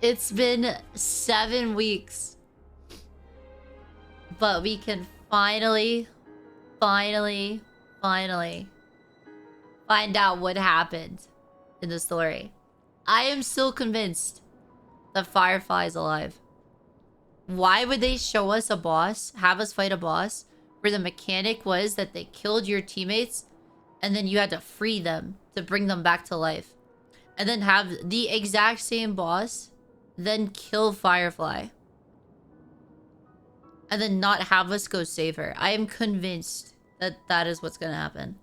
It's been 7 weeks. But we can finally find out what happened in the story. I am still convinced that Firefly is alive. Why would they show us a boss, have us fight a boss, where the mechanic was that they killed your teammates and then you had to free them to bring them back to life? And then have the exact same boss then kill Firefly. And then not have us go save her. I am convinced that that is what's gonna happen.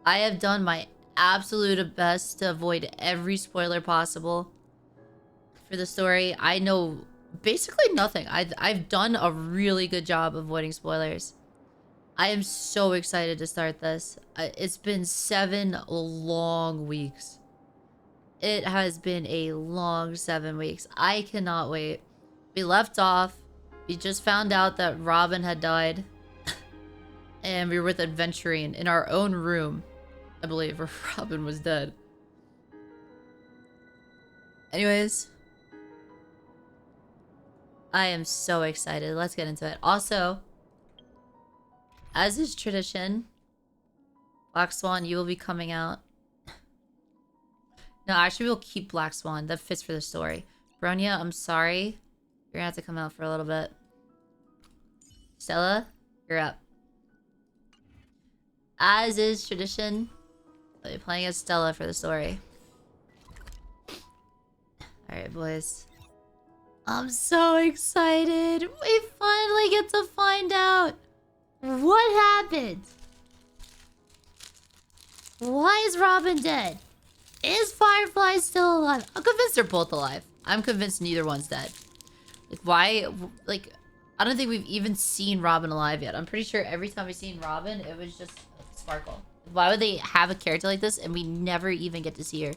I have done my absolute best to avoid every spoiler possible for the story. I know basically nothing. I've done a really good job avoiding spoilers. I am so excited to start this. It's been 7 long weeks. It has been a long 7 weeks. I cannot wait. We left off. We just found out that Robin had died. And we were with Aventurine in our own room, I believe, where Robin was dead. Anyways. I am so excited. Let's get into it. Also, as is tradition, Black Swan, you will be coming out. No, actually, we'll keep Black Swan. That fits for the story. Bronya, I'm sorry. You're gonna have to come out for a little bit. Stella, you're up. As is tradition, I'll be playing as Stella for the story. Alright, boys. I'm so excited. We finally get to find out what happened. Why is Robin dead? Is Firefly still alive? I'm convinced they're both alive. I'm convinced neither one's dead. Like, why? Like, I don't think we've even seen Robin alive yet. I'm pretty sure every time we've seen Robin, it was just Sparkle. Why would they have a character like this and we never even get to see her?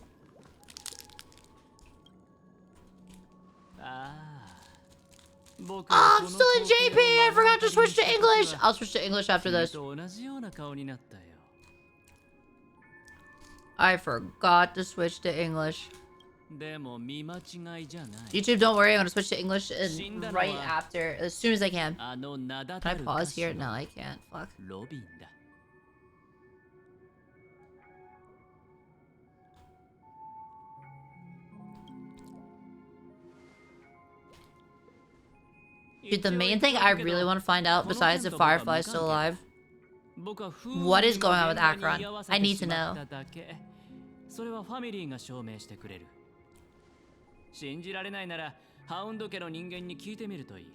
Oh, I'm still in JP! I forgot to switch to English! I'll switch to English after this. I forgot to switch to English. YouTube, don't worry. I'm gonna switch to English right after, as soon as I can. Can I pause here? No, I can't. Fuck. Dude, the main thing I really want to find out, besides if Firefly is still alive, what is going on with Acheron? I need to know. 信じられないならハウンド家の人間に聞いてみるといい。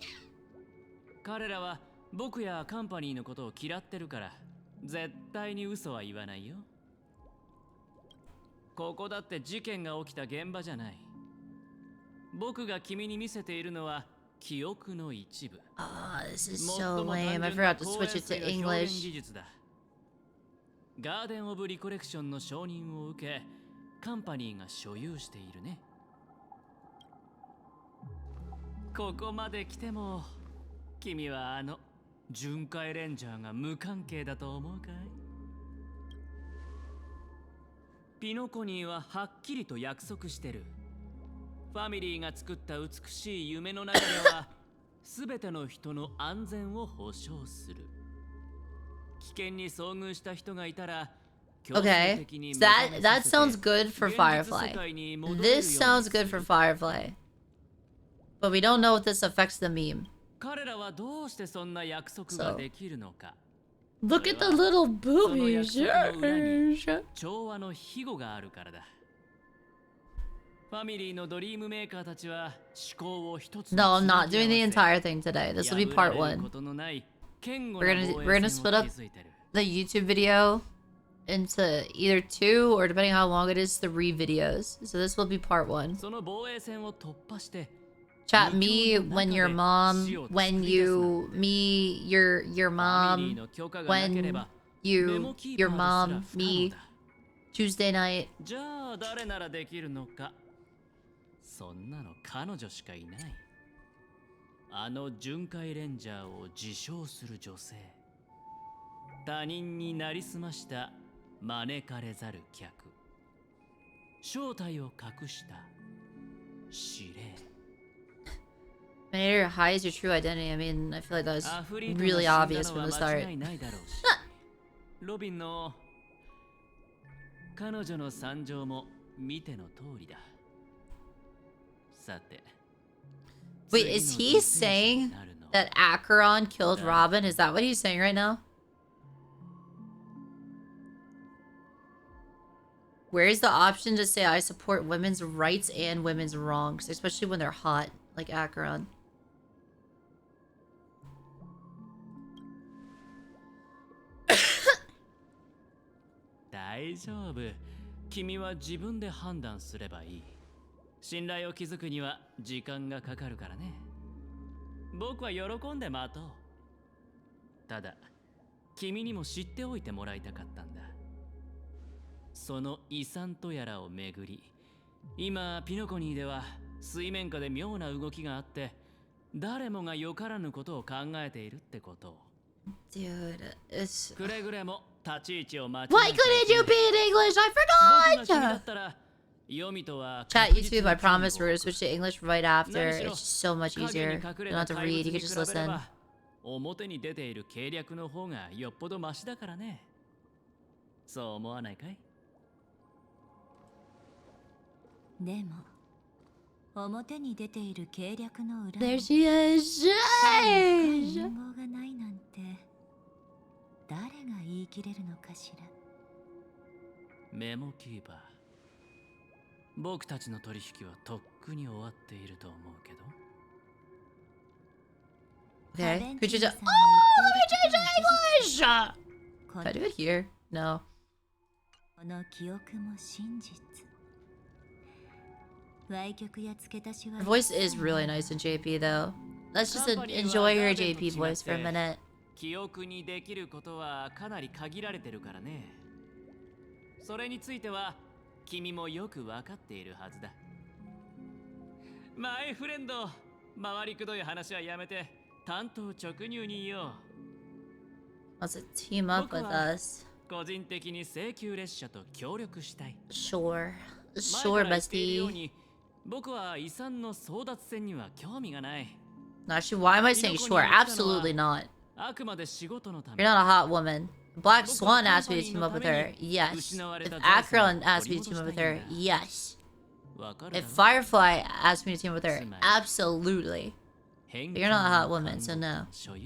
彼らは僕やカンパニーのことを嫌ってるから絶対に嘘は言わないよ。ここだって事件が起きた現場じゃない。僕が君に見せているのは記憶の一部。This is so lame. I forgot to switch it to English. ガーデンオブリコレクションの承認を受け、カンパニーが所有しているね。ここまで来ても君はあの巡回レンジャーが無関係だと思うかい？ピノコニーははっきりと約束してる。ファミリーが作った美しい夢の中では全ての人の安全を保証する。危険に遭遇した人がいたら Okay, that sounds good for Firefly. This sounds good for Firefly. But we don't know if this affects the meme. So, look at the little boobies. No, I'm not doing the entire thing today. This will be part 1. We're gonna split up the YouTube video into either 2 or, depending on how long it is, 3 videos. So this will be part 1. Chat me when your mom, when you, me, your mom, when you, your mom, me, Tuesday night. そんなの彼女しかいない。あの巡回レンジャーを自称する女性。他人になりすました招かれざる客。正体を隠した司令 Mayor hides your true identity. I mean, I feel like that was really obvious from the start. ロビンの彼女の惨状も見ての通りだ。さて。Wait, is he saying that Acheron killed Robin? Is that what he's saying right now? Where's the option to say I support women's rights and women's wrongs, especially when they're hot, like Acheron? 大丈夫。君は自分で判断すればいい。信頼を築くには時間がかかるからね。僕は喜んで待とう。ただ、君にも知っておいてもらいたかったんだ。その遺産とやらをめぐり、今ピノコニーでは水面下で妙な動きがあって、誰もがよからぬことを考えているってことを。Dude, it's...くれぐれも立ち位置を間違え Why couldn't you be in English? I forgot! Chat YouTube, I promise we're gonna switch to English right after. It's just so much easier. You don't have to read, you can just listen. 表に出ている計略の方がよっぽどマシだからね。そう思わないかい？でも表に出ている計略の裏 There she is! 陰謀がないなんて誰が言い切れるのかしら。メモキーパー。僕たちの取引はとっくに終わっていると思うけど。Okay, could you just... Oh, let me change to English! Can I do it here? No. この記憶も真実。Her voice is really nice in JP though. Let's just enjoy her JP voice for a minute. 記憶にできることはかなり限られてるからね。それについては君もよくわかっているはずだ。マイフレンド、回りくどい話はやめて単刀直入に言おう。Wants to team up with us. 個人的に請求列車と協力したい。Sure. Sure, bestie. 僕は遺産の争奪戦には興味がない。Actually, why am I saying sure? Absolutely not. You're not a hot woman. Black Swan asked me to team up with her. Yes. If Acheron asked me to team up with her, yes. If Firefly asked me to team up with her, absolutely. But you're not a hot woman, so no. Stand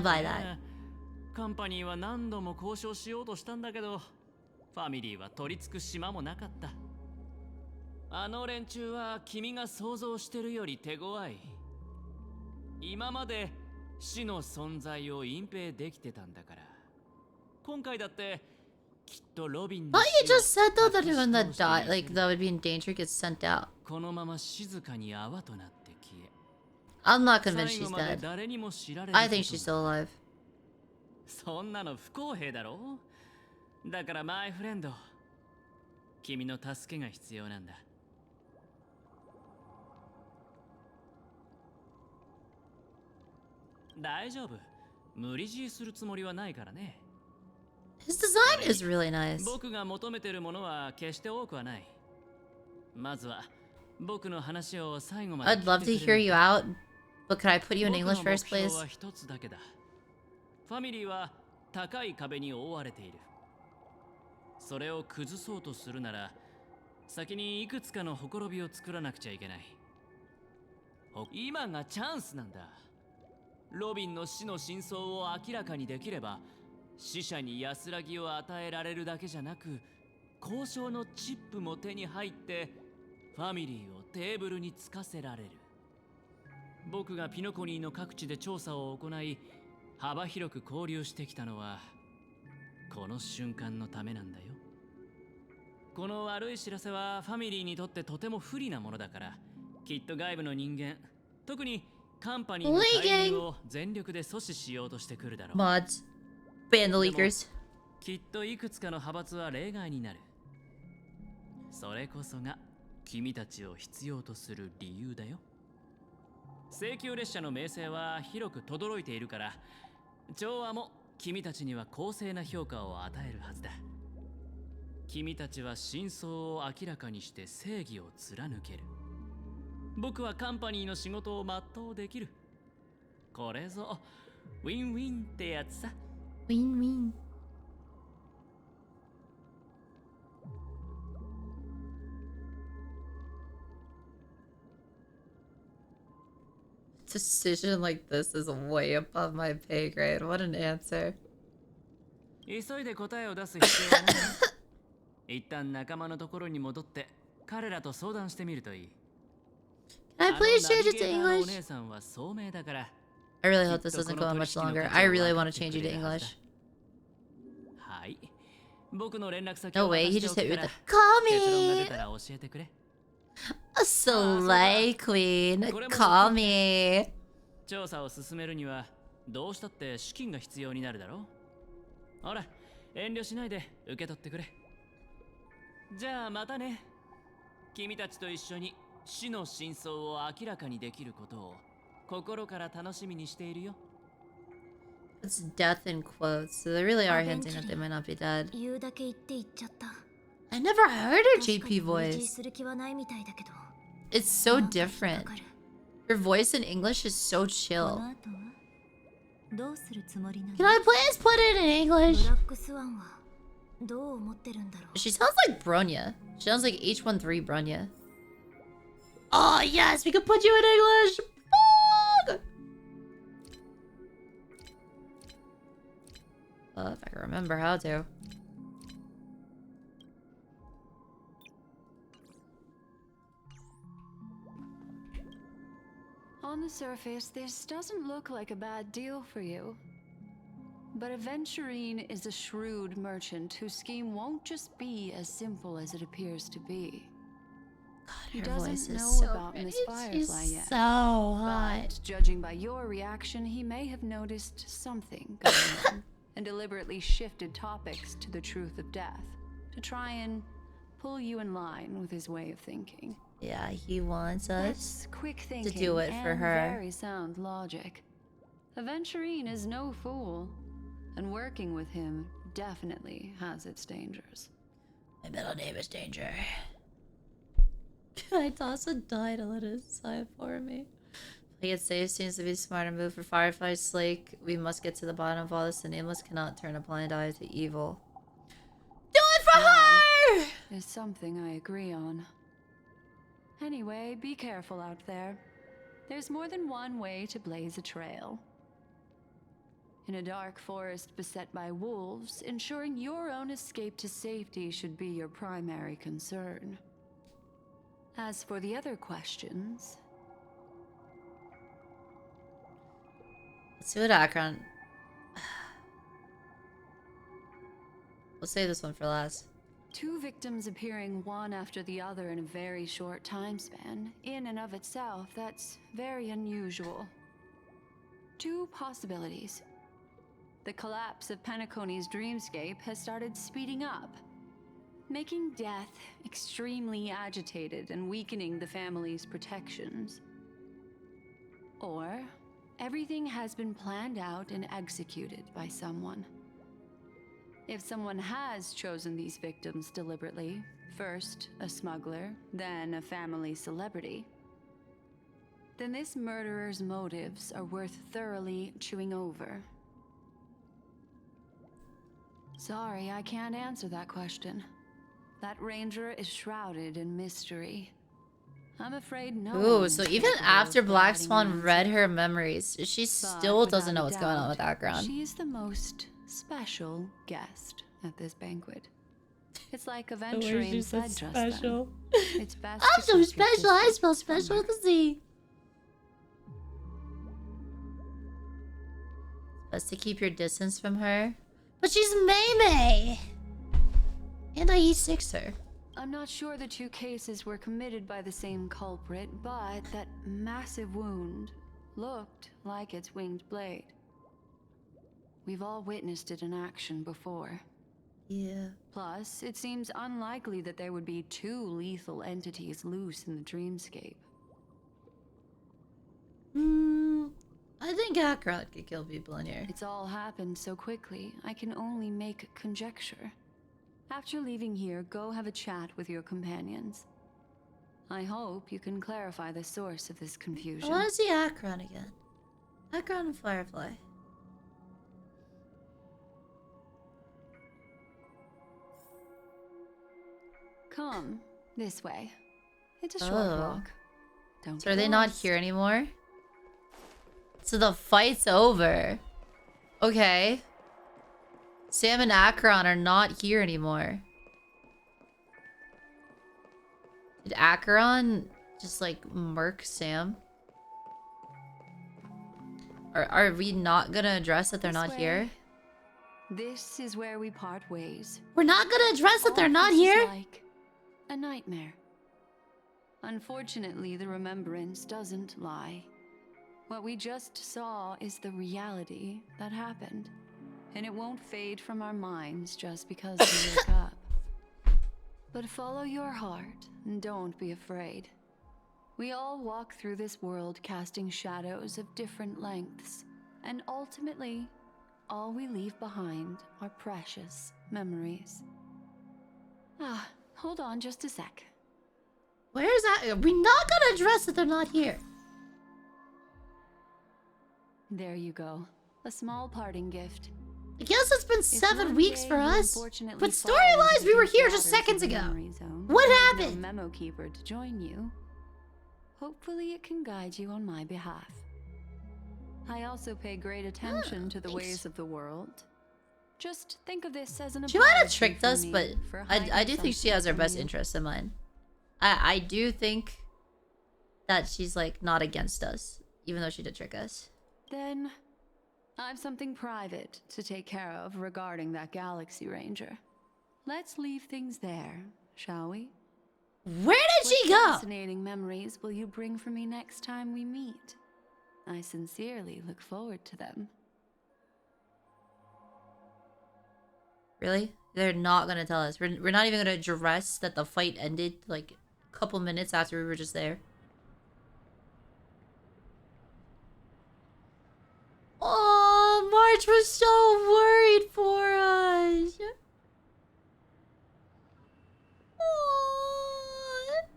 by that. カンパニーは何度も交渉しようとしたんだけど、ファミリーは取り付く島もなかった。あの連中は君が想像してるより手強い。今まで死の存在を隠蔽できてたんだから。今回だってきっとロビンの Thought you just said though that anyone that died, like that would be in danger, gets sent out. このまま静かに泡となって消え。I'm not convinced she's dead. I think she's still alive. そんなの不公平だろ。だからマイフレンド、君の助けが必要なんだ。大丈夫。無理強いするつもりはないからね。His design is really nice. 僕が求めてるものは決して多くはない。まずは僕の話を最後まで。I'd love to hear you out, but could I put you in English first, please? 僕の目標は一つだけだ。ファミリーは高い壁に覆われている。それを崩そうとするなら、先にいくつかのほころびを作らなくちゃいけない。今がチャンスなんだ。ロビンの死の真相を明らかにできれば、死者に安らぎを与えられるだけじゃなく、交渉のチップも手に入って、ファミリーをテーブルにつかせられる。僕がピノコニーの各地で調査を行い、幅広く交流してきたのはこの瞬間のためなんだよ。この悪い知らせはファミリーにとってとても不利なものだから、きっと外部の人間、特にカンパニーの介入を全力で阻止しようとしてくるだろう。Mods. Ban the leakers. きっといくつかの派閥は例外になる。それこそが君たちを必要とする理由だよ。請求列車の名声は広く轟いているから、調和も君たちには公正な評価を与えるはずだ。君たちは真相を明らかにして正義を貫ける。僕はカンパニーの仕事を全うできる。これぞウィンウィンってやつさ。ウィンウィン。Decision like this is way above my pay grade. What an answer. 急いで答えを出す必要はない。一旦仲間のところに戻って彼らと相談してみるといい。Can I please change it to お English? 姉さんは聡明だから。 I really hope this doesn't go on much longer. I really want to change you to English. はい。僕の連絡先 No を way, 渡 he して just おく hit か me with ら the 結論が出 call たら me. 教えてくれ。 A Slay Queen. Call me. 調査を進めるにはどうしたって資金が必要になるだろう。ほら、遠慮しないで受け取ってくれ。じゃあまたね。君たちと一緒に死の真相を明らかにできることを心から楽しみにしているよ。 It's death in quotes, so they really are hinting that they might not be dead. 言うだけ言って言っちゃった。 I never heard her JP voice. する気はないみたいだけど。 It's so different. Her voice in English is so こ chill. の後はどうするつもりなの？ Can I please put it in ブ English? ラックスワンはどう思ってるんだろう。 She sounds like Bronya. She sounds like H13 Bronya. Oh yes, we could put you in English. Fuck! If I can remember how to. On the surface, this doesn't look like a bad deal for you. But Aventurine is a shrewd merchant whose scheme won't just be as simple as it appears to be. He Her voice doesn't is know so about pretty. Miss She's Firefly yet. so hot. But judging by your reaction, he may have noticed something going on and deliberately shifted topics to the truth of death to try and pull you in line with his way of thinking. Yeah, he wants us. That's quick thinking to do it for and her. very sound logic. Aventurine is no fool, and working with him definitely has its dangers. My middle name is Danger. Can I toss a die to let it decide for me? Play it safe seems to be a smarter move for Firefly's sake. We must get to the bottom of all this. The Nameless cannot turn a blind eye to evil. Do it for her! Is something I agree on. Anyway, be careful out there. There's more than one way to blaze a trail. In a dark forest beset by wolves, ensuring your own escape to safety should be your primary concern. As for the other questions... Let's see what Acheron... We'll save this one for last. 2 victims appearing one after the other in a very short time span, in and of itself, that's very unusual. 2 possibilities. The collapse of Penacony's dreamscape has started speeding up, making death extremely agitated and weakening the family's protections. Or, everything has been planned out and executed by someone. If someone has chosen these victims deliberately, first a smuggler, then a family celebrity, then this murderer's motives are worth thoroughly chewing over. Sorry, I can't answer that question. That ranger is shrouded in mystery. I'm afraid no Ooh, one so is even capable after of Black providing Swan an read answer. her memories, she But still doesn't know without what's going on doubt, with Acheron. She is the most special guest at this banquet. It's like Aventurine said just then. It's best I'm to so keep your special. I distance spell from special her. with a Z. Best to keep your distance from her. But she's Mei. And I E6 her. I'm not sure the 2 cases were committed by the same culprit, but that massive wound looked like its winged blade. We've all witnessed it in action before. Yeah. Plus, it seems unlikely that there would be 2 lethal entities loose in the dreamscape. I think Acheron could kill people in here. It's all happened so quickly, I can only make conjecture. After leaving here, go have a chat with your companions. I hope you can clarify the source of this I confusion. want to see Acheron again. Acheron and Firefly. Come this way. It's a short walk. Don't So are get they not lost. here anymore? So the fight's over. Okay. Sam and Acheron are not here anymore. Did Acheron just like murk Sam? Are we not gonna address that they're This not way. here? This is where we part ways. We're not gonna address that they're All not this is here? like a nightmare. Unfortunately, the remembrance doesn't lie. What we just saw is the reality that happened, and it won't fade from our minds just because we wake up. But follow your heart and don't be afraid. We all walk through this world casting shadows of different lengths, and ultimately, all we leave behind are precious memories. Ah, hold on just a sec. Where's that? We're not gonna address that they're not here. There you go. A small parting gift. I guess it's been If 7 one weeks day for you us. unfortunately But fall into story-wise, the we were deep here just waters of seconds the ago. memory zone, What and there's happened? No memo keeper to join you. Hopefully it can guide you on my behalf. I also pay great attention to the thanks. ways of the world. Just think of this as an She might have apology tricked from us, me but for I hiding do think she something has our from best you. interests in mind. I do think that she's like not against us, even though she did trick us. Then I've something private to take care of regarding that Galaxy Ranger. Let's leave things there, shall we? Where did she What go? fascinating memories will you bring for me next time we meet? I sincerely look forward to them. Really? They're not gonna tell us. We're not even gonna address that the fight ended like a couple minutes after we were just there. Oh, March was so worried for us. Aw.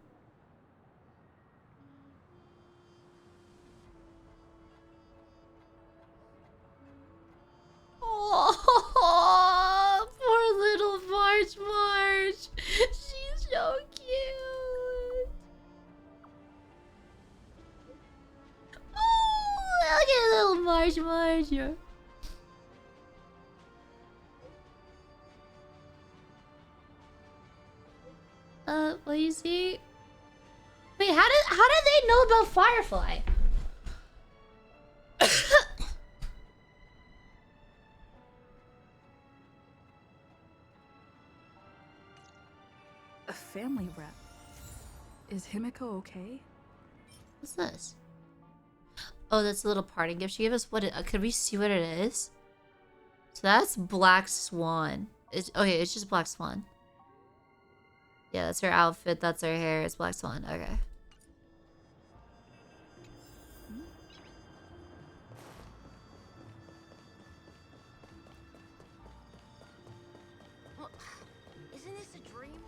Oh, poor little March. She's so cute. Oh, look at little March. What do you see? Wait, how did they know about Firefly? A family rep. Is Himiko okay? What's this? Oh, that's a little parting gift she gave us. Could we see what it is? So that's Black Swan. Okay, it's just Black Swan. Yeah, that's her outfit. That's her hair. It's Black Swan. Okay. Isn't this a dream?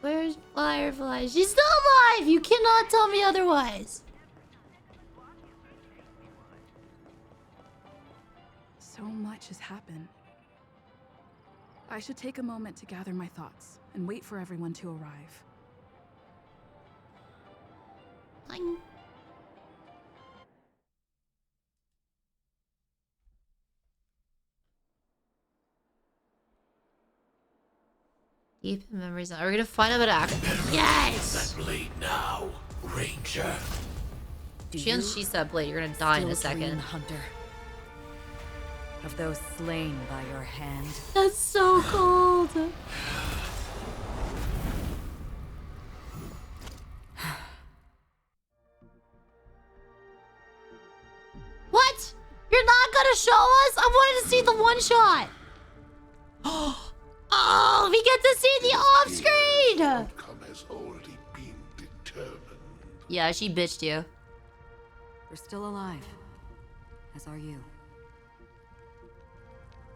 Where's Firefly? She's still alive! You cannot tell me otherwise. So much has happened. I should take a moment to gather my thoughts and wait for everyone to arrive. Boing. Deep memories. Are we gonna find out about Acheron? Yes! That blade now, Ranger. She unsheaths that blade. You're gonna die in a Still dream, second. Hunter, of those slain by your hand. That's so cold. What? You're not gonna show us? I wanted to see the one shot. Oh, we get to see the off screen. Outcome has already been determined. Yeah, she bitched you. You're still alive, as are you.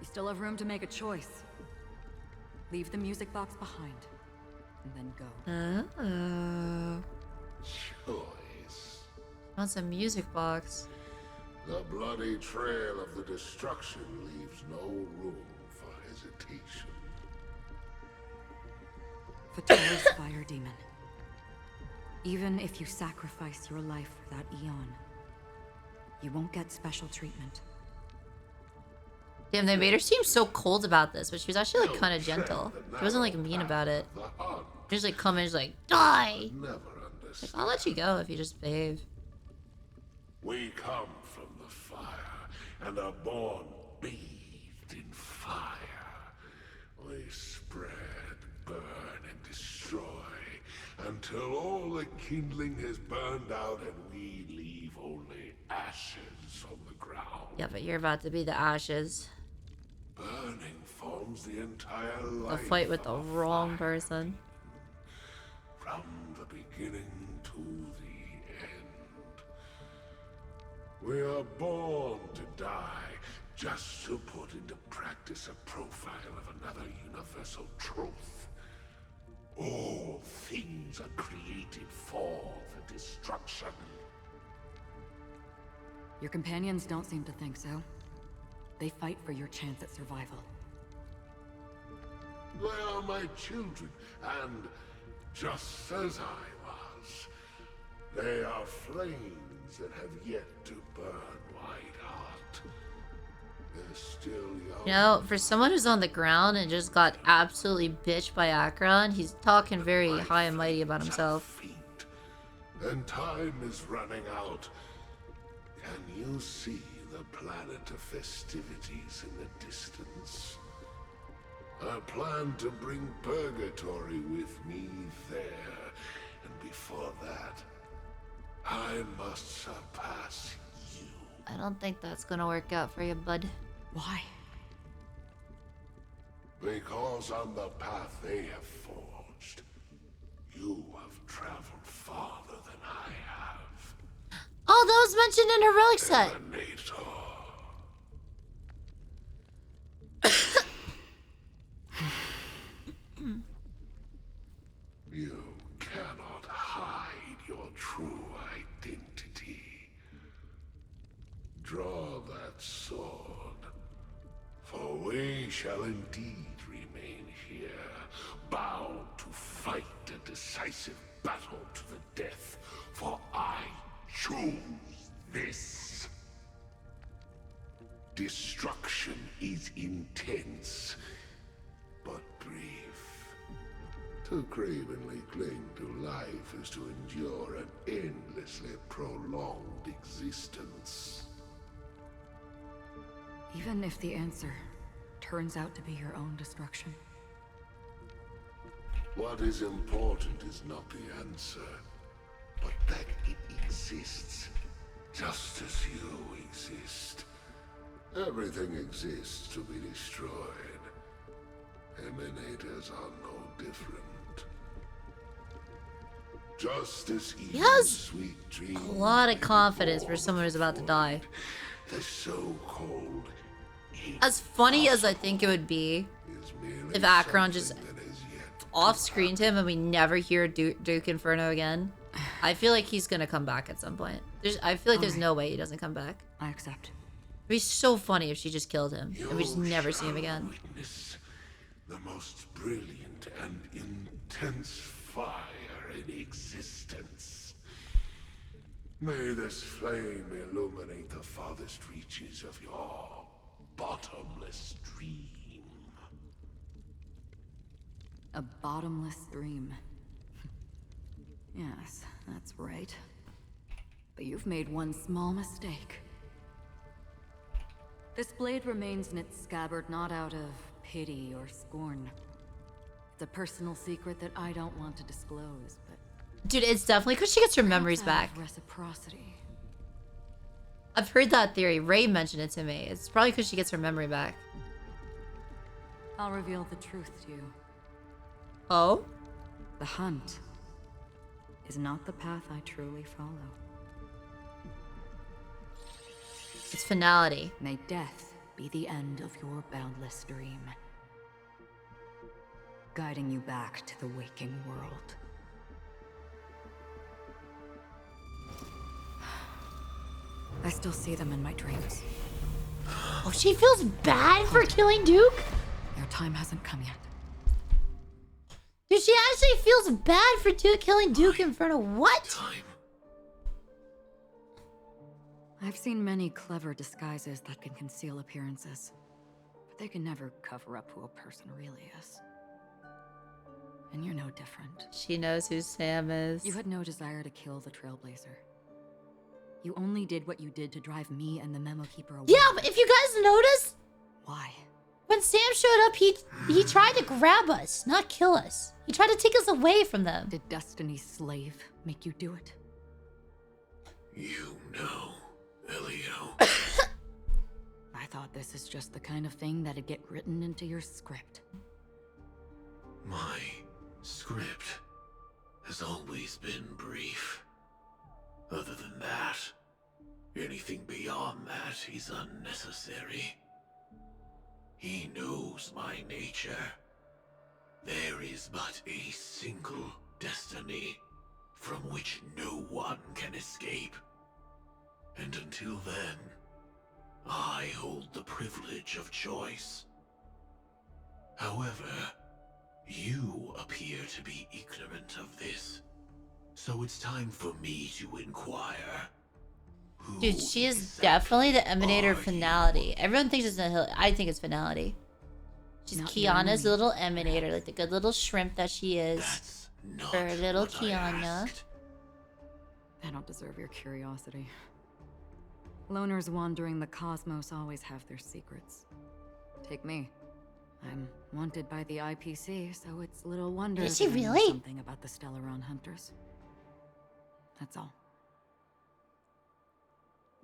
You still have room to make a choice. Leave the music box behind, and then go. Oh. Choice. Wants a music box. The bloody trail of the destruction leaves no room for hesitation. Fatura's fire demon. Even if you sacrifice your life for that eon, you won't get special treatment. Damn, they made her seem so cold about this, but she was actually like kind of gentle. She wasn't like mean about it. She just like come in and just like, die! Never Like, understand. I'll let you go if you just behave. We come from the fire and are born bathed in fire. We spread, burn, and destroy until all the kindling has burned out and we leave only ashes on the ground. Yeah, but you're about to be the ashes. Burning forms the entire A life fight with the of wrong fire. person. From the beginning to the end. We are born to die just to put into practice a profile of another universal truth. All things are created for the destruction. Your companions don't seem to think so. They fight for your chance at survival. They are my children, and just as I was, they are flames that have yet to burn white hot. They're still young. You know, for someone who's on the ground and just got absolutely bitched by Acheron, he's talking very high and mighty about himself. Feet, and time is running out. Can you see the planet of festivities in the distance? I plan to bring Purgatory with me there, and before that, I must surpass you. I don't think that's gonna work out for you, bud. Why? Because on the path they have forged, you have traveled farther than I have. Oh, that was mentioned in her relic set. Emanator. You cannot hide your true identity. Draw that sword, for we shall indeed remain here, bound to fight a decisive battle to the death, for I choose this. Destruction is intense, but brief. To cravenly cling to life is to endure an endlessly prolonged existence. Even if the answer turns out to be your own destruction. What is important is not the answer, but that it exists, just as you exist. Everything exists to be destroyed. Emanators are no different. Just as even Yes! sweet dreams A lot of may be confidence for born someone who's about to die. the so-called As funny as I think it would be is merely if Acheron just something that is yet off-screened him and we never hear Duke Inferno again, I feel like he's gonna come back at some point. I feel like there's no way he doesn't come back. I accept. It'd be so funny if she just killed him and we just You never see him shall again. Witness the most brilliant and intense fire in existence. May this flame illuminate the farthest reaches of your bottomless dream. A bottomless dream. Yes, that's right. But you've made one small mistake. This blade remains in its scabbard not out of pity or scorn. It's a personal secret that I don't want to disclose, but... Dude, it's definitely because she gets her memories perhaps out back. of reciprocity. I've heard that theory. Ray mentioned it to me. It's probably because she gets her memory back. I'll reveal the truth to you. Oh? The hunt is not the path I truly follow. It's finality. May death be the end of your boundless dream, guiding you back to the waking world. I still see them in my dreams. Oh, she feels bad for killing Duke? Your time hasn't come yet. Dude, she actually feels bad for killing Duke in front of what? Time. I've seen many clever disguises that can conceal appearances, but they can never cover up who a person really is. And you're no different. She knows who Sam is. You had no desire to kill the Trailblazer. You only did what you did to drive me and the Memo Keeper away. Yeah, but if you guys notice, Why? when Sam showed up, he tried to grab us, not kill us. He tried to take us away from them. Did Destiny's slave make you do it? You know, Elio. I thought this is just the kind of thing that'd get written into your script. My script has always been brief. Other than that, anything beyond that is unnecessary. He knows my nature. There is but a single destiny from which no one can escape. And until then, I hold the privilege of choice. However, you appear to be ignorant of this. So it's time for me to inquire. Dude, she is definitely the emanator of finality. Everyone thinks it's I think it's finality. She's Not Kiana's really. little emanator, like the good little shrimp that she is. That's not For little what I Kiana. asked. I don't deserve your curiosity. Loners wandering the cosmos always have their secrets. Take me. I'm wanted by the IPC, so it's little wonder Is she that I know really? something about the Stellaron hunters. That's all.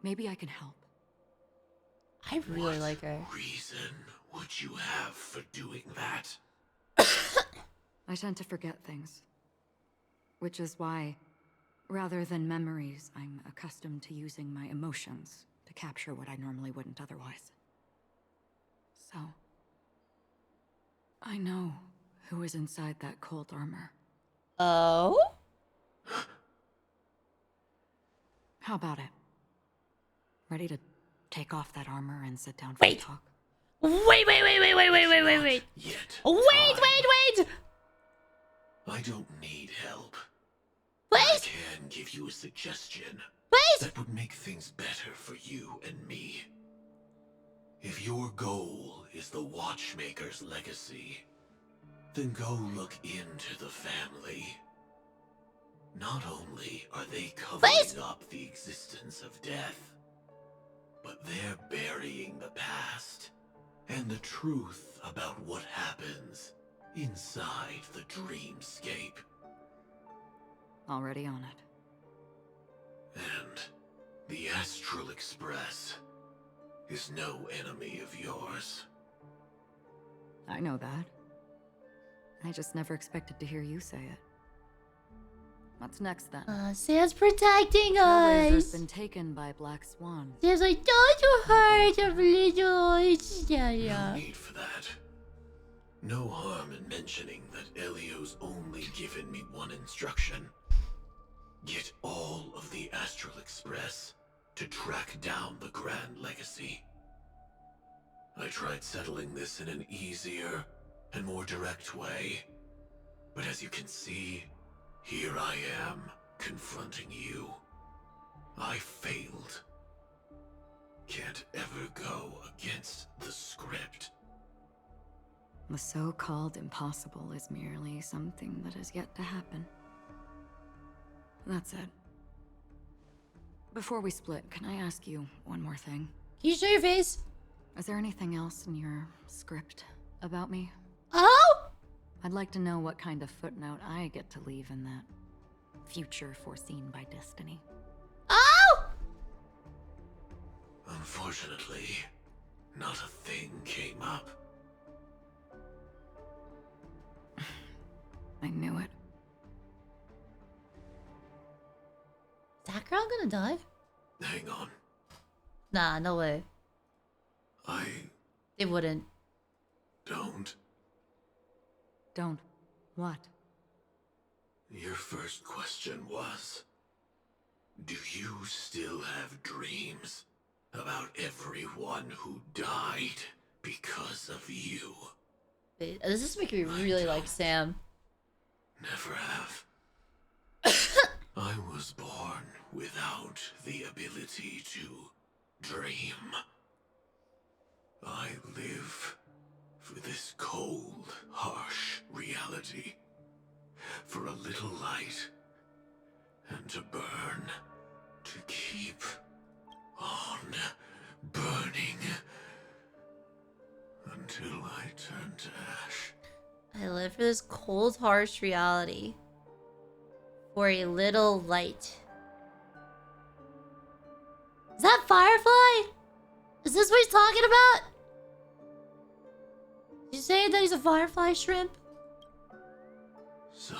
Maybe I can help. I really What like her. reason would you have for doing that? I tend to forget things. Which is why, rather than memories, I'm accustomed to using my emotions to capture what I normally wouldn't otherwise. So, I know who is inside that cold armor. Oh? How about it? Ready to take off that armor and sit down for a Wait. talk? Wait. Yet. Wait. I don't need help. I Wait. can give you a suggestion Wait. that would make things better for you and me. If your goal is the Watchmaker's legacy, then go look into the family. Not only are they covering up the existence of death, but they're burying the past and the truth about what happens inside the dreamscape. Already on it. And the Astral Express is no enemy of yours. I know that. I just never expected to hear you say it. What's next then? Sam's protecting Trailblazer's us. been taken by Black Swan. Sam's like, don't you hurt a little. No need for that. No harm in mentioning that Elio's only given me one instruction. Get all of the Astral Express to track down the Grand Legacy. I tried settling this in an easier and more direct way, but as you can see, here I am, confronting you. I failed. Can't ever go against the script. The so-called impossible is merely something that has yet to happen. That's it. Before we split, can I ask you one more thing? Can you show your face? Is there anything else in your script about me? Oh? I'd like to know what kind of footnote I get to leave in that future foreseen by destiny. Oh? Unfortunately, not a thing came up. I knew it. Is that girl gonna die? Hang on. Nah, no way. I They wouldn't. don't. Don't. What? Your first question was, do you still have dreams about everyone who died because of you? Wait, this is making me really like Sam. Never have. I was born without the ability to dream. I live for this cold, harsh reality. For a little light. And to burn. To keep on burning. Until I turn to ash. I live for this cold, harsh reality. For a little light. Is that Firefly? Is this what he's talking about? Did you say that he's a Firefly shrimp? So,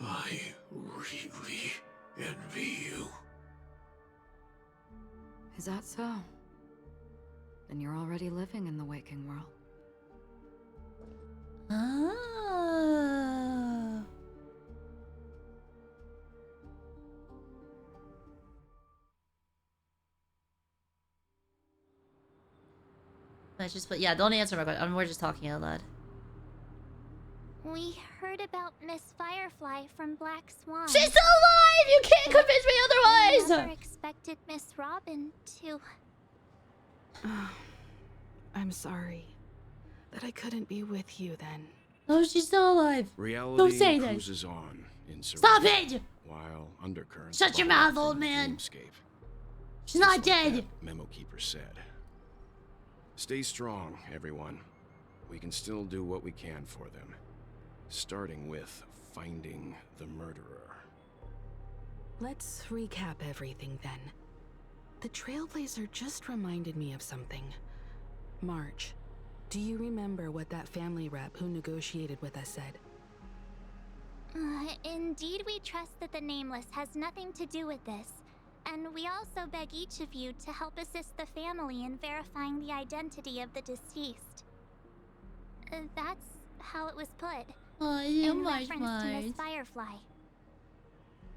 I really envy you. Is that so? Then you're already living in the waking world. Ah. Yeah, don't answer my question. We're just talking out loud. We heard about Miss Firefly from Black Swan. She's still alive! You can't convince me I otherwise! never expected Miss Robin to... I'm sorry that I couldn't be with you then. No, she's still alive. Reality Don't say that. cruises on in Stop serenity, it! while undercurrents Shut your bubble mouth, from old the man. dreamscape. She's Just not like dead. that Memo Keeper said. Stay strong, everyone. We can still do what we can for them. Starting with finding the murderer. Let's recap everything then. The Trailblazer just reminded me of something. March, do you remember what that family rep who negotiated with us said? Indeed, we trust that the Nameless has nothing to do with this. And we also beg each of you to help assist the family in verifying the identity of the deceased. That's how it was put. Oh, you In much, reference to Miss Firefly.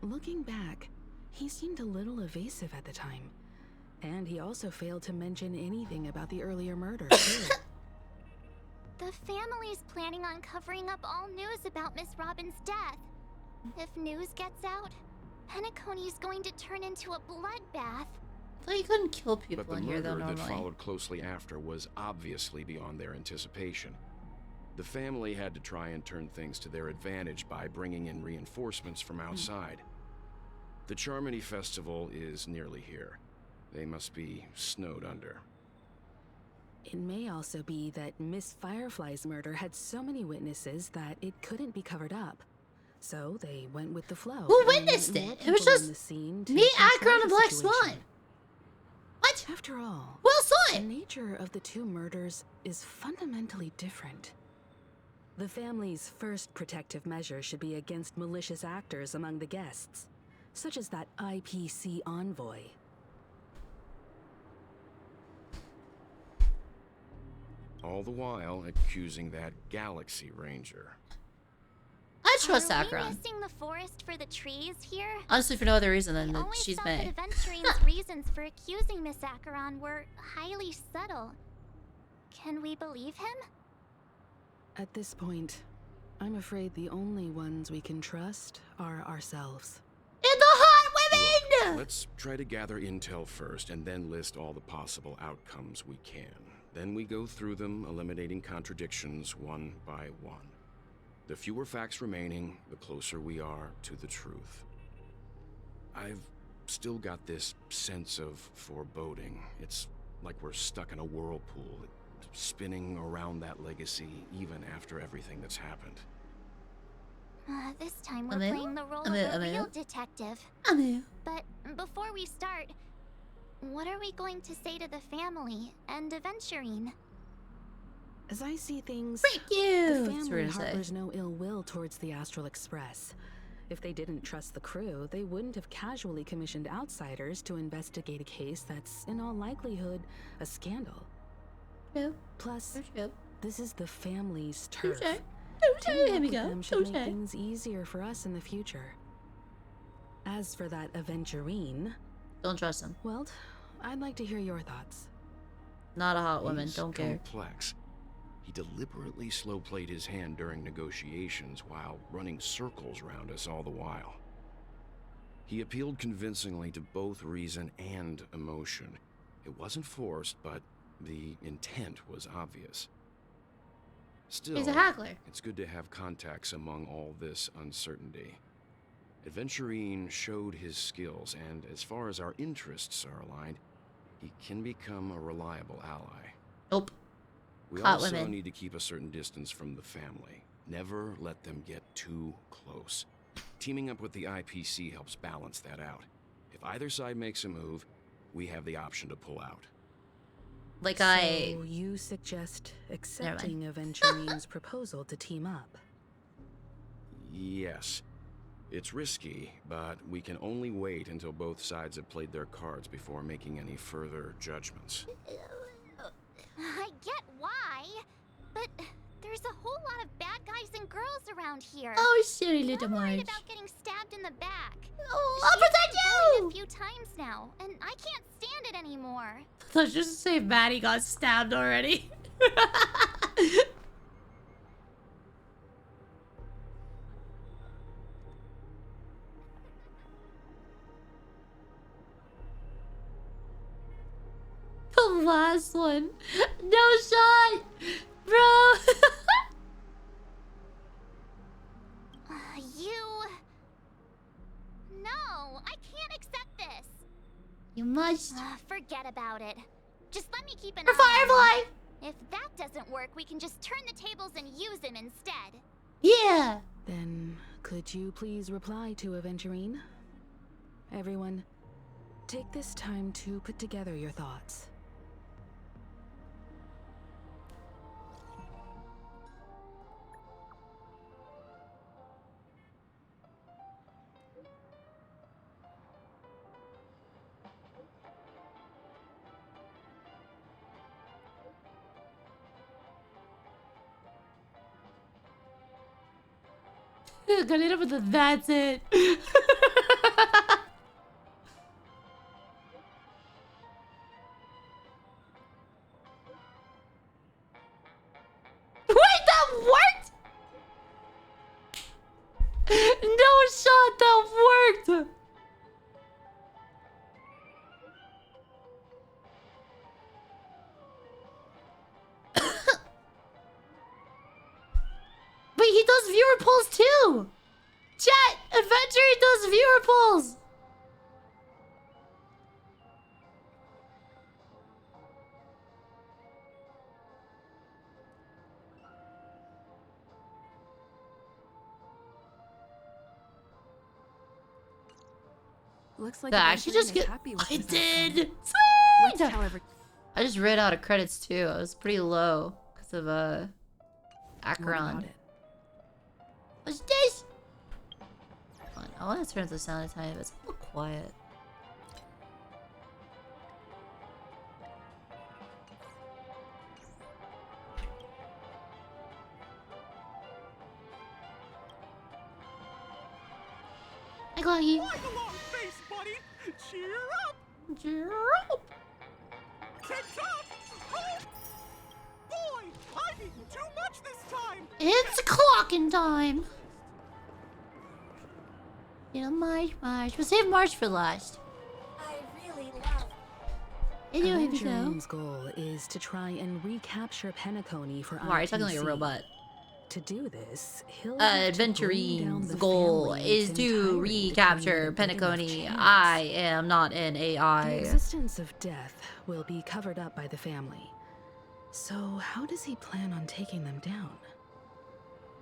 Looking back, he seemed a little evasive at the time. And he also failed to mention anything about the earlier murder, too. The family's planning on covering up all news about Miss Robin's death. If news gets out, Penacony is going to turn into a bloodbath. I thought you couldn't kill people But the in here though murder that normally. followed closely after was obviously beyond their anticipation. The family had to try and turn things to their advantage by bringing in reinforcements from outside. The Charmony Festival is nearly here. They must be snowed under. It may also be that Miss Firefly's murder had so many witnesses that it couldn't be covered up. So they went with the flow. Who and witnessed more it? It was people on just the scene to me, control Acheron, the and Black situation. Swan. What? After all, Who else saw the it? nature of the two murders is fundamentally different. The family's first protective measure should be against malicious actors among the guests, such as that IPC envoy. All the while accusing that Galaxy Ranger. I trust Are we Acheron. missing the forest for the trees here? Honestly, for no other reason than I that always she's thought May. that Aventurine's reasons for accusing Miss Acheron were highly subtle. Can we believe him? At this point, I'm afraid the only ones we can trust are ourselves. And the hot women! Let's try to gather intel first and then list all the possible outcomes we can. Then we go through them, eliminating contradictions one by one. The fewer facts remaining, the closer we are to the truth. I've still got this sense of foreboding. It's like we're stuck in a whirlpool, spinning around that legacy even after everything that's happened. This time we're Emil? playing the role of Emil, a Emil? real detective. Anu. But before we start, what are we going to say to the family and Aventurine? As I see things, Freak you! the That's what family we're gonna say. harbors no ill will towards the Astral Express. If they didn't trust the crew, they wouldn't have casually commissioned outsiders to investigate a case that's, in all likelihood, a scandal. True. Plus, True. this is the family's turf. Touche. Teaming Here up we with go. them should make Touche. things easier for us in the future. As for that Aventurine, Don't trust him. well, I'd like to hear your thoughts. Not a hot woman. He's Don't care. complex. He deliberately slow-played his hand during negotiations while running circles around us all the while. He appealed convincingly to both reason and emotion. It wasn't forced, but the intent was obvious. Still, He's a haggler. it's good to have contacts among all this uncertainty. Aventurine showed his skills, and as far as our interests are aligned, he can become a reliable ally. Nope. We Hot also women. need to keep a certain distance from the family. Never let them get too close. Teaming up with the IPC helps balance that out. If either side makes a move, we have the option to pull out. Like So you suggest accepting Aventurine's proposal to team up? Yes. It's risky, but we can only wait until both sides have played their cards before making any further judgments. I get why, but there's a whole lot of bad guys and girls around here. Oh, silly little I'm worried Marge. about getting stabbed in the back. Oh, I'll protect She's been bullied you! a few times now, and I can't stand it anymore. Let's just say Maddie got stabbed already. The last one. No shot! Bro! You... No, I can't accept this. You must. Forget about it. Just let me keep an For eye on Firefly! him. If that doesn't work, we can just turn the tables and use him instead. Yeah! Then, could you please reply to Aventurine? Everyone, take this time to put together your thoughts. Got it up with the that's it. Wait, that worked? No shot, that worked. Wait, he does viewer polls too. Chat, Aventurine does viewer polls. Looks like I actually just Aventurine is get. happy with I this did. outcome. Sweet. Let's tell every- I just read out of credits too. I was pretty low because of What about Acheron. it? What's this? Hold on, I want to turn up the sound a tiny bit. It's a little quiet. Hi, Gloggy. Like a long face, buddy! Cheer up! Cheer up. Tick-tock! Oh! Boy, I've eaten too much this time! It's clocking time. You know, March. We'll save March for last. I really love. Here we go. Aventurine's goal is to try and recapture Penacony for March, talking like a IPC. robot. To do this, he'll have to bring down Aventurine's the goal family is in to its entirety recapture to give it a big enough Penacony. chance. I am not an The AI. existence of death will be covered up by the family. So how does he plan on taking them down?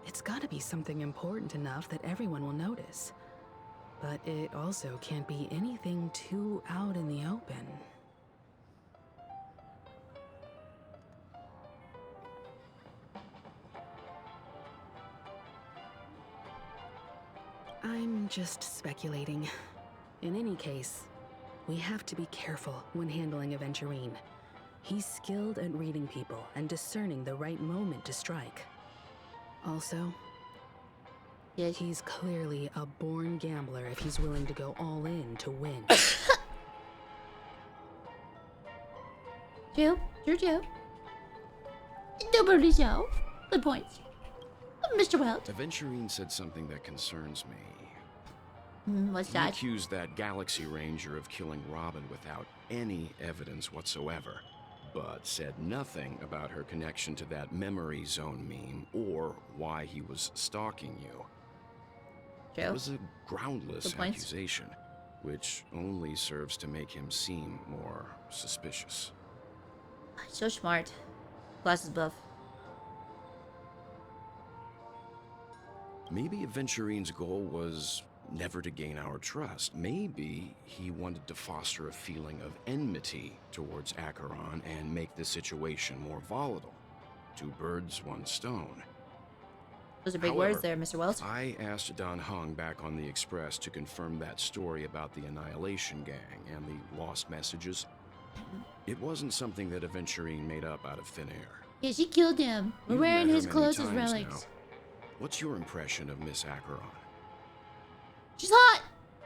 It's gotta be something important enough that everyone will notice. But it also can't be anything too out in the open. I'm just speculating. In any case, we have to be careful when handling Aventurine. He's skilled at reading people and discerning the right moment to strike. Also, he's clearly a born gambler if he's willing to go all in to win. Joe? Nobody Joe. Good points. Mr. Welch. Aventurine said something that concerns me. What's He that? accused that Galaxy Ranger of killing Robin without any evidence whatsoever, but said nothing about her connection to that memory zone meme or why he was stalking you. Joe? It was a groundless accusation, which only serves to make him seem more suspicious. So smart. Glasses buff. Maybe Aventurine's goal was never to gain our trust. Maybe he wanted to foster a feeling of enmity towards Acheron and make the situation more volatile. Two birds, one stone. Those are big However, words there, Mr. Wells. I asked Don Hung back on the Express to confirm that story about the Annihilation Gang and the lost messages. It wasn't something that Aventurine made up out of thin air. Yeah, she killed him. We're You've wearing met her his many clothes as times relics. now. What's your impression of Miss Acheron? She's hot!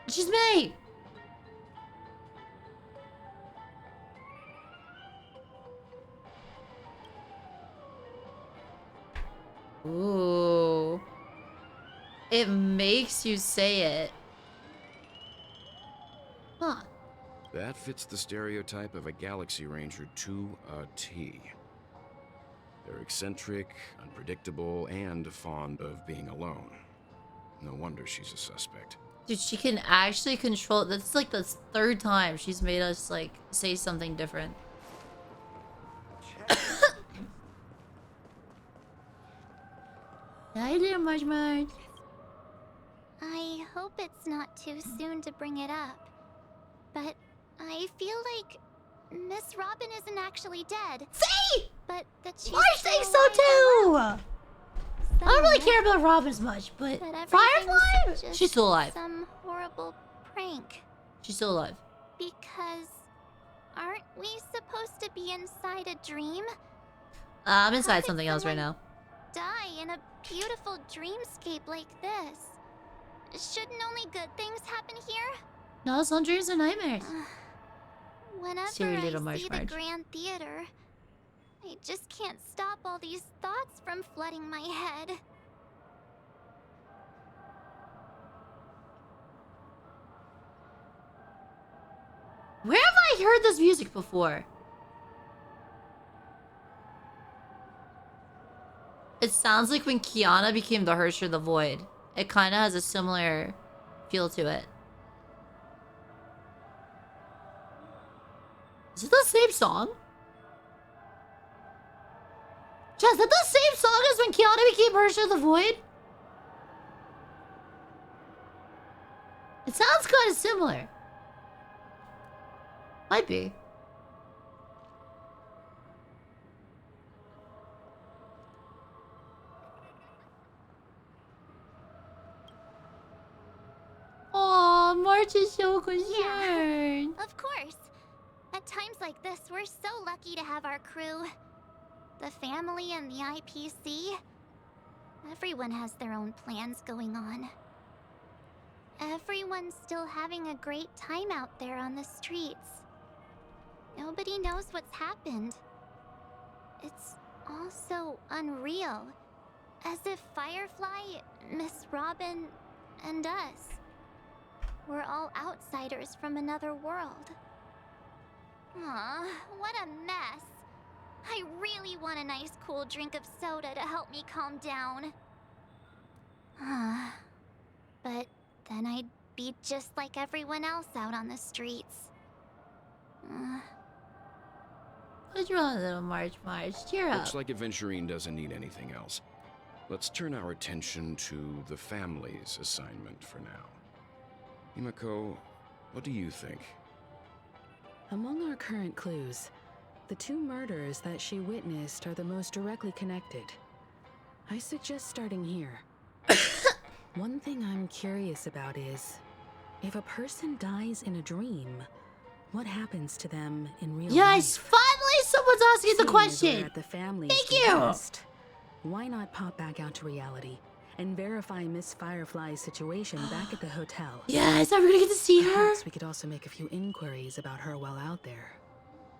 She's me! Ooh. It makes you say it. Huh. That fits the stereotype of a Galaxy Ranger to a T. They're eccentric, unpredictable, and fond of being alone. No wonder she's a suspect. Dude, she can actually control. That's like the third time she's made us like say something different. Hi there, Marge. I hope it's not too soon to bring it up, but I feel like Miss Robin isn't actually dead. See? But that she's Marge still thinks so alive too! I don't really somewhere. care about Robin as much, but But everything's Firefly? just She's still alive. Some horrible prank. She's still alive. Because aren't we supposed to be inside a dream? I'm inside How could something else right now. Die in a beautiful dreamscape like this. Shouldn't only good things happen here? No, some dreams are nightmares. Whenever Silly I little Marge see the Marge. Grand Theater, I just can't stop all these thoughts from flooding my head. Where have I heard this music before? It sounds like when Kiana became the Hersher of the Void. It kind of has a similar feel to it. Is it the same song? Chad, is that the same song as when Kiana became Hersher of the Void? It sounds kind of similar. Might be. Aw, March is so concerned. Of course. At times like this, we're so lucky to have our crew. The family and the IPC. Everyone has their own plans going on. Everyone's still having a great time out there on the streets. Nobody knows what's happened. It's all so unreal. As if Firefly, Miss Robin, and us were all outsiders from another world. Aw, what a mess. I really want a nice cool drink of soda to help me calm down. But then I'd be just like everyone else out on the streets. What's wrong, little March? Cheer up. Looks like Aventurine doesn't need anything else. Let's turn our attention to the family's assignment for now. Himiko, what do you think? Among our current clues, the two murders that she witnessed are the most directly connected. I suggest starting here. One thing I'm curious about is, if a person dies in a dream, what happens to them in real Yes, life? finally someone's asking the Seeing as we're question. at the family's Thank you. behest, why not pop back out to reality and verify Miss Firefly's situation back at the hotel? Yes, are we gonna get to see her? Perhaps we could also make a few inquiries about her while out there.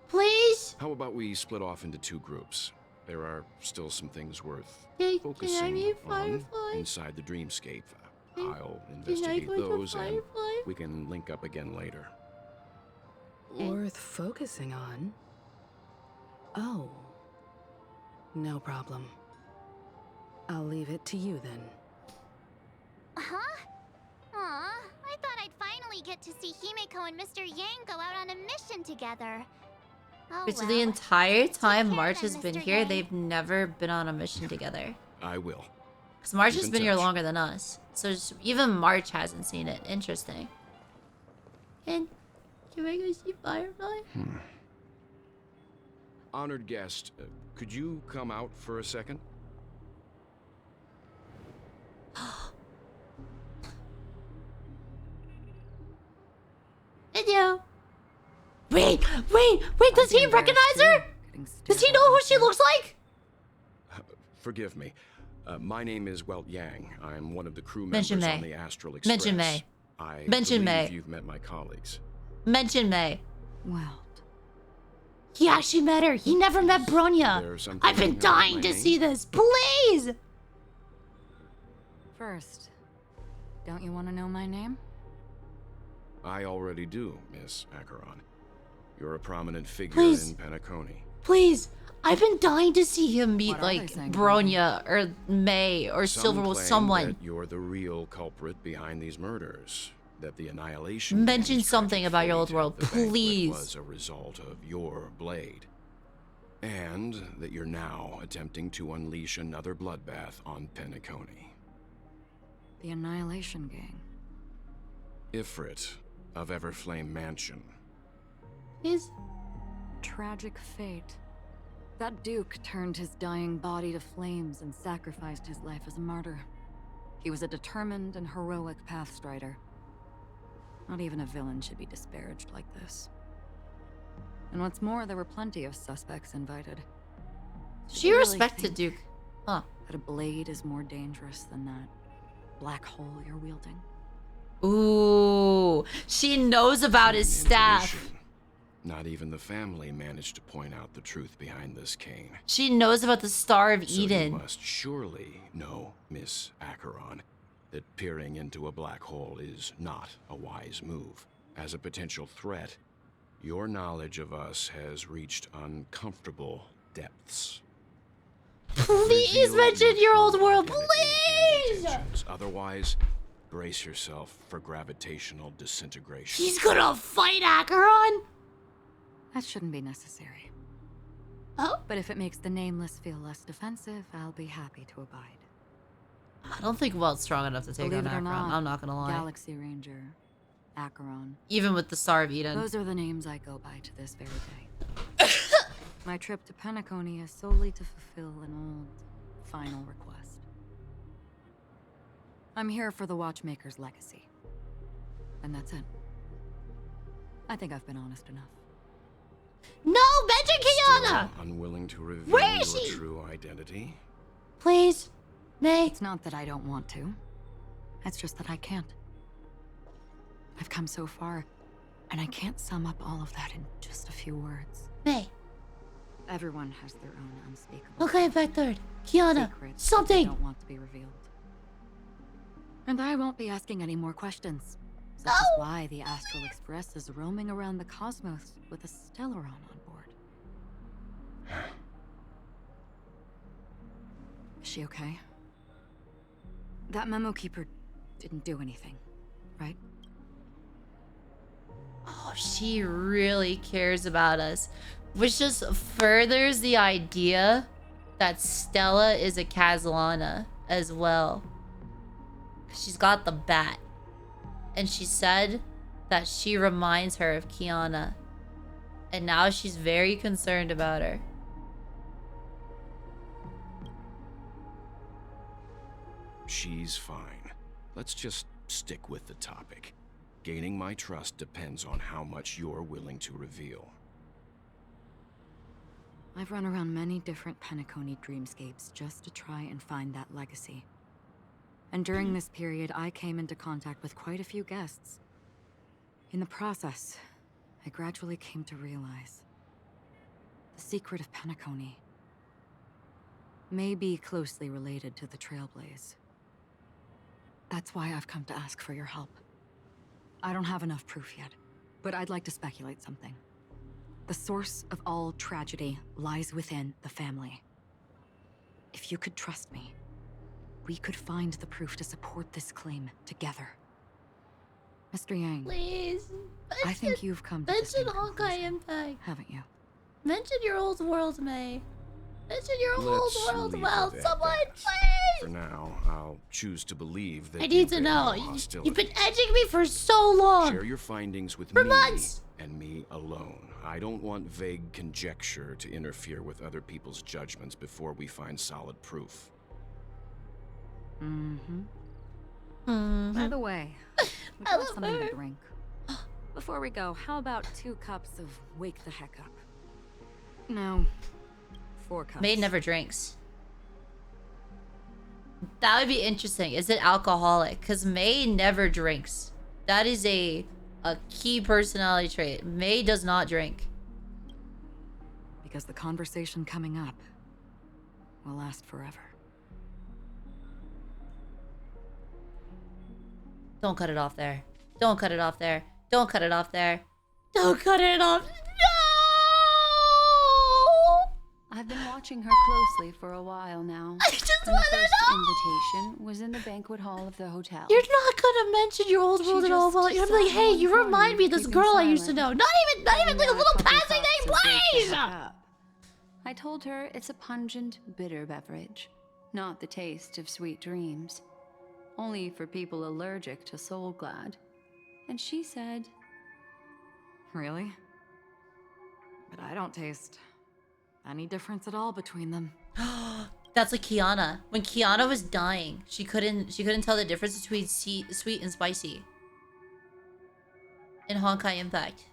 Please? How about we split off into 2 groups? There are still some things worth Can I focusing meet on Firefly? inside the dreamscape. Can- I'll Can I investigate go to those and Firefly? we can link up again later. Worth focusing on? Oh. No problem. I'll leave it to you then. Huh? Aw, I thought I'd finally get to see Himeko and Mr. Yang go out on a mission together. Oh, Which well. the entire time care March then, has been Mr. here, Yang. they've never been on a mission together. I will. Because March Keep has in been here touch. longer than us. So even March hasn't seen it. Interesting. Can I go see Firefly? Honored guest, could you come out for a second? Hello. Wait, does he recognize her? Does he know who she looks like? Forgive me. My name is Welt Yang. I'm one of the crew Mention members on May. the Astral Express. Mention May. I Mention believe May. you've met my colleagues. Mention May. Well, He actually met her. He never met Bronya. There's something I've been about dying my to name? see this. Please. first, don't you want to know my name? I already do, Miss Acheron. You're a prominent figure Please. in Penacony. Please. I've been dying to see him meet What are they like saying? Bronya or May or Some Silver with claim someone. that you're the real culprit behind these murders. That the Annihilation Mention Gang's something tragic about your old fate world, at the banquet please. Was a result of your blade. And that you're now attempting to unleash another bloodbath on Penacony. The Annihilation Gang. Ifrit of Everflame Mansion. Please. Tragic fate. That Duke turned his dying body to flames and sacrificed his life as a martyr. He was a determined and heroic pathstrider. Not even a villain should be disparaged like this. And what's more, there were plenty of suspects invited. She You really respected think Duke. Huh. that a blade is more dangerous than that black hole you're wielding? Ooh. She knows about his Keen staff. intuition. Not even the family managed to point out the truth behind this cane. She knows about the Star of So Eden. you must surely know, Miss Acheron, that peering into a black hole is not a wise move. As a potential threat, your knowledge of us has reached uncomfortable depths. Please Reveal mention your true old world, identity and please! intentions. Otherwise, brace yourself for gravitational disintegration. He's gonna fight Acheron? That shouldn't be necessary. Oh? But if it makes the Nameless feel less defensive, I'll be happy to abide. I don't think Welt's strong enough to take Believe on it or Acheron. not, I'm not gonna lie. Galaxy Ranger, Acheron. Even with the Star of Eden. Those are the names I go by to this very day. My trip to Penacony is solely to fulfill an old, final request. I'm here for the Watchmaker's legacy. And that's it. I think I've been honest enough. No, mention Kiana! Still unwilling to reveal Where your is she? true identity? Please. May. It's not that I don't want to. It's just that I can't. I've come so far, and I can't sum up all of that in just a few words. May. Everyone has their own unspeakable Okay, back third. Kiana. secrets that they Something. don't want to be revealed. And I won't be asking any more questions. Such No. is why the Astral Express is roaming around the cosmos with a Stellaron on board. Is she okay? That memo keeper didn't do anything, right? Oh, she really cares about us. Which just furthers the idea that Stella is a Castellana as well. She's got the bat. And she said that she reminds her of Kiana. And now she's very concerned about her. She's fine. Let's just stick with the topic. Gaining my trust depends on how much you're willing to reveal. I've run around many different Penacony dreamscapes just to try and find that legacy. And during this period, I came into contact with quite a few guests. In the process, I gradually came to realize the secret of Penacony may be closely related to the Trailblaze. That's why I've come to ask for your help. I don't have enough proof yet, but I'd like to speculate something. The source of all tragedy lies within the family. If you could trust me, we could find the proof to support this claim together. Mr. Yang, Please. I think you've come to the mention same Honkai conclusion, Impact. haven't you? Mention your old world, May. Mention your old Let's world, leave well, it at someone, that. please. For now, I'll choose to believe that I need to you know. bear no You've been hostility. edging me for so long. Share your findings with For me months. and me alone. I don't want vague conjecture to interfere with other people's judgments before we find solid proof. By the way, we I got love something her. to drink. Before we go, how about 2 cups of Wake the Heck Up? No, 4 cups. May never drinks. That would be interesting. Is it alcoholic? Because May never drinks. That is a key personality trait. May does not drink. Because the conversation coming up will last forever. Don't cut it off there. Don't cut it off there. Don't cut it off there. Don't cut it off. No! I've been watching her closely for a while now. I just and the want to first know. invitation was in the banquet hall of the hotel. You're not gonna mention your old She world at all. just Well, you're gonna be like, sat hey, in you one remind me of corner, this keeping girl I used to know. silent. Not even like a Having little a couple passing name, cups of Wake the please. Heck Up. I told her it's a pungent, bitter beverage, not the taste of sweet dreams. Only for people allergic to Soul Glad. And she said, Really? But I don't taste any difference at all between them. That's like Kiana. When Kiana was dying, she couldn't tell the difference between sweet and spicy. In Honkai Impact.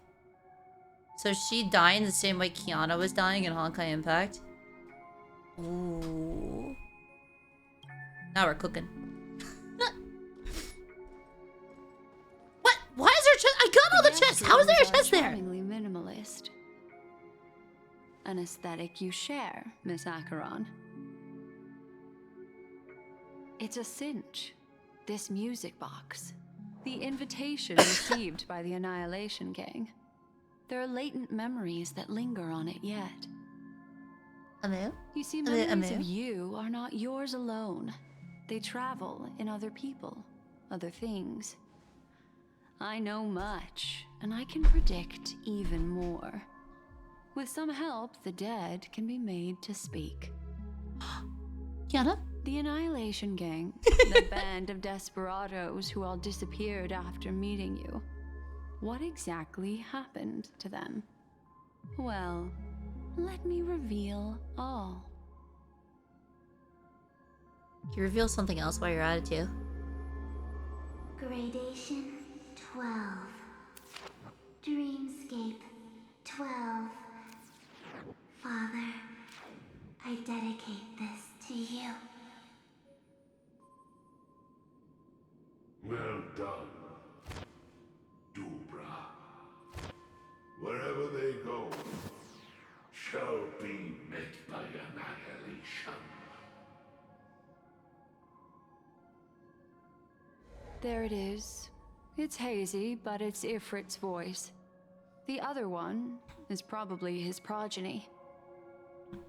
So she dying the same way Kiana was dying in Honkai Impact. Ooh. Now we're cooking. What? Why is there chest? I got all the chests. How is there a chest there? Charmingly minimalist. An aesthetic you share, Miss Acheron. It's a cinch. This music box. The invitation received by the Annihilation Gang. There are latent memories that linger on it yet. Amu? You see, Amu, memories Amu? of you are not yours alone. They travel in other people, other things. I know much, and I can predict even more. With some help, the dead can be made to speak. Kiana? The Annihilation Gang, the band of desperados who all disappeared after meeting you. What exactly happened to them? Well, let me reveal all. Can you reveal something else while you're at it too? Gradation 12. Dreamscape 12. Father, I dedicate this to you. Well done, Dubra. Wherever they go, shall be met by annihilation. There it is. It's hazy, but it's Ifrit's voice. The other one is probably his progeny.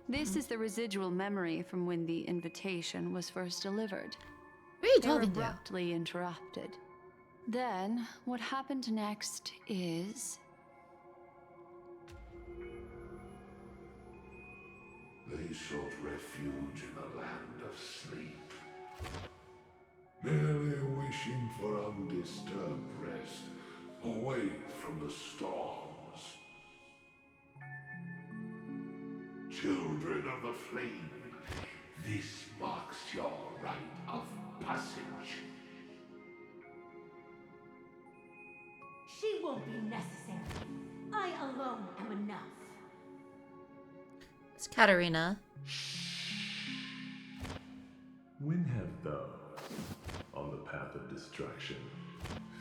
This is the residual memory from when the invitation was first delivered. What are you They were talking to? abruptly interrupted. Then, what happened next is... They sought refuge in the land of sleep, merely wishing for undisturbed rest, away from the storms. Children of the flame, this marks your rite of passage. won't be necessary. I alone am enough. It's Katarina. When have thou, on the path of destruction,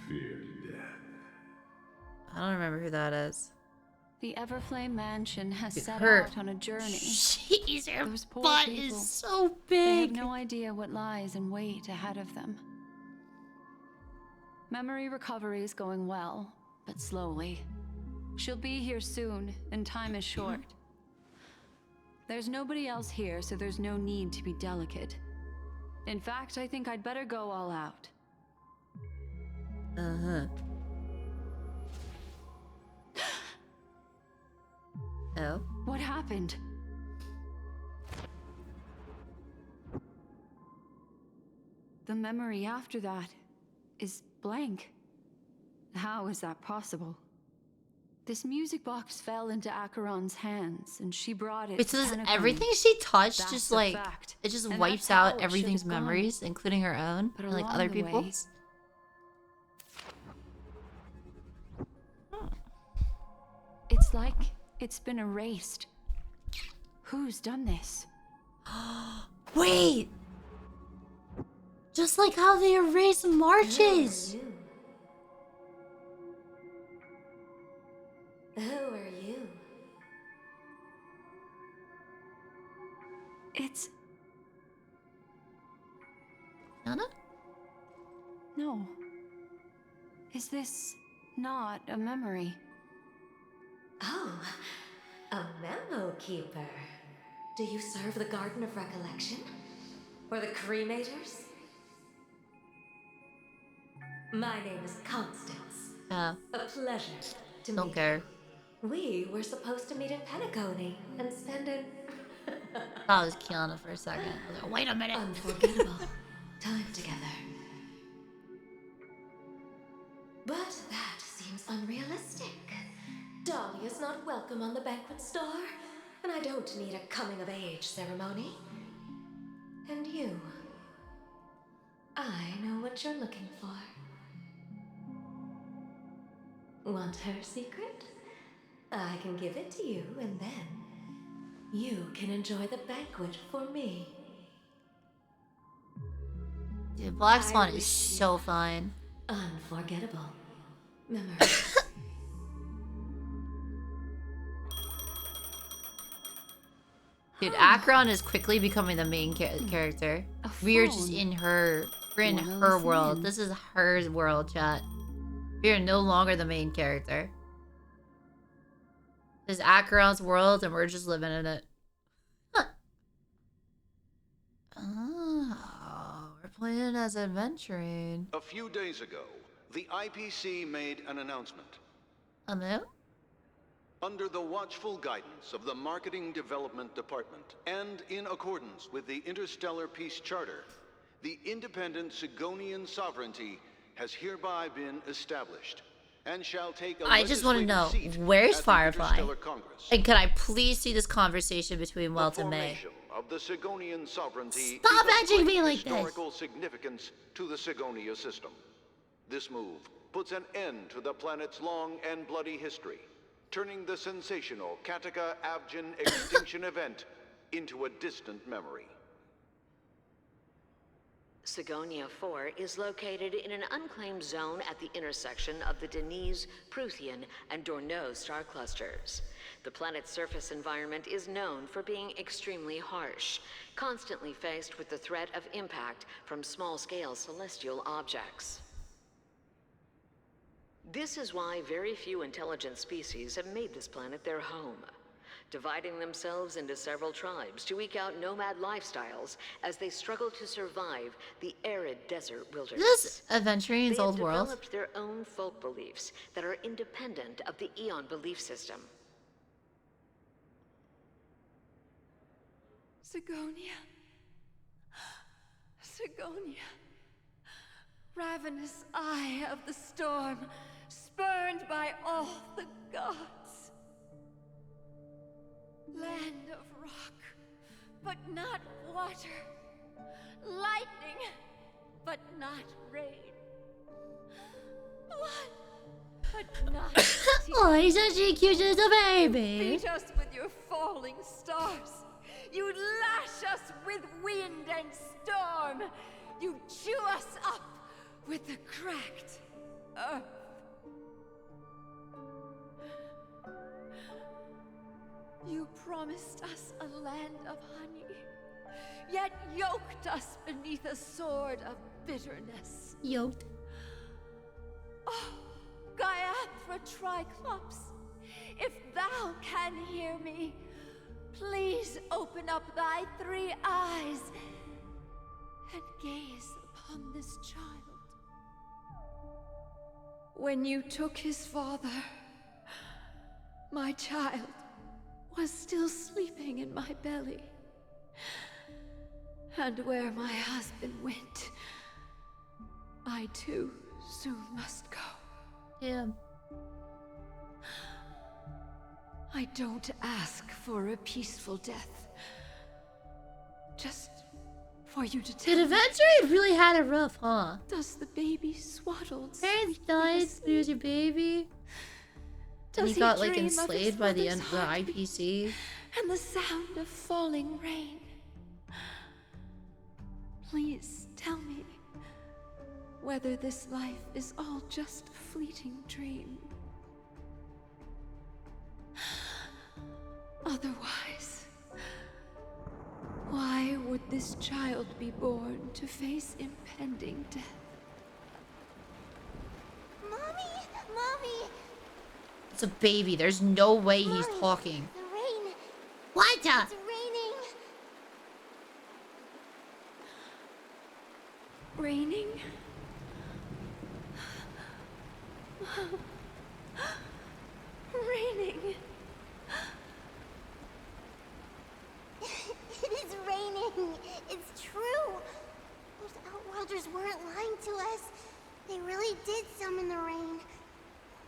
feared death? I don't remember who that is. The Everflame Mansion has set Her. out on a journey. Jeez, her Those poor butt people. is so They have big. no idea what lies in wait ahead of them. Memory recovery is going well, but slowly. She'll be here soon, and time is short. There's nobody else here, so there's no need to be delicate. In fact, I think I'd better go all out. Uh-huh. Oh? What happened? The memory after that is blank. How is that possible? This music box fell into Acheron's hands, and she brought it Wait, to so does Penacony. everything she touched That's just a like fact. it just And wipes that's how out it should everything's have gone. memories, including her own But and like along other the way- people's? It's like it's been erased. Who's done this? Wait! Just like how they erase marches! Who are you? It's... Anna? no. Is this not a memory? Oh, a memo keeper. Do you serve the Garden of Recollection? Or the Cremators? My name is Constance. Yeah, A pleasure to don't meet care. you. We were supposed to meet in Penacony and spend an Thought it was Kiana for a second. I was like, wait a minute. unforgettable time together. But that seems unrealistic. Dolly is not welcome on the banquet star, and I don't need a coming-of-age ceremony. And you, I know what you're looking for. Want her secret? I can give it to you, and then you can enjoy the banquet for me. Dude, Black Swan I is wish so fine. Unforgettable memories. Dude, Acheron is quickly becoming the main character. A We're just phone. in her. We're in Wanna her listen world. in? This is her world, chat. We are no longer the main character. This is Acheron's world, and we're just living in it. Huh. Oh, we're playing as Aventurine. A few days ago, the IPC made an announcement. Hello? Under the watchful guidance of the Marketing Development Department, and in accordance with the Interstellar Peace Charter, the independent Sigonian sovereignty has hereby been established, and shall take a I just want to know, legislative seat where's at the Firefly? Interstellar Congress. And can I please see this conversation between Welt The and May? formation of the Sigonian sovereignty Stop is of edging great me like this. historical significance to the Sigonia system. This move puts an end to the planet's long and bloody history, turning the sensational Kataka Avgin extinction event into a distant memory. Sigonia 4 is located in an unclaimed zone at the intersection of the Denise, Prothean, and Dorneau star clusters. The planet's surface environment is known for being extremely harsh, constantly faced with the threat of impact from small-scale celestial objects. This is why very few intelligent species have made this planet their home, dividing themselves into several tribes to eke out nomad lifestyles as they struggle to survive the arid desert wilderness. This is Aventurine's They have old world. developed their own folk beliefs that are independent of the Eon belief system. Sigonia. Sigonia. Ravenous eye of the storm, spurned by all the gods. Land of rock, but not water. Lightning, but not rain. Blood, Good night. Oh, he's such a cute little baby. Beat us with your falling stars. You lash us with wind and storm. You chew us up with the cracked earth. You promised us a land of honey, yet yoked us beneath a sword of bitterness. Yoked. Oh, Gaiathra Triclops, if thou can hear me, please open up thy 3 eyes and gaze upon this child. When you took his father, my child was still sleeping in my belly. And where my husband went, I too soon must go. Yeah. I don't ask for a peaceful death. Just for you to tell Did me, Aventurine really had it rough, huh? does the baby swaddled Parents sleep died, asleep? lose your baby. And Does he got like dream of his enslaved by the mother's heartbeat IPC. and the sound of falling rain? Please tell me whether this life is all just a fleeting dream. Otherwise, why would this child be born to face impending death? Mommy! Mommy! It's a baby. There's no way he's Mommy, talking. The rain! What? It's raining! Raining? Raining. It is raining! It's true! Those Outworlders weren't lying to us. They really did summon the rain.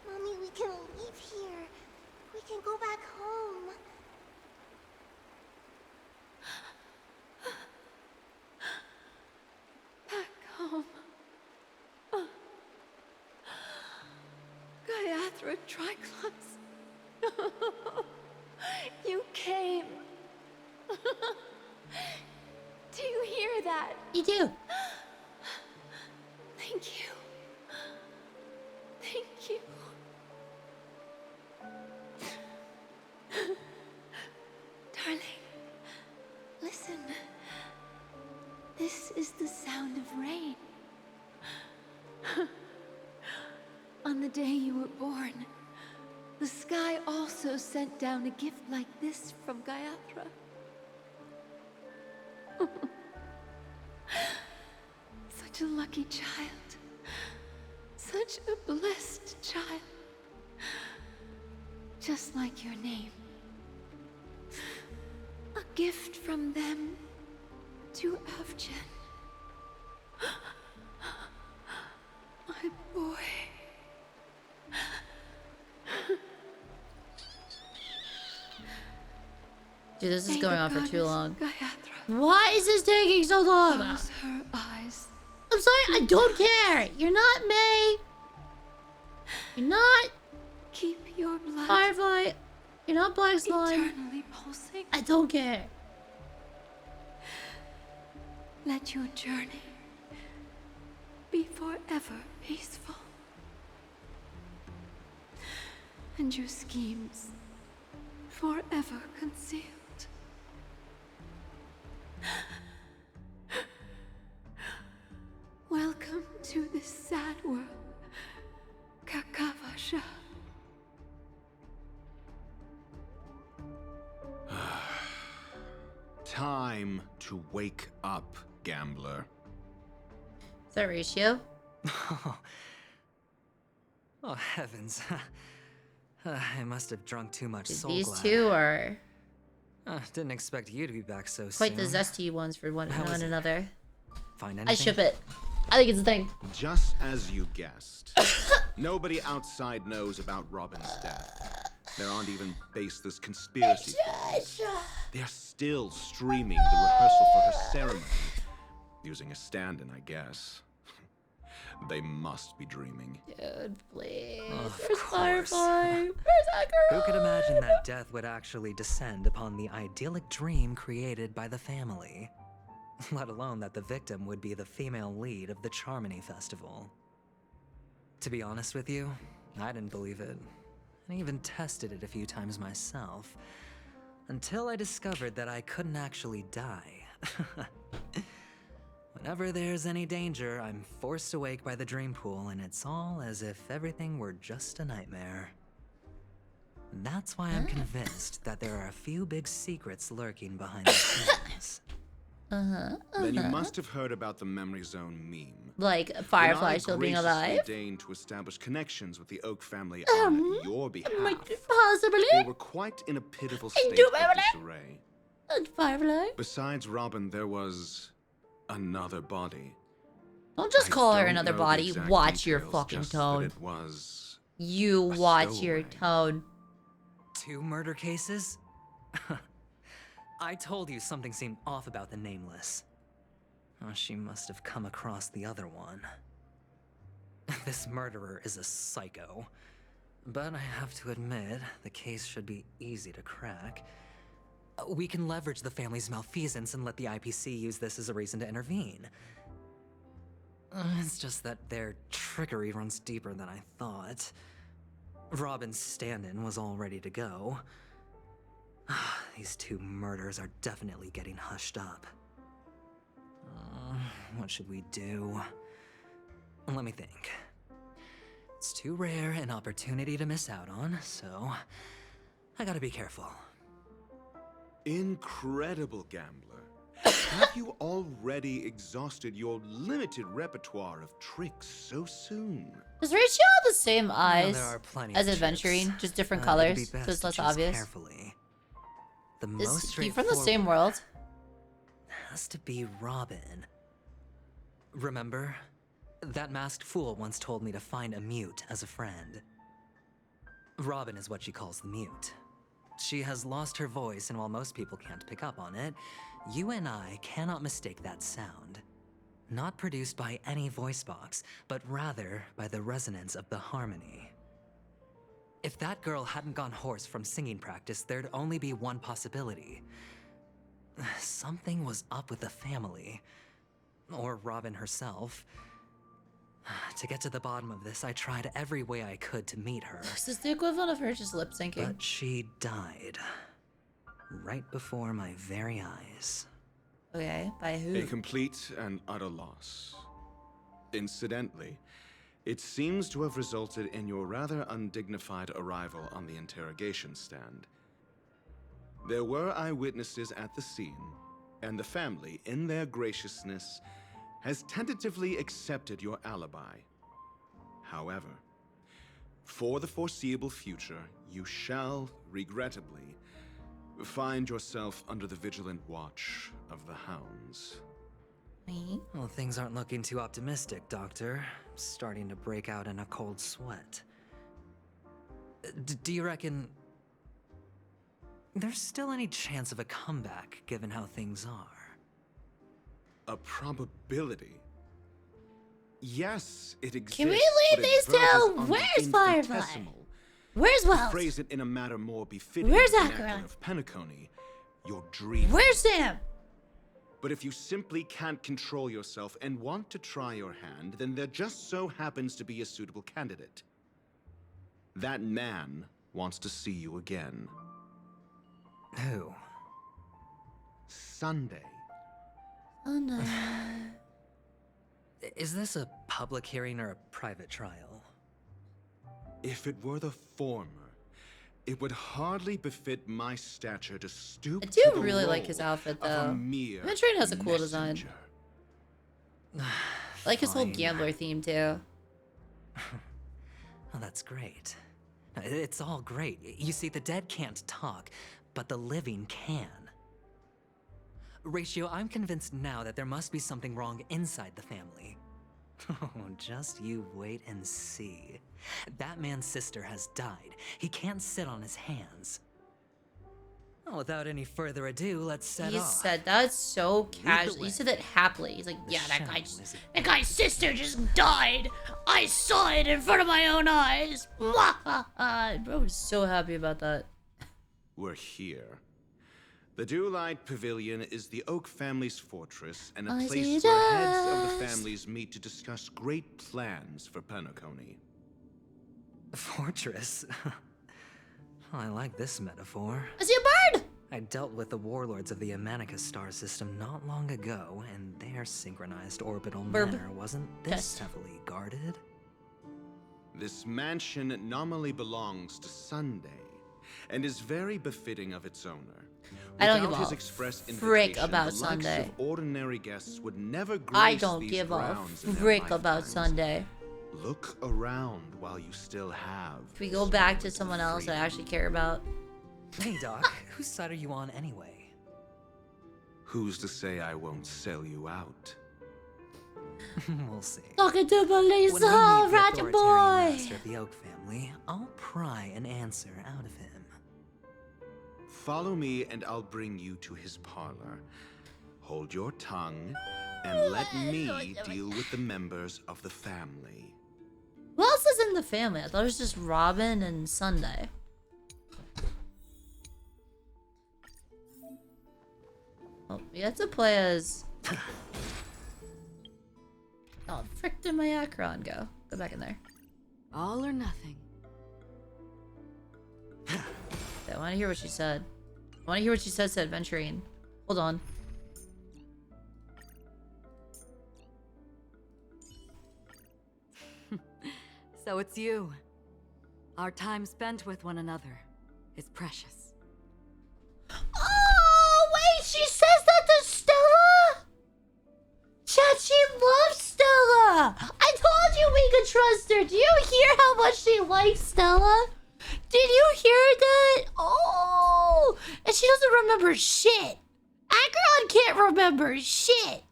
Mommy, we can leave here. We can go back home. Back home. Gaiathra Triclops. You came. Do you hear that? You do. Thank you. Thank you. Darling, listen. This is the sound of rain. On the day you were born, the sky also sent down a gift like this from Gaiathra. Such a lucky child. Such a blessed child. Just like your name. A gift from them to Avgen. My boy. Dude, this is May going the on for too goddess long. Gaiathra Why is this taking so long? close her eyes. I'm sorry, I don't care. You're not May. You're not Keep your blood Firefly. You're not Black Slime. eternally pulsing. I don't care. Let your journey be forever peaceful. And your schemes forever concealed. Welcome to this sad world, Kakavasha. Time to wake up, gambler. Is that Ratio? Oh, heavens. I must have drunk too much soul These glad. two are Didn't expect you to be back so soon. quite the zesty ones for one How was it? another. Find I anything? ship it. I think it's a thing. Just as you guessed. Nobody outside knows about Robin's death. There aren't even baseless conspiracy theories. They're still streaming the rehearsal for her ceremony. Using a stand-in, I guess. They must be dreaming. Dude, please. Of Where's course. Firefly? Where's that girl? Who could imagine that death would actually descend upon the idyllic dream created by the family? Let alone that the victim would be the female lead of the Charmony Festival. To be honest with you, I didn't believe it. I even tested it a few times myself. Until I discovered that I couldn't actually die. Whenever there's any danger, I'm forced awake by the dream pool, and it's all as if everything were just a nightmare. That's why I'm convinced that there are a few big secrets lurking behind the scenes. Then you must have heard about the Memory Zone meme. Like Firefly still being alive? Deigned to establish connections with the Oak family on your behalf. Possibly? They were quite in a pitiful state of disarray. Firefly? Besides Robin, there was another body. Don't just call her don't another know the body. exact Watch your details, fucking just that tone. it was You watch your tone. 2 murder cases? I told you something seemed off about the Nameless. Oh, she must have come across the other one. This murderer is a psycho. But I have to admit, the case should be easy to crack. We can leverage the family's malfeasance and let the IPC use this as a reason to intervene. It's just that their trickery runs deeper than I thought. Robin's stand-in was all ready to go. These 2 murders are definitely getting hushed up. What should we do? Let me think. It's too rare an opportunity to miss out on, so I gotta be careful. Incredible gambler. Have you already exhausted your limited repertoire of tricks so soon? Does Rachel have the same eyes there are plenty as of Aventurine, chips. just different It'd colors, be so best it's to less choose obvious? Carefully. The Is most he from the same straightforward world? has to be Robin. Remember? That masked fool once told me to find a mute as a friend. Robin is what she calls the mute. She has lost her voice, and while most people can't pick up on it, you and I cannot mistake that sound. Not produced by any voice box, but rather by the resonance of the harmony. If that girl hadn't gone hoarse from singing practice, there'd only be one possibility. Something was up with the family. Or Robin herself. To get to the bottom of this, I tried every way I could to meet her. This is the equivalent of her just lip syncing. But she died. Right before my very eyes. Okay, by who? A complete and utter loss. Incidentally, it seems to have resulted in your rather undignified arrival on the interrogation stand. There were eyewitnesses at the scene, and the family, in their graciousness, has tentatively accepted your alibi. However, for the foreseeable future, you shall, regrettably, find yourself under the vigilant watch of the hounds. Well, things aren't looking too optimistic, Doctor. I'm starting to break out in a cold sweat. Do you reckon there's still any chance of a comeback, given how things are? A probability? Yes, it exists. Can we leave these two? Where's Firefly? Where's Wells? Phrase it in a manner more befitting Where's the Acheron? vernacular of Penacony. Your dream. Where's Sam? But if you simply can't control yourself and want to try your hand, then there just so happens to be a suitable candidate. That man wants to see you again. Who? Sunday. Oh no. Is this a public hearing or a private trial? If it were the former, it would hardly befit my stature to stoop I to do the really like role his outfit of a though. mere Aventurine has a cool design. messenger. I like his whole Fine. gambler theme too. Oh, that's great. It's all great. You see, the dead can't talk, but the living can. Ratio, I'm convinced now that there must be something wrong inside the family. Oh, just you wait and see. That man's sister has died. He can't sit on his hands. Well, without any further ado, let's set He off. said that's so casual. He said that happily. He's like, yeah, that guy's sister just died. I saw it in front of my own eyes. Bro was so happy about that. We're here. The Dewlight Pavilion is the Oak family's fortress and a I see place where heads of the dust. families meet to discuss great plans for Penacony. Fortress? I like this metaphor. I see a bird! I dealt with the warlords of the Amanicus star system not long ago, and their synchronized orbital manor wasn't this heavily guarded. This mansion nominally belongs to Sunday, and is very befitting of its owner. I don't Without give his a express frick invitation, about the likes Sunday. of ordinary guests would never grace I don't these give a grounds in their frick about lifetimes. Sunday. Look around while you still have. If we go back to someone else I actually care about. Hey, Doc, whose side are you on anyway? Who's to say I won't sell you out? We'll see. Talking to police, When we oh, meet the Ratchet authoritarian boy! master of the Oak family, I'll pry an answer out of him. Follow me and I'll bring you to his parlor. Hold your tongue and let me deal with the members of the family. Who else is in the family? I thought it was just Robin and Sunday. Oh, we have to play as... Oh, frick did my Acheron go? Go back in there. All or nothing. Yeah, I want to hear what she said. I want to hear what she said to Aventurine. Hold on. So it's you. Our time spent with one another is precious. Oh, wait, she says that to Stella? Chat, she loves Stella. I told you we could trust her. Do you hear how much she likes Stella? Did you hear that? Oh, and she doesn't remember shit. Acheron can't remember shit.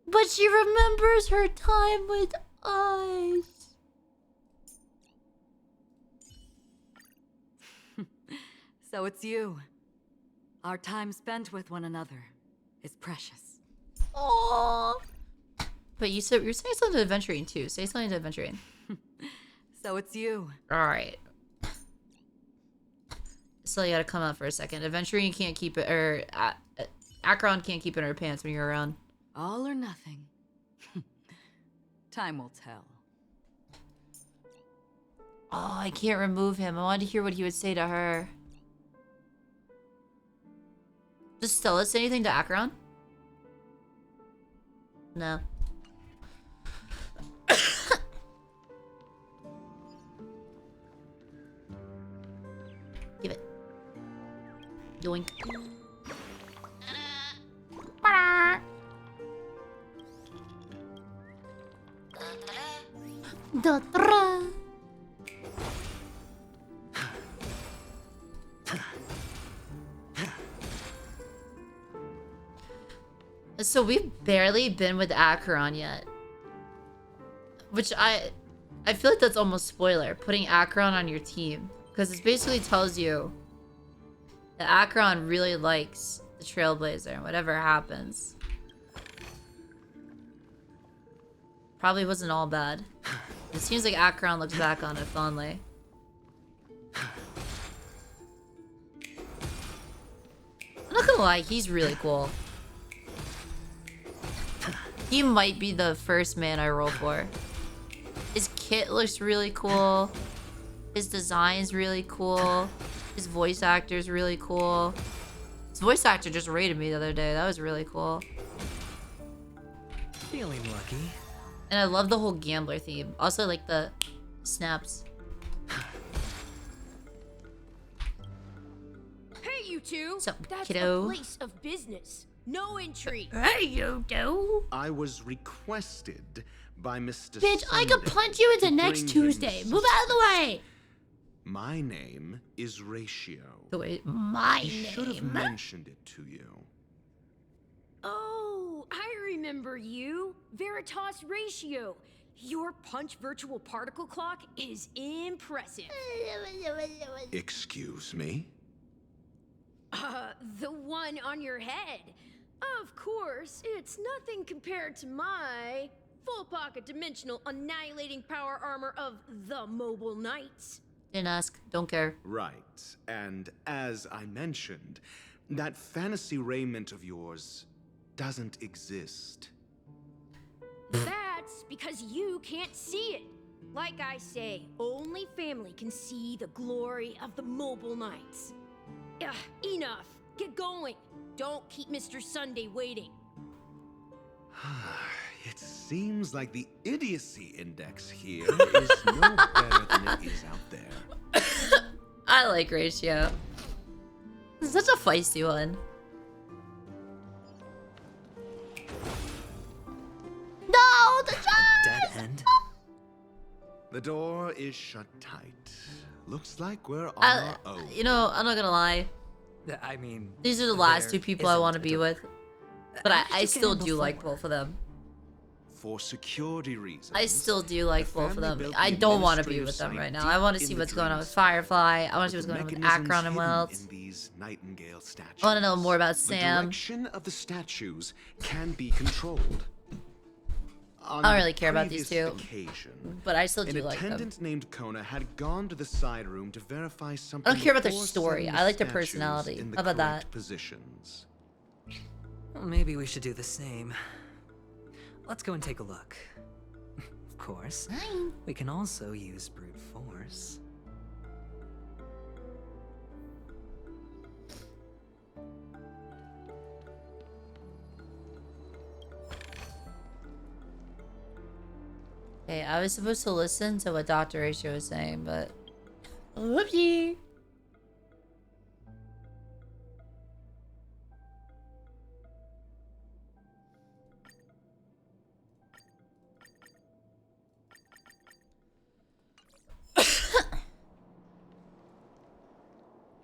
But she remembers her time with us. So it's you. Our time spent with one another is precious. Oh. But you said you're saying something to Aventurine too. Say something to Aventurine. So it's you. All right. So you gotta come out for a second. Aventurine can't keep it, or Acheron can't keep it in her pants when you're around. All or nothing. Time will tell. Oh, I can't remove him. I wanted to hear what he would say to her. Does Stella say anything to Acheron? No. Give it. Yoink. Da-da. So we've barely been with Acheron yet. Which I feel like that's almost spoiler, putting Acheron on your team. Because it basically tells you that Acheron really likes the Trailblazer and whatever happens. Probably wasn't all bad. It seems like Acheron looks back on it fondly. I'm not gonna lie, he's really cool. He might be the first man I roll for. His kit looks really cool. His design's really cool. His voice actor's really cool. His voice actor just raided me the other day. That was really cool. Feeling lucky. And I love the whole gambler theme. Also like the snaps. Hey, you two! What's up, That's kiddo? a place of business. No intrigue. Hey, you do. I was requested by Mr. Bitch, I could Sunday punch you into to next bring him Tuesday. Move out of the way. My name is Ratio. Wait, my He should have name? mentioned it to you. Oh, I remember you. Veritas Ratio. Your punch virtual particle clock is impressive. Excuse me? The one on your head. Of course, it's nothing compared to my full pocket dimensional annihilating power armor of the Mobile Knights. Didn't ask. Don't care. Right. And as I mentioned, that fantasy raiment of yours doesn't exist. That's because you can't see it. Like I say, only family can see the glory of the Mobile Knights. Ugh, enough. Get going. Don't keep Mr. Sunday waiting. It seems like the idiocy index here is no better than it is out there. I like Ratio. Such a feisty one. No, the Dead end. The door is shut tight. Looks like we're on our own. You know, I'm not gonna lie. I mean, These are the last there two people I want to isn't be with. But I just still getting do like before. both of them. For security reasons. I still do like the both of family them. built I the don't want to be administrative with them site right now. deep I want to in see the what's going on with trees. Firefly. I want to see what's The going on with mechanisms Acheron and hidden Welts. in these nightingale statues. I want to know more about The Sam. direction of the statues can be controlled. I don't really care about these two, occasion, but I still an do like them. attendant named Kona had gone to the side room to verify something. I don't care about their before story. setting I like their statues personality. in the How about correct that? Positions. Well, maybe we should do the same. Let's go and take a look. Of course, we can also use brute force. Okay, I was supposed to listen to what Dr. Ratio was saying, but... Whoopsie!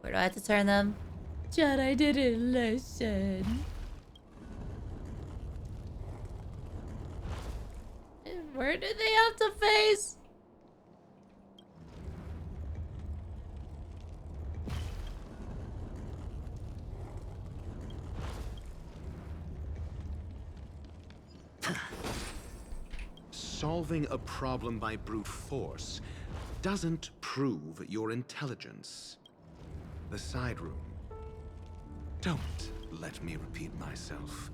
Where do I have to turn them? Chad, I didn't listen. Where do they have to face? Solving a problem by brute force doesn't prove your intelligence. The side room. Don't let me repeat myself.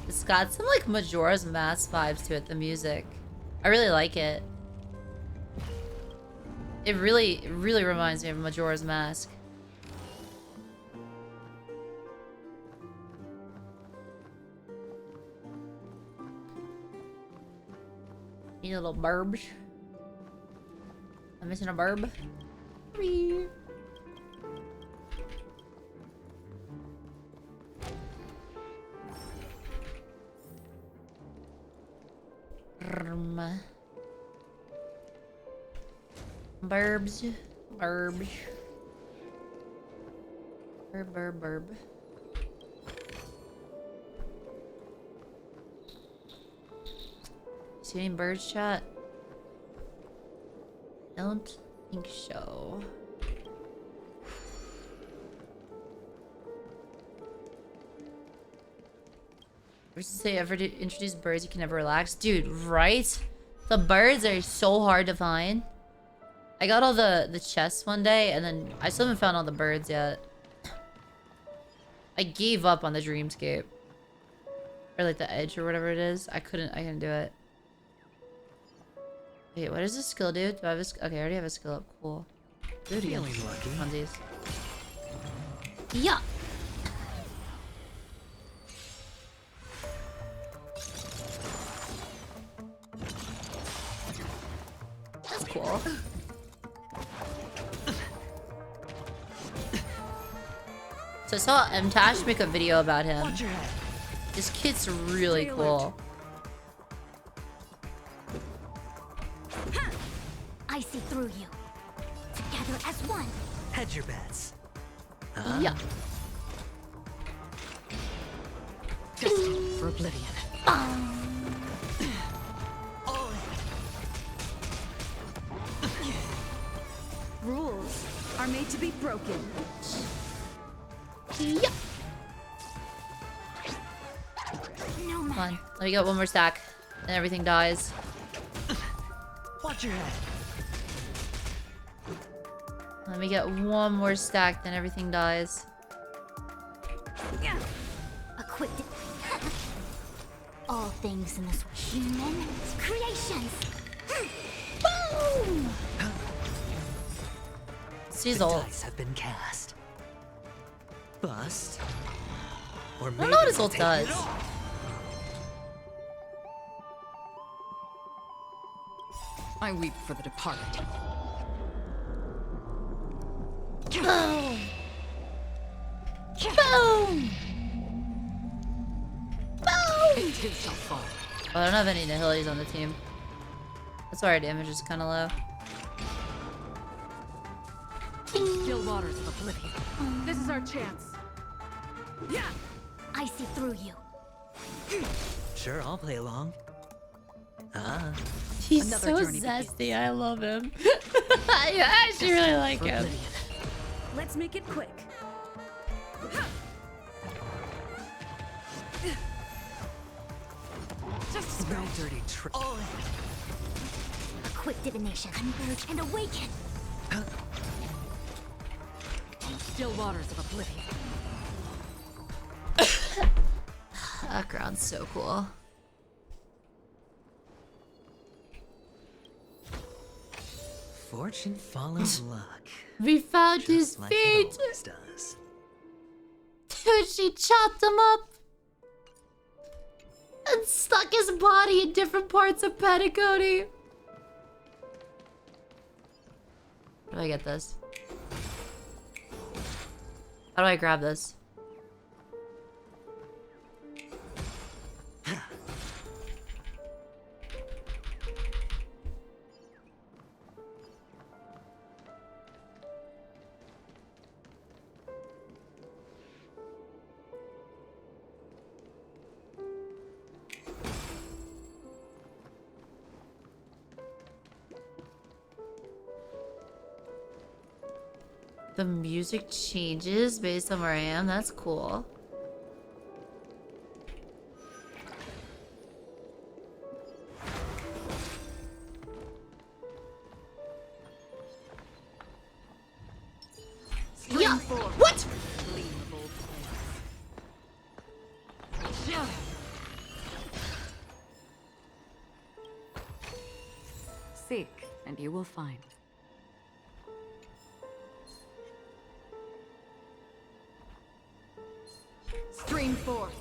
It's got some like Majora's Mask vibes to it, the music. I really like it. It really reminds me of Majora's Mask. Need a little burb. I'm missing a burb. Whee. Burbs. Burbs. Burb. See any birds, chat? Don't think so. First to say ever to introduce birds you can never relax. Dude, right? The birds are so hard to find. I got all the chests one day and then I still haven't found all the birds yet. I gave up on the dreamscape. Or like the edge or whatever it is. I couldn't do it. Wait, what does this skill do? Do I have a skill? Okay, I already have a skill up. Cool. Do it again. Feeling lucky. On these. Yeah. That's cool. So I saw Mtash make a video about him. This kid's really cool. I see through you. Together as one. Hedge your bets. Yeah. Destined for oblivion. Oh are made to be broken. Yeah. Come on, let me get one more stack, and everything dies. Watch your head. Let me get one more stack, then everything dies. Equipped. All things in this human creations. Boom! She's the old. dice have been cast. Bust. Or I maybe don't know what his we'll ult take does. it all. I weep for the departed. Boom! Boom! Boom! Oh, I don't have any Nihilies on the team. That's why our damage is kind of low. Still waters of oblivion. This is our chance. Yeah. I see through you. Sure, I'll play along. Ah. He's Another so journey zesty. I love him. I actually really like him. Let's make it quick. Just No dirty trick. Oh. A quick divination. Converge and awaken. still waters of oblivion. That ground's so cool. Fortune follows luck. We found his Like feet. it always does. Dude, she chopped him up and stuck his body in different parts of Penacony. How do I get this? How do I grab this? The music changes based on where I am. That's cool. Yeah. What? Seek, and you will find. Stream forth.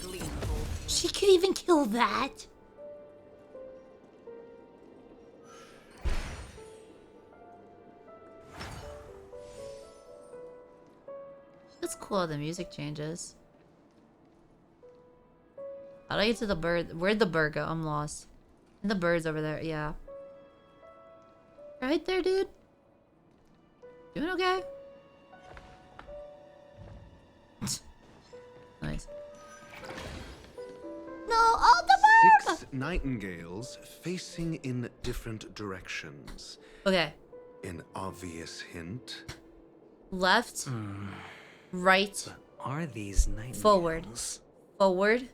Gleamful. She could even kill that. That's cool. The music changes. How do I get to the bird? Where'd the bird go? I'm lost. And the bird's over there. Yeah. Right there, dude. Doing okay? Nice. No, all the bird! 6 nightingales facing in different directions. Okay. An obvious hint. Left. Right. Are these nightingales? Forward. Forward.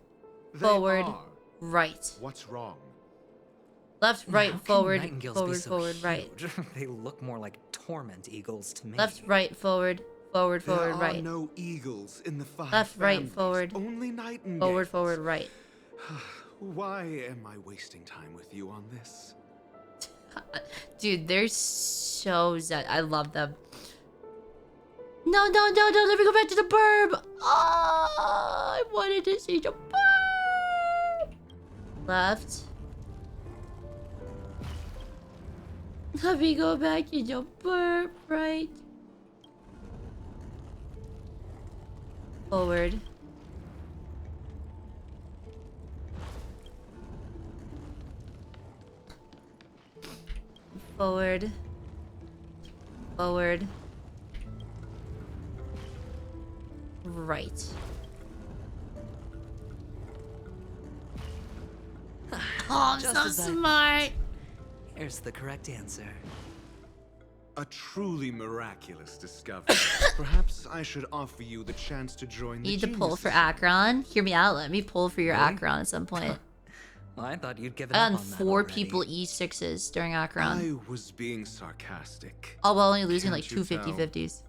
They Forward. are. Right. What's wrong? Left, right, How can forward, nightingales forward, be so forward, right. huge? They look more like torment eagles to me. Left, right, forward, forward, There forward, are right. no eagles in the 5 Left, right, families, forward. Only nightingales. Forward, forward, right. Why am I wasting time with you on this? Dude, they're so zed. I love them. No, no, no, no, let me go back to the burb. Oh, I wanted to see the burb. Left. Let me go back to the burb, right. Forward. Forward. Forward. Right. Oh, I'm Just so as I smart. Here's the correct answer. A truly miraculous discovery. Perhaps I should offer you the chance to join the You need to pull Genius for Acheron? Hear me out. Let me pull for your Really? Acheron at some point. Well, I thought you'd given I up got on that 4 already. people E6s during Acheron. I was being sarcastic. All while only losing like Can't you 2 tell? 50-50s.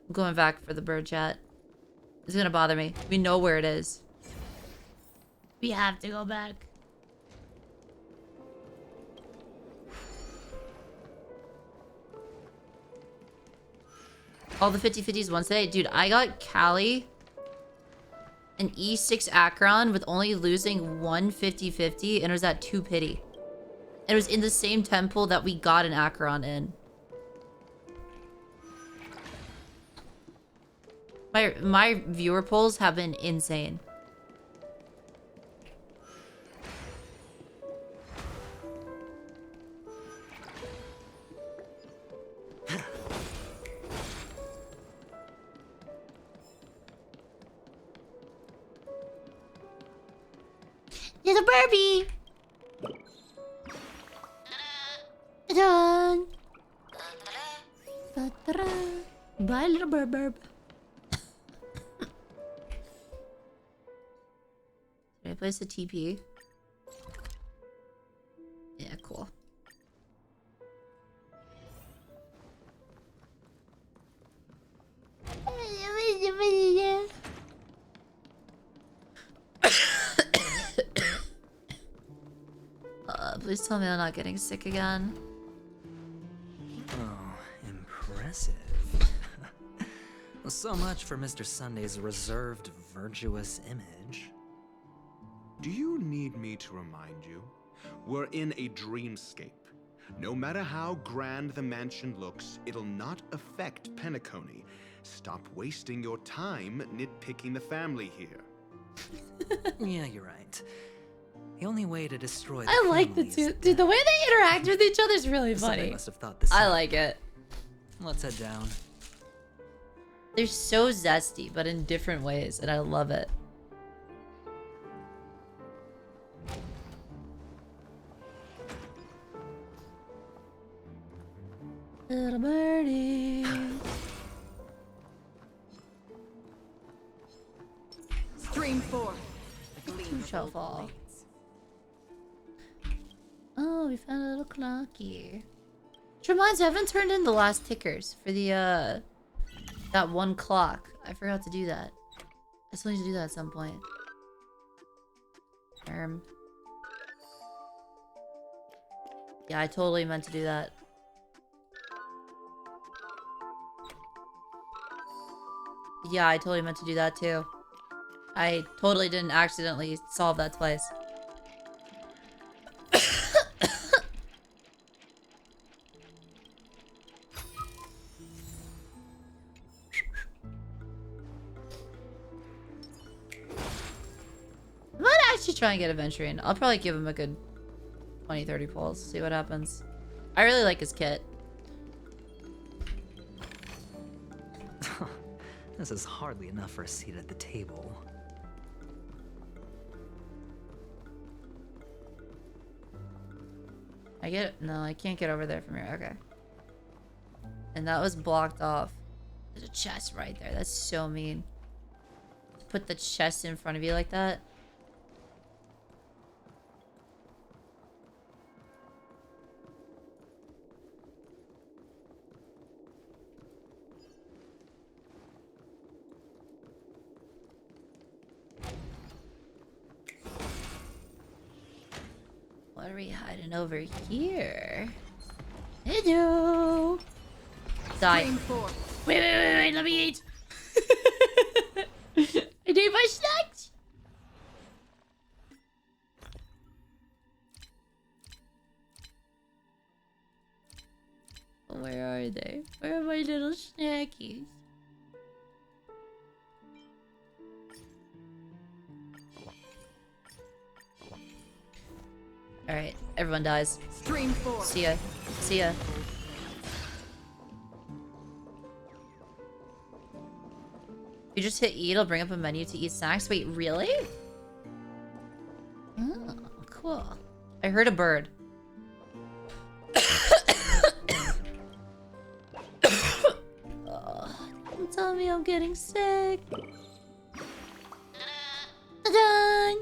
I'm going back for the bird chat. It's gonna bother me. We know where it is. We have to go back. All the 50-50s once today. Dude, I got Callie an E6 Acheron with only losing 1 50-50, and it was at 2 pity. And it was in the same temple that we got an Acheron in. My viewer polls have been insane. Little Barbie! Dun. Bye, little burb. Did I place a TP? Yeah, cool. Please tell me I'm not getting sick again. Oh, impressive. So much for Mr. Sunday's reserved, virtuous image. Do you need me to remind you? We're in a dreamscape. No matter how grand the mansion looks, it'll not affect Penacony. Stop wasting your time nitpicking the family here. Yeah, you're right. The only way to destroy the I like the family two. is Dude, the way they interact with each other is really Somebody funny. must have thought the I same. like it. Let's head down. They're so zesty, but in different ways, and I love it. Little birdie. Stream 4. Who shall fall? Oh, we found a little clocky. Which reminds me, I haven't turned in the last tickers for the that one clock. I forgot to do that. I still need to do that at some point. Yeah, I totally meant to do that. Yeah, I totally meant to do that too. I totally didn't accidentally solve that twice. I might actually try and get Aventurine. I'll probably give him a good 20-30 pulls. See what happens. I really like his kit. This is hardly enough for a seat at the table. I get it. No, I can't get over there from here. Okay. And that was blocked off. There's a chest right there. That's so mean. Put the chest in front of you like that. What are we hiding over here? Hello. Die. Stream 4. Wait, let me eat. I need my snacks. Where are they? Where are my little snackies? Alright, everyone dies. Stream 4. See ya. See ya. You just hit E, it'll bring up a menu to eat snacks. Wait, really? I heard a bird. Don't tell me I'm getting sick. Ta-da!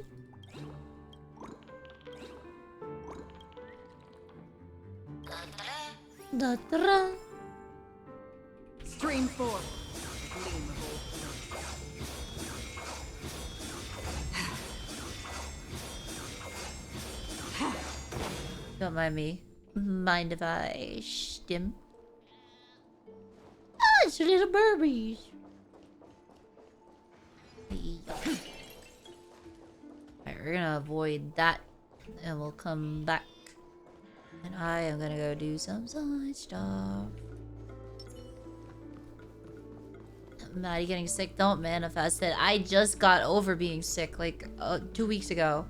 Da-da-da. Stream 4. Don't mind me. Mind if I stim? Ah, it's little burbies. Alright, we're gonna avoid that. And we'll come back. And I am gonna go do some side stuff. Maddie getting sick, don't manifest it. I just got over being sick like 2 weeks ago.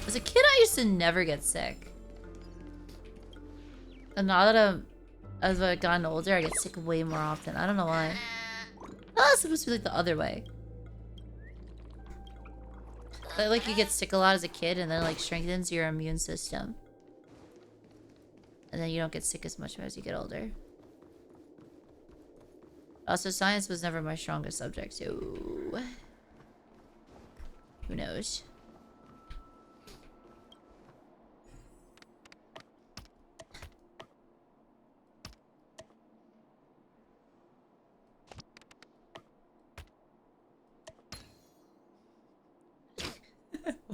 As a kid, I used to never get sick. And now that as I've gotten older, I get sick way more often. I don't know why. Oh, it's supposed to be like the other way. But like you get sick a lot as a kid and then it like strengthens your immune system. And then you don't get sick as much as you get older. Also, science was never my strongest subject, so who knows?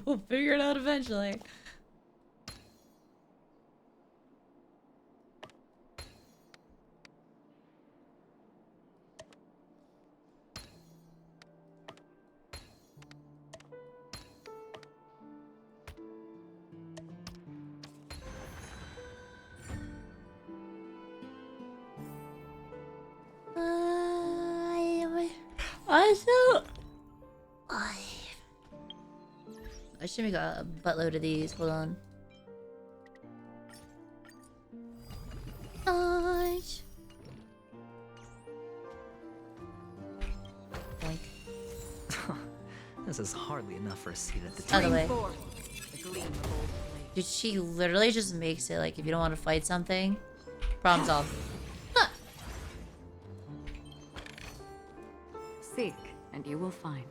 We'll figure it out eventually. I should make a buttload of these. Hold on. Nice. Boink. This is hardly enough for a seat at the By the table. way. Dude, she literally just makes it like if you don't want to fight something, problem solved. Huh. Seek, and you will find.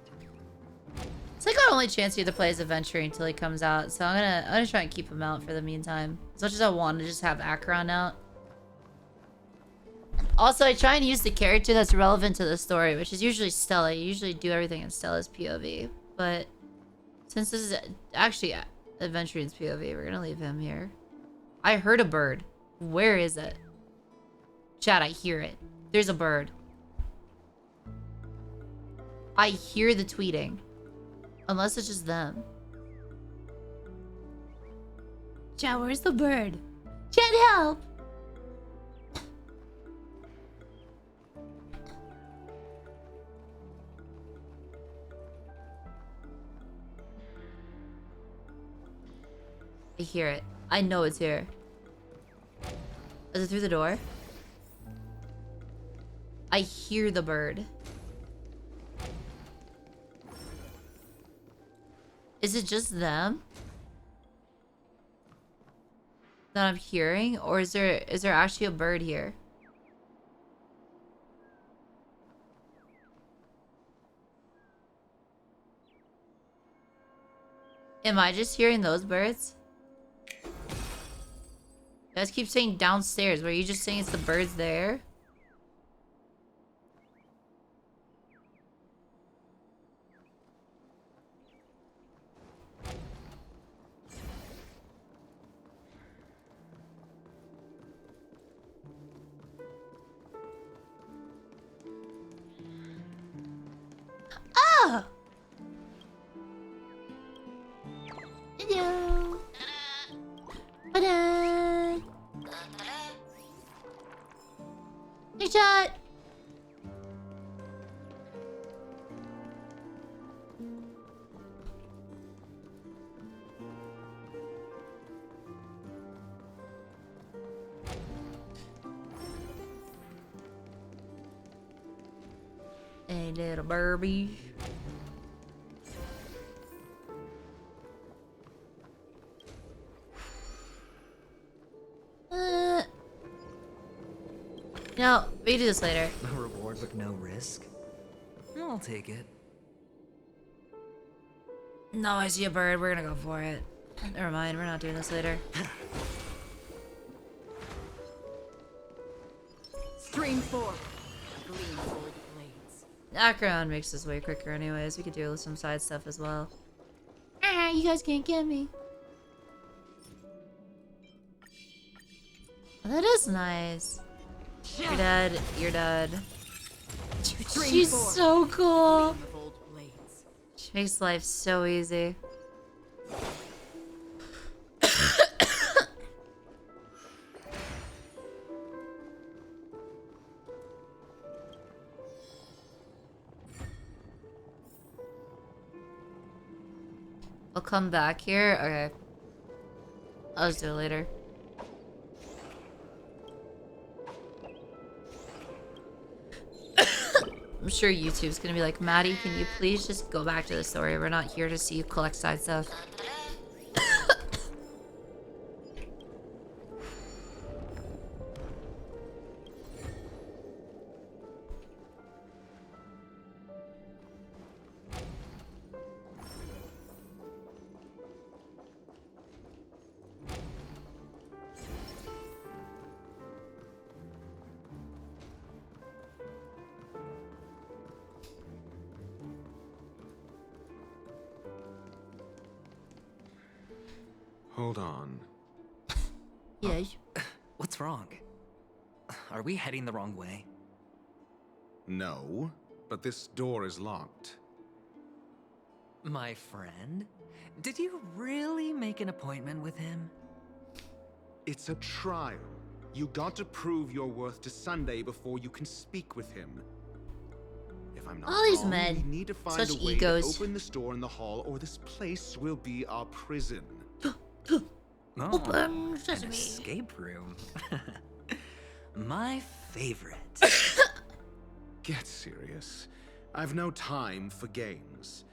It's like our only chance here to play as Aventurine until he comes out, so I'm gonna try and keep him out for the meantime. As much as I want to just have Acheron out. Also, I try and use the character that's relevant to the story, which is usually Stella. You usually do everything in Stella's POV, but since this is actually Aventurine's POV, we're gonna leave him here. I heard a bird. Where is it? Chat, I hear it. There's a bird. I hear the tweeting. Unless it's just them. Chat, where's the bird? Chat, help! I hear it. I know it's here. Is it through the door? I hear the bird. Is it just them that I'm hearing, or is there actually a bird here? Am I just hearing those birds? You guys keep saying downstairs. Were you just saying it's the birds there? Ah! Hello. Ta-da. Hey, chat. My little Barbie. No, we can do this later. A reward with no risk? I'll take it. No, I see a bird. We're gonna go for it. Never mind, we're not doing this later. Stream 4. Gleam gold blades. Acheron makes this way quicker anyways. We could do some side stuff as well. Ah, you guys can't get me. Oh, that is nice. You're dead. You're dead. She's so cool. She makes life so easy. I'll come back here. Okay. I'll just do it later. I'm sure YouTube's gonna be like, Maddie, can you please just go back to the story? We're not here to see you collect side stuff. Hold on. Yeah. What's wrong? Are we heading the wrong way? No, but this door is locked. My friend? Did you really make an appointment with him? It's a trial. You got to prove your worth to Sunday before you can speak with him. If I'm not All these wrong, men, we need to find such a way egos. to open this door in the hall, or this place will be our prison. Open An sesame. escape room. My favorite. Get serious. I've no time for games.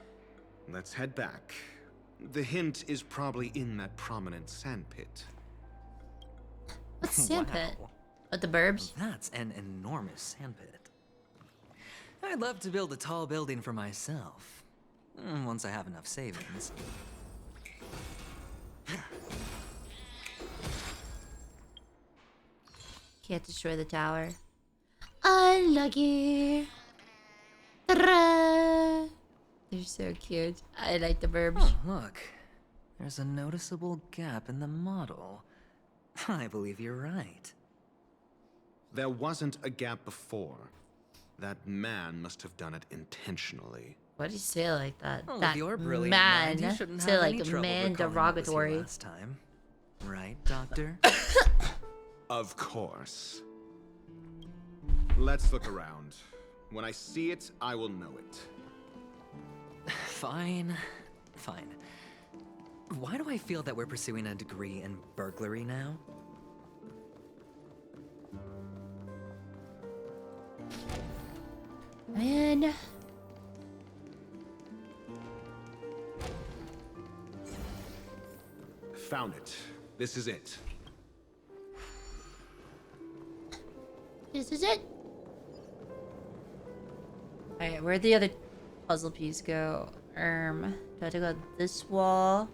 Let's head back. The hint is probably in that prominent sandpit. What's sandpit? Wow. What, the burbs? That's an enormous sandpit. I'd love to build a tall building for myself. Once I have enough savings. Can't destroy the tower. Unlucky. Ta-da! They're so cute. I like the burbs. Oh, look. There's a noticeable gap in the model. I believe you're right. There wasn't a gap before. That man must have done it intentionally. Why do you say it like that? Oh, that with your brilliant man. mind, you shouldn't Say have like any trouble man recalling what was here derogatory. last time. Right, Doctor? Of course. Let's look around. When I see it, I will know it. Fine. Fine. Why do I feel that we're pursuing a degree in burglary now? Man. Found it. This is it. This is it. Alright, where'd the other puzzle piece go? Do I have to go this wall?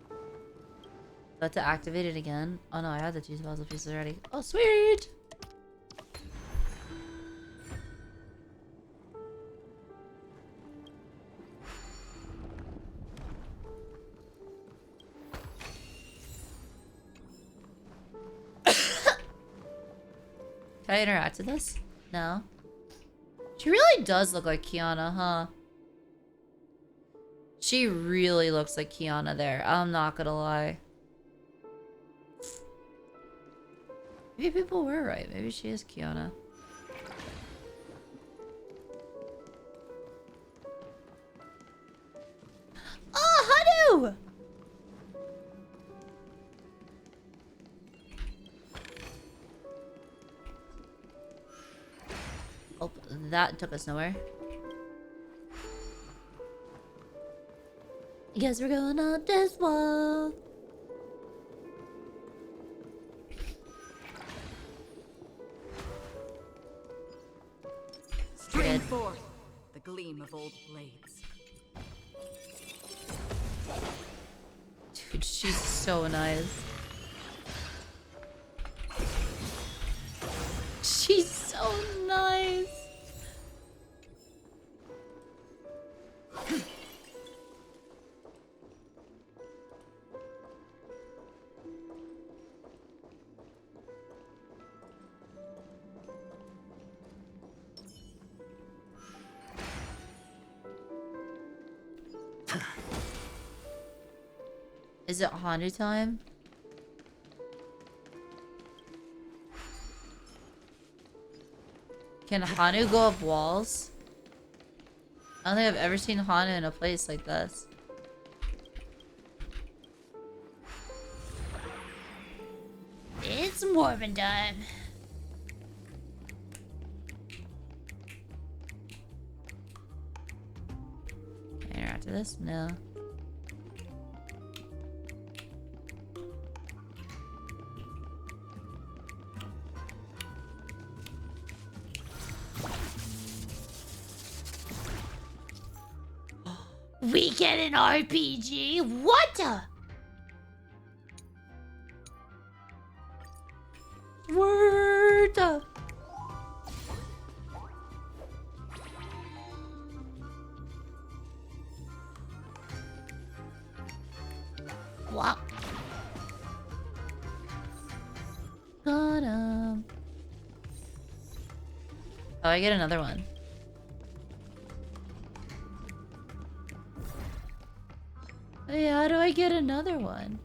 Do I have to activate it again? Oh no, I had the two puzzle pieces already. Oh, sweet! Can I interact with this? No. She really does look like Kiana, huh? She really looks like Kiana there. I'm not gonna lie. Maybe people were right. Maybe she is Kiana. Oh, Hanu! Oh, that took us nowhere. Guess we're going up this wall. Bring forth the gleam of old blades. Dude, she's so nice. She's so nice. Is it Hanu time? Can Hanu go up walls? I don't think I've ever seen Hanu in a place like this. It's Morbin time. Can I interact with this? No. We get an RPG? What? Word. Wow. Got him. Oh, I get another one. Hey, how do I get another one?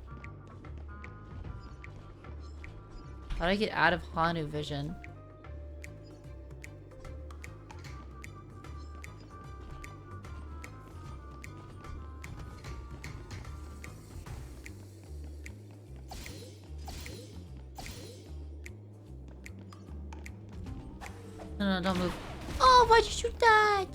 How do I get out of Hanu vision? No, don't move. Oh, why'd you shoot that?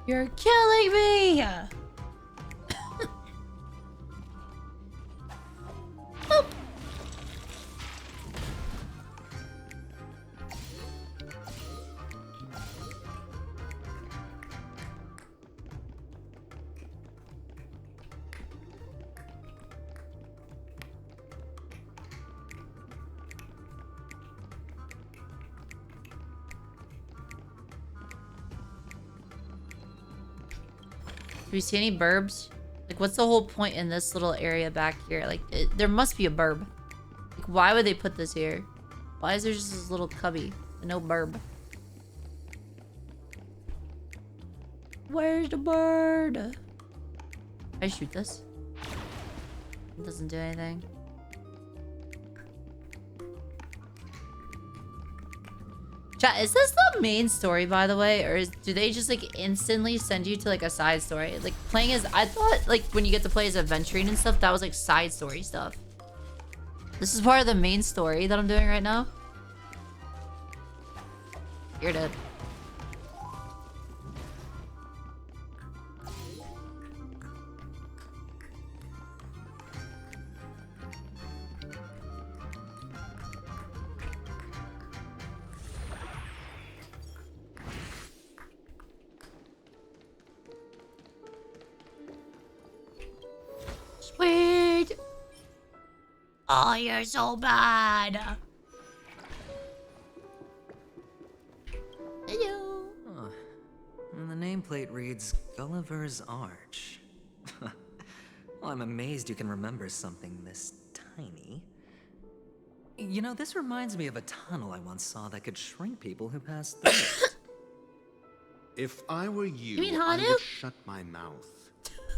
You're killing me! Do we see any burbs? Like, what's the whole point in this little area back here? Like, there must be a burb. Like, why would they put this here? Why is there just this little cubby? No burb. Where's the bird? Can I shoot this? It doesn't do anything. Chat, is this the main story, by the way? Or do they just, like, instantly send you to, like, a side story? Like, playing as... I thought, like, when you get to play as Aventurine and stuff, that was, like, side story stuff. This is part of the main story that I'm doing right now. You're dead. Sweet. Oh, you're so bad. Hello. Huh. And the nameplate reads Gulliver's Arch. Well, I'm amazed you can remember something this tiny. You know, this reminds me of a tunnel I once saw that could shrink people who passed through it. If I were you, mean I Hanu? would shut my mouth.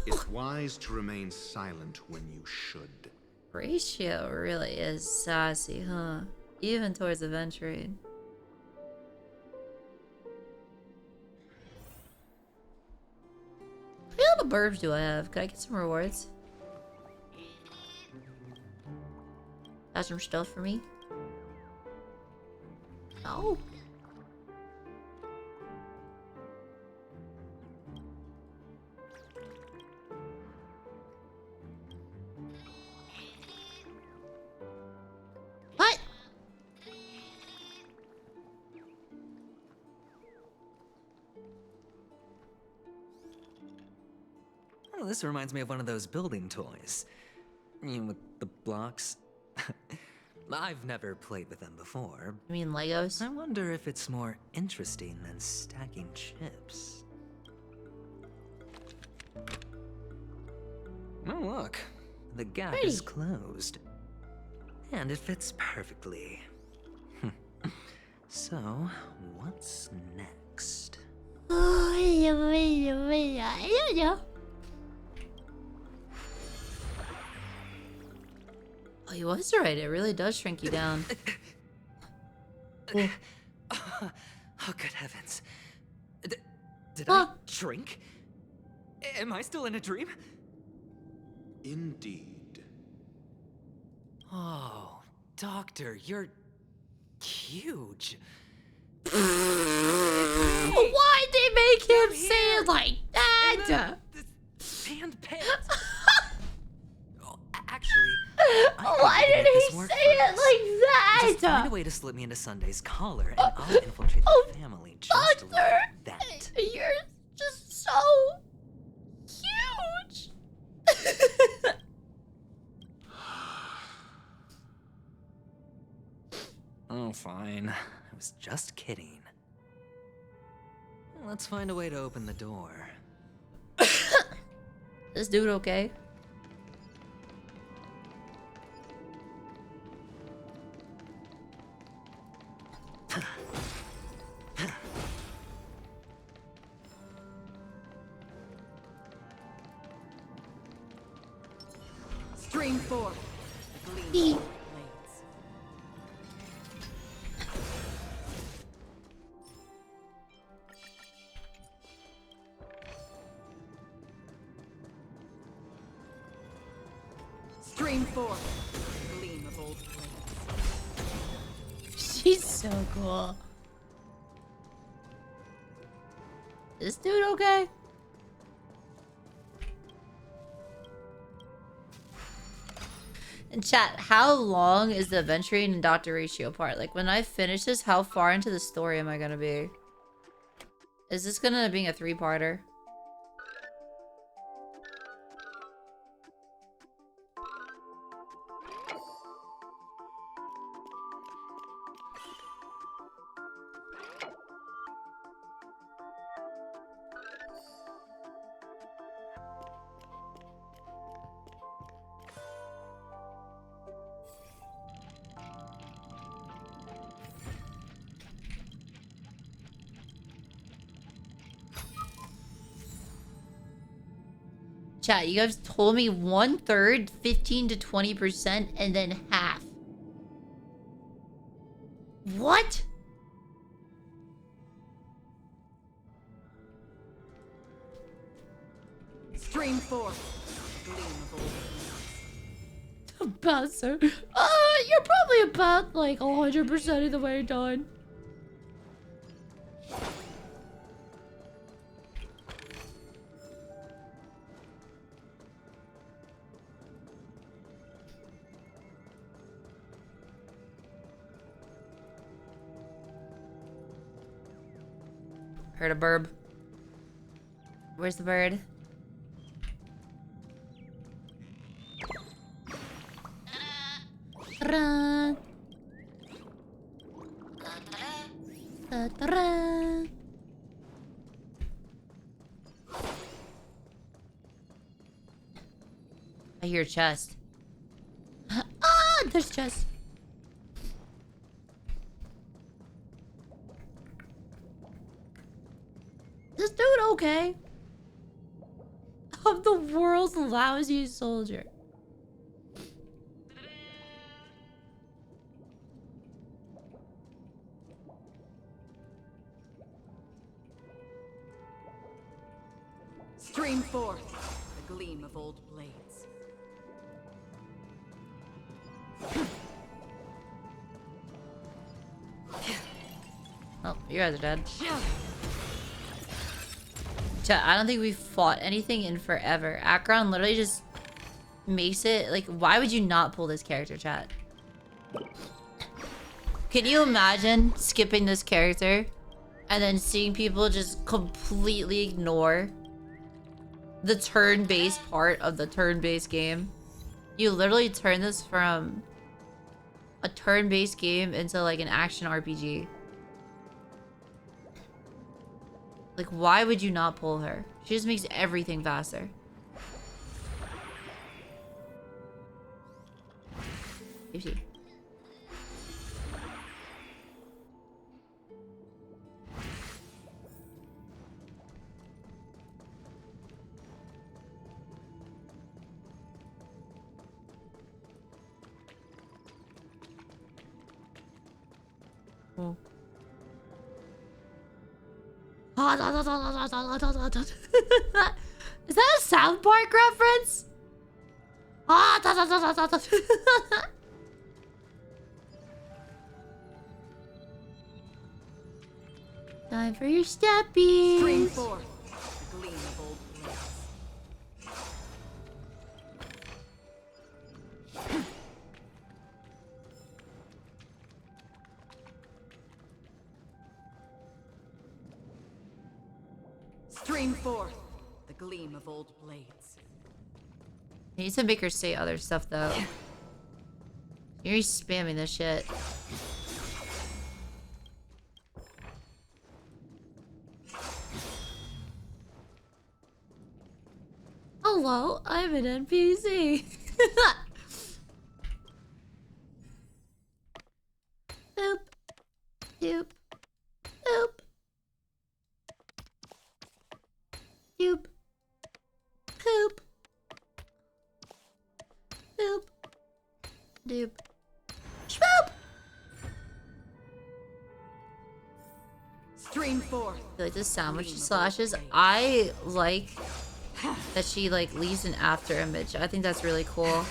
It's wise to remain silent when you should. Ratio really is sassy, huh? Even towards Aventurine. How many little burbs do I have? Could I get some rewards? Got some stuff for me? No. What? Oh, this reminds me of one of those building toys. You know, with the blocks. I've never played with them before. You mean Legos? I wonder if it's more interesting than stacking chips. Oh, look. The gap is closed. And it fits perfectly. So, what's next? Oh, I don't know. Oh, he was right. It really does shrink you down. Oh, good heavens. Did I shrink? Am I still in a dream? Indeed. Oh, Doctor, you're huge. Why'd they make him say it like that? Sand pit. Actually, why did he say it like that? Just find a way to slip me into Sunday's collar, and I'll infiltrate the family just Doctor, like that. You're just so huge. Oh, fine. I was just kidding. Let's find a way to open the door. This dude okay? Stream 4. Gleam. Stream 4. Gleam of old blades. She's so cool. This dude okay? And chat, how long is the Aventurine and Dr. Ratio part? Like, when I finish this, how far into the story am I gonna be? Is this gonna end up being a 3-parter? Chat, you guys told me 1/3, 15 to 20%, and then half. What? Stream 4. Gleam of old About so. You're probably about like 100% of the way done. Heard a burb. Where's the bird? Ta-da. Ta-da. I hear chest. Ah, there's chest. This dude okay? I'm the world's lousiest soldier. Stream forth the gleam of old blades. Oh, you guys are dead. Chat, I don't think we've fought anything in forever. Acheron literally just makes it like, why would you not pull this character, chat? Can you imagine skipping this character and then seeing people just completely ignore the turn-based part of the turn-based game? You literally turn this from a turn-based game into like an action RPG. Like, why would you not pull her? She just makes everything faster. Oopsie. Oh. Is that a South Park reference? Time for your steppies. Stream forth the gleam of old blades. Stream forth the gleam of old blades. You need to make her say other stuff though. You're spamming this shit. Hello, I'm an NPC. Boop. Boop. Boop. Boop. Poop. Boop. Doop. Swoop. Stream forth. I like the sound when she slashes. I like that she like leaves an after image. I think that's really cool.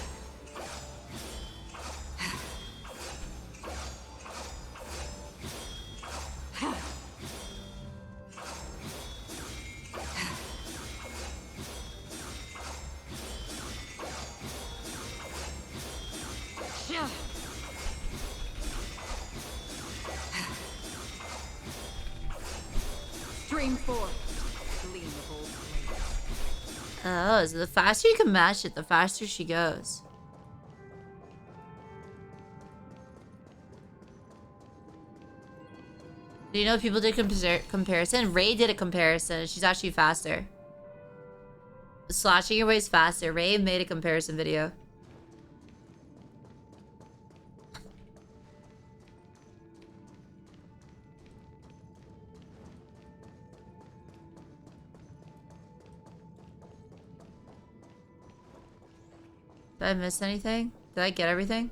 Stream forth gleam of old blades. Oh, so the faster you can mash it, the faster she goes. Do you know people did comparison? Ray did a comparison. She's actually faster. Slashing your way is faster. Ray made a comparison video. Did I miss anything? Did I get everything?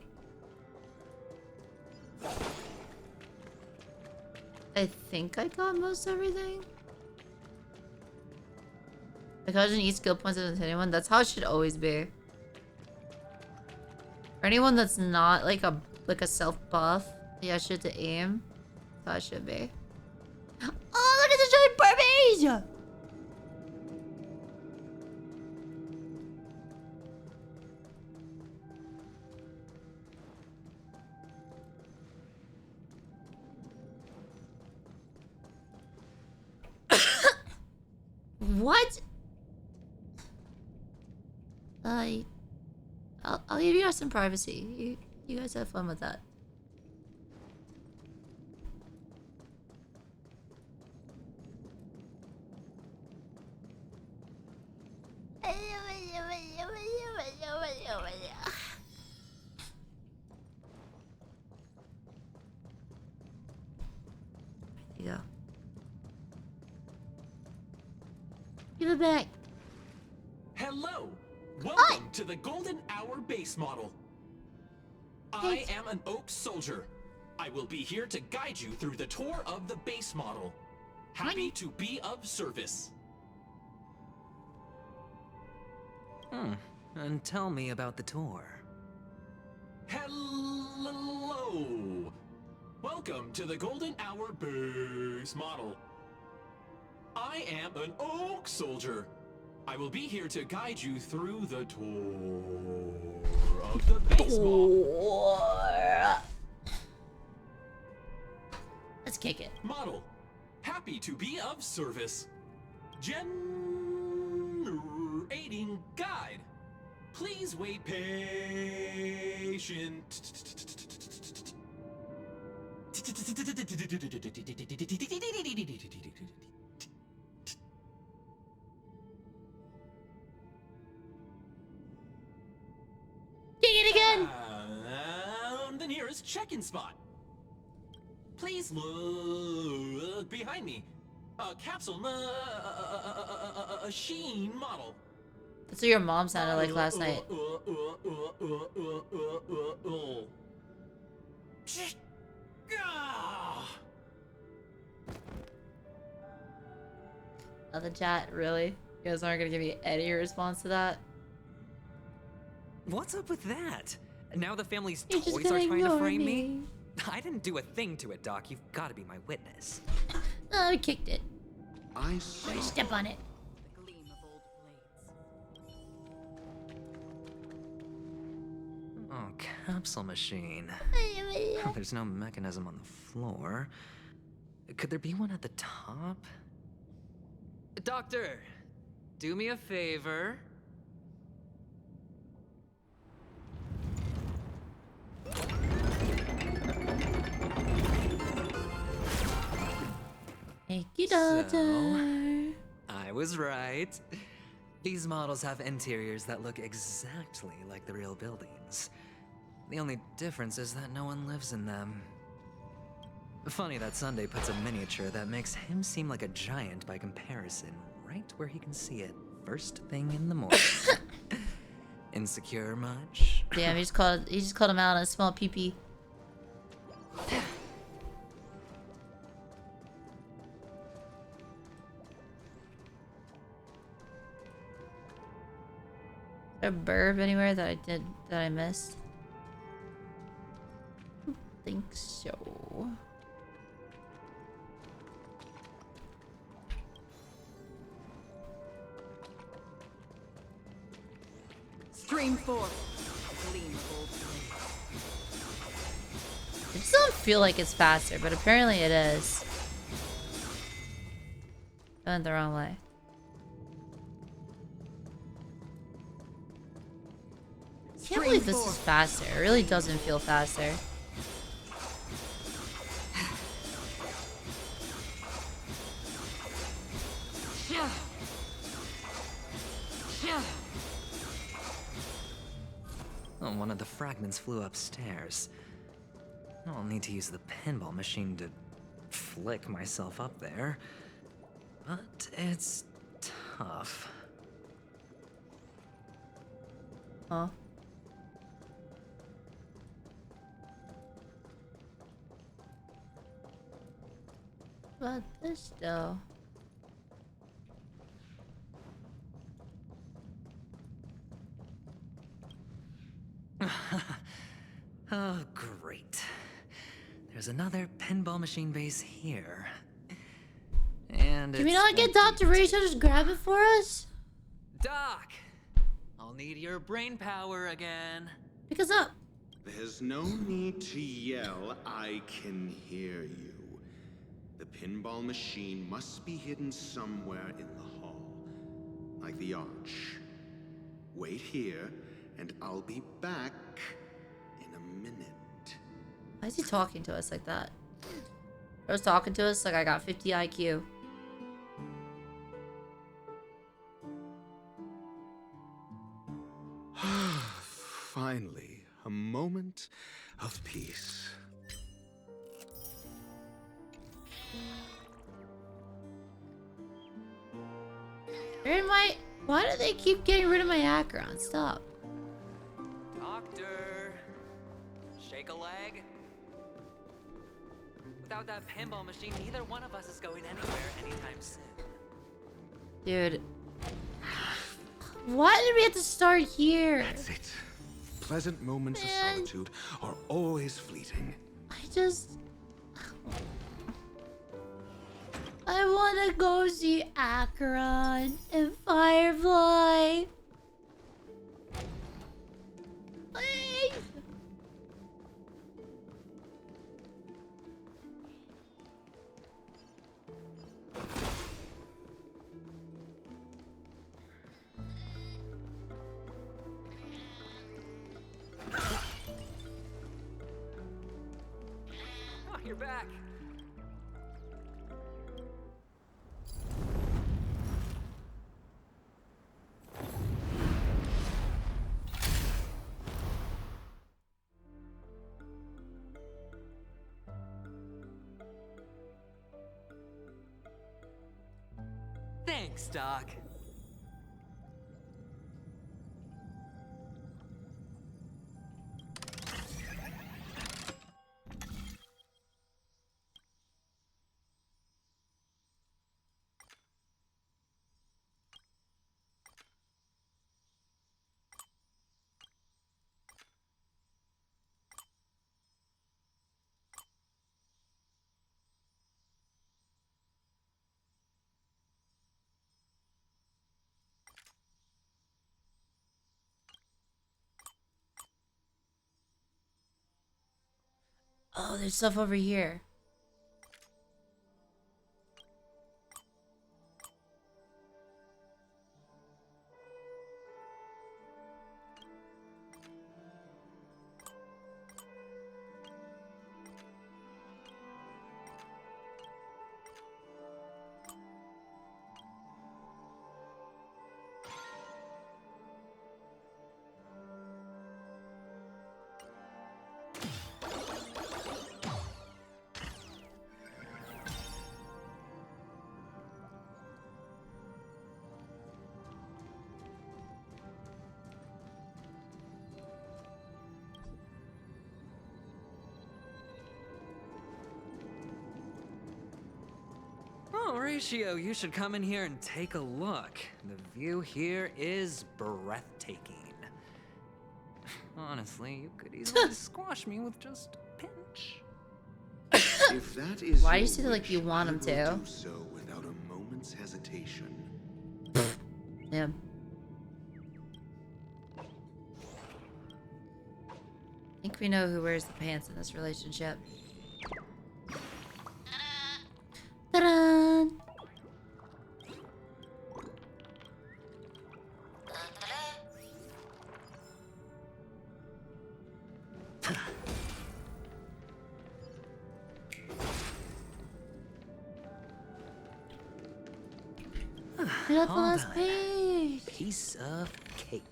I think I got most everything. My cousin eats skill points with anyone. That's how it should always be. For anyone that's not like a self buff, yeah, shit to aim. That's how it should be. Oh, look at the giant Burmese! What? I'll give you guys some privacy. You guys have fun with that. There you go. Give it back. Hello! Welcome to the Golden Hour base model. I am an Oak Soldier. I will be here to guide you through the tour of the base model. Happy to be of service. And tell me about the tour. Hello! Welcome to the Golden Hour base model. I am an Oak Soldier. I will be here to guide you through the tour of the base model. Let's kick it. Model, happy to be of service. Generating guide. Please wait patient. Kick it again. The nearest check-in spot. Please look behind me. A capsule machine model. That's what your mom sounded like last night. Oh, the chat, really? You guys aren't gonna give me any response to that? What's up with that? Now the family's You're just toys are gonna trying to ignore frame me. me? I didn't do a thing to it, Doc. You've got to be my witness. Oh, I kicked it. I Sorry, step on it. Oh, capsule machine. There's no mechanism on the floor. Could there be one at the top? Doctor, do me a favor. Thank you, doctor. So, I was right. These models have interiors that look exactly like the real buildings. The only difference is that no one lives in them. Funny that Sunday puts a miniature that makes him seem like a giant by comparison right where he can see it first thing in the morning. Insecure much? Damn, he just called him out on a small pee-pee. Is there a burb anywhere that I missed? I don't think so. Stream forth. Gleam of old blades. It just don't feel like it's faster, but apparently it is. I went the wrong way. I can't believe this is faster. It really doesn't feel faster. Oh, one of the fragments flew upstairs. I'll need to use the pinball machine to flick myself up there. But it's tough. Huh? What about this though? Oh, great. There's another pinball machine base here. And Can we not get Dr. Rachel to just grab it for us? Doc! I'll need your brain power again. Pick us up. There's no need to yell. I can hear you. The pinball machine must be hidden somewhere in the hall, like the arch. Wait here, and I'll be back in a minute. Why is he talking to us like that? I was talking to us like I got 50 IQ. Finally, a moment of peace. Why do they keep getting rid of my Acheron? Stop. Doctor! Shake a leg? Without that pinball machine, neither one of us is going anywhere anytime soon. Dude. Why did we have to start here? That's it. Pleasant moments of solitude are always fleeting. I want to go see Acheron and Firefly. Please. Oh, you're back. Thanks, Doc. Oh, there's stuff over here. Oh, Ratio, you should come in here and take a look. The view here is breathtaking. Honestly, you could easily squash me with just a pinch. If that is Why do you your say that like you wish, want him I will to? do so without a moment's hesitation. Yeah. I think we know who wears the pants in this relationship. Ta-da! We got the All last done. page. Piece of cake.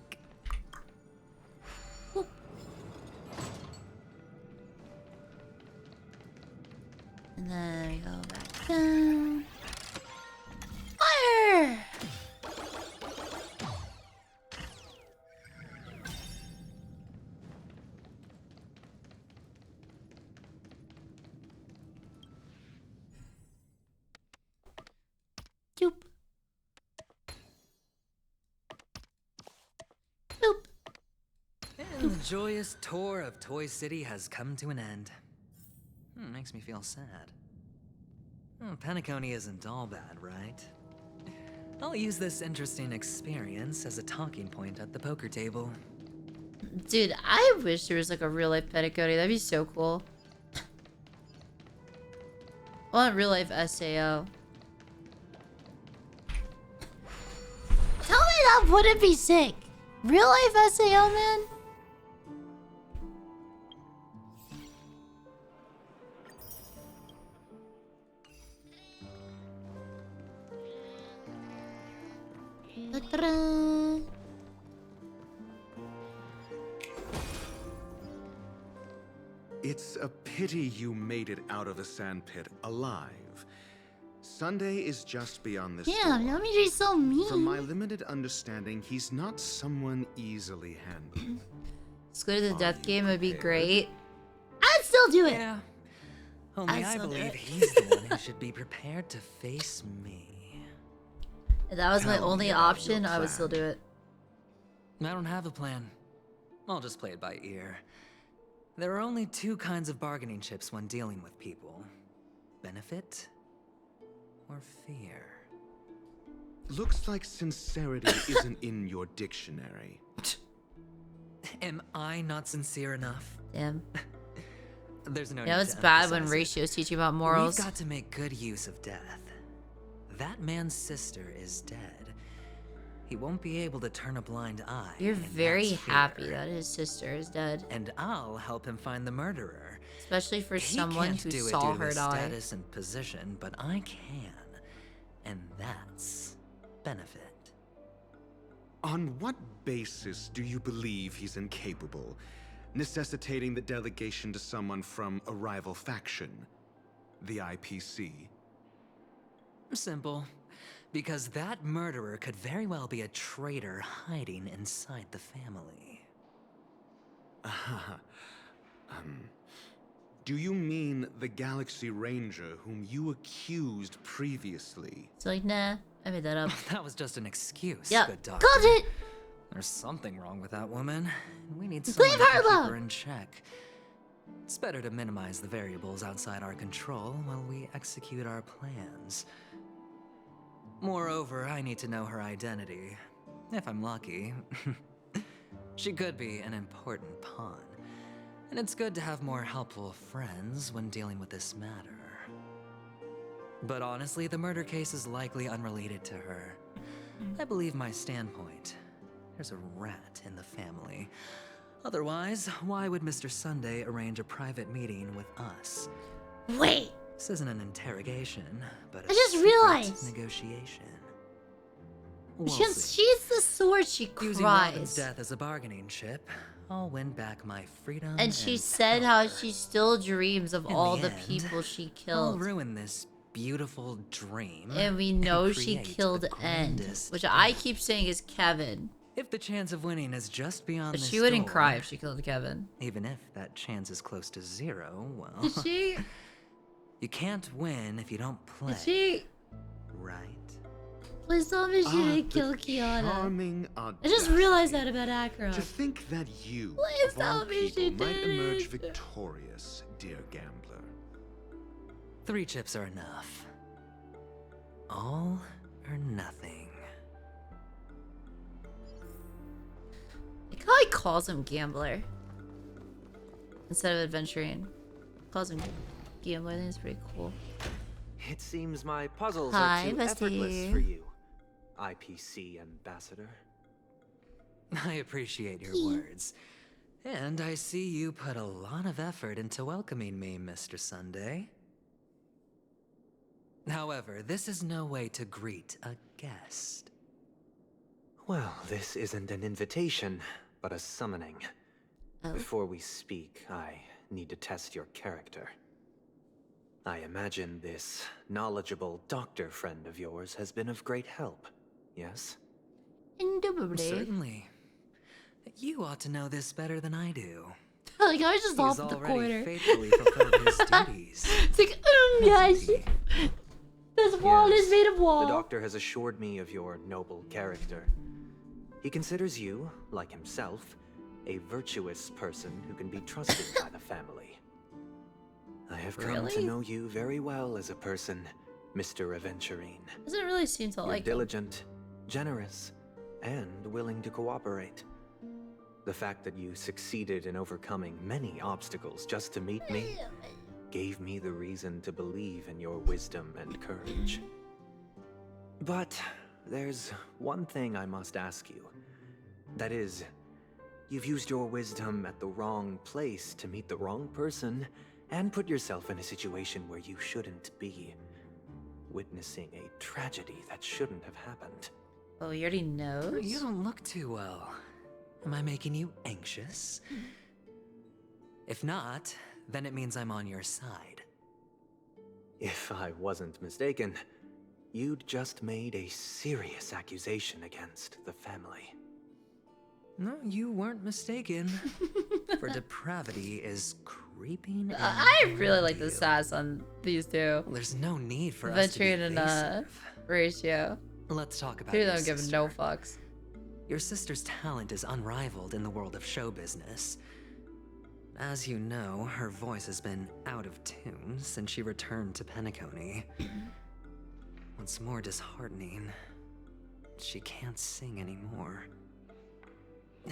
And then we go back down. Fire! Doop. Doop. And the joyous tour of Toy City has come to an end. Makes me feel sad. Penacony isn't all bad, right? I'll use this interesting experience as a talking point at the poker table. Dude, I wish there was like a real life Penacony. That'd be so cool. I want real life SAO. Tell me that wouldn't be sick. Real life SAO, man. Ta-da. It's a pity you made it out of the sandpit alive. Sunday is just beyond this Damn, door. Yami's so mean. From my limited understanding, he's not someone easily handled. Let's go to the death game. It would be great. I'd still do it. Yeah. Only I'd I still do believe it. he's the one who should be prepared to face me. If that was my Tell only me about option, your I would still do plan. it. I don't have a plan. I'll just play it by ear. There are only two kinds of bargaining chips when dealing with people. Benefit or fear. Looks like sincerity isn't in your dictionary. Am I not sincere enough? Damn. There's no Yeah, need it's to bad when emphasize it. ratios teach you about morals. We've got to make good use of death. That man's sister is dead. He won't be able to turn a blind eye. You're and very that's happy fear. that his sister is dead. And I'll help him find the murderer. Especially for He someone can't who do it saw due to her his die. status and position, but I can. And that's benefit. On what basis do you believe he's incapable, necessitating the delegation to someone from a rival faction? The IPC? Simple. Because that murderer could very well be a traitor hiding inside the family. Do you mean the Galaxy Ranger whom you accused previously? It's like, nah, I made that up. That was just an excuse, Yep, good doctor. called it! There's something wrong with that woman. We need someone Leave to her keep alone! her in check. It's better to minimize the variables outside our control while we execute our plans. Moreover, I need to know her identity. If I'm lucky. She could be an important pawn. And it's good to have more helpful friends when dealing with this matter. But honestly, the murder case is likely unrelated to her. I believe my standpoint. There's a rat in the family. Otherwise, why would Mr. Sunday arrange a private meeting with us? Wait! This isn't an interrogation, but a I just secret realized. negotiation. She's the sword, she Using Robin's cries. death as a bargaining chip, I'll win back my freedom. And she said how she still dreams of In all the the end, people she I'll killed. ruin this beautiful dream. And we know she create killed the End, grandest which I keep saying is Kevin. If the chance of winning is just beyond But this she wouldn't door, cry if she killed Kevin. Even if that chance is close to zero, well... Did she? You can't win if you don't play. Did she? Right? Please tell me she didn't kill Kiana. Charming I just realized that about To Acheron. think that you, Please of all tell me she people, might emerge didn't. victorious, dear gambler. 3 chips are enough. All or nothing. Like how he calls him Gambler instead of Aventurine. Calls him Gambler. I think it's pretty cool. It seems my puzzles Hi, are too effortless bestie. for you, IPC ambassador. I appreciate your words. And I see you put a lot of effort into welcoming me, Mr. Sunday. However, this is no way to greet a guest. Well, this isn't an invitation, but a summoning. Before we speak, I need to test your character. I imagine this knowledgeable doctor friend of yours has been of great help, yes? Indubitably. Certainly. You ought to know this better than I do. Like I was just He's off at the already corner. faithfully fulfilled his duties. It's like, yes. This wall is made of The wall. doctor has assured me of your noble character. He considers you, like himself, a virtuous person who can be trusted by the family. I have come to Really? know you very well as a person, Mr. Aventurine. Doesn't really seem to You're like him. diligent, generous, and willing to cooperate. The fact that you succeeded in overcoming many obstacles just to meet me gave me the reason to believe in your wisdom and courage. But there's one thing I must ask you. That is, you've used your wisdom at the wrong place to meet the wrong person and put yourself in a situation where you shouldn't be, witnessing a tragedy that shouldn't have happened. Oh, he already knows? You don't look too well. Am I making you anxious? If not, then it means I'm on your side. If I wasn't mistaken, you'd just made a serious accusation against the family. No, you weren't mistaken. For depravity is creeping in I really like you. the sass on these two. There's no need for us to be Aventurine and evasive. Ratio. Let's talk about Two of your them give sister. no fucks. Your sister's talent is unrivaled in the world of show business. As you know, her voice has been out of tune since she returned to Penacony. What's more disheartening, she can't sing anymore.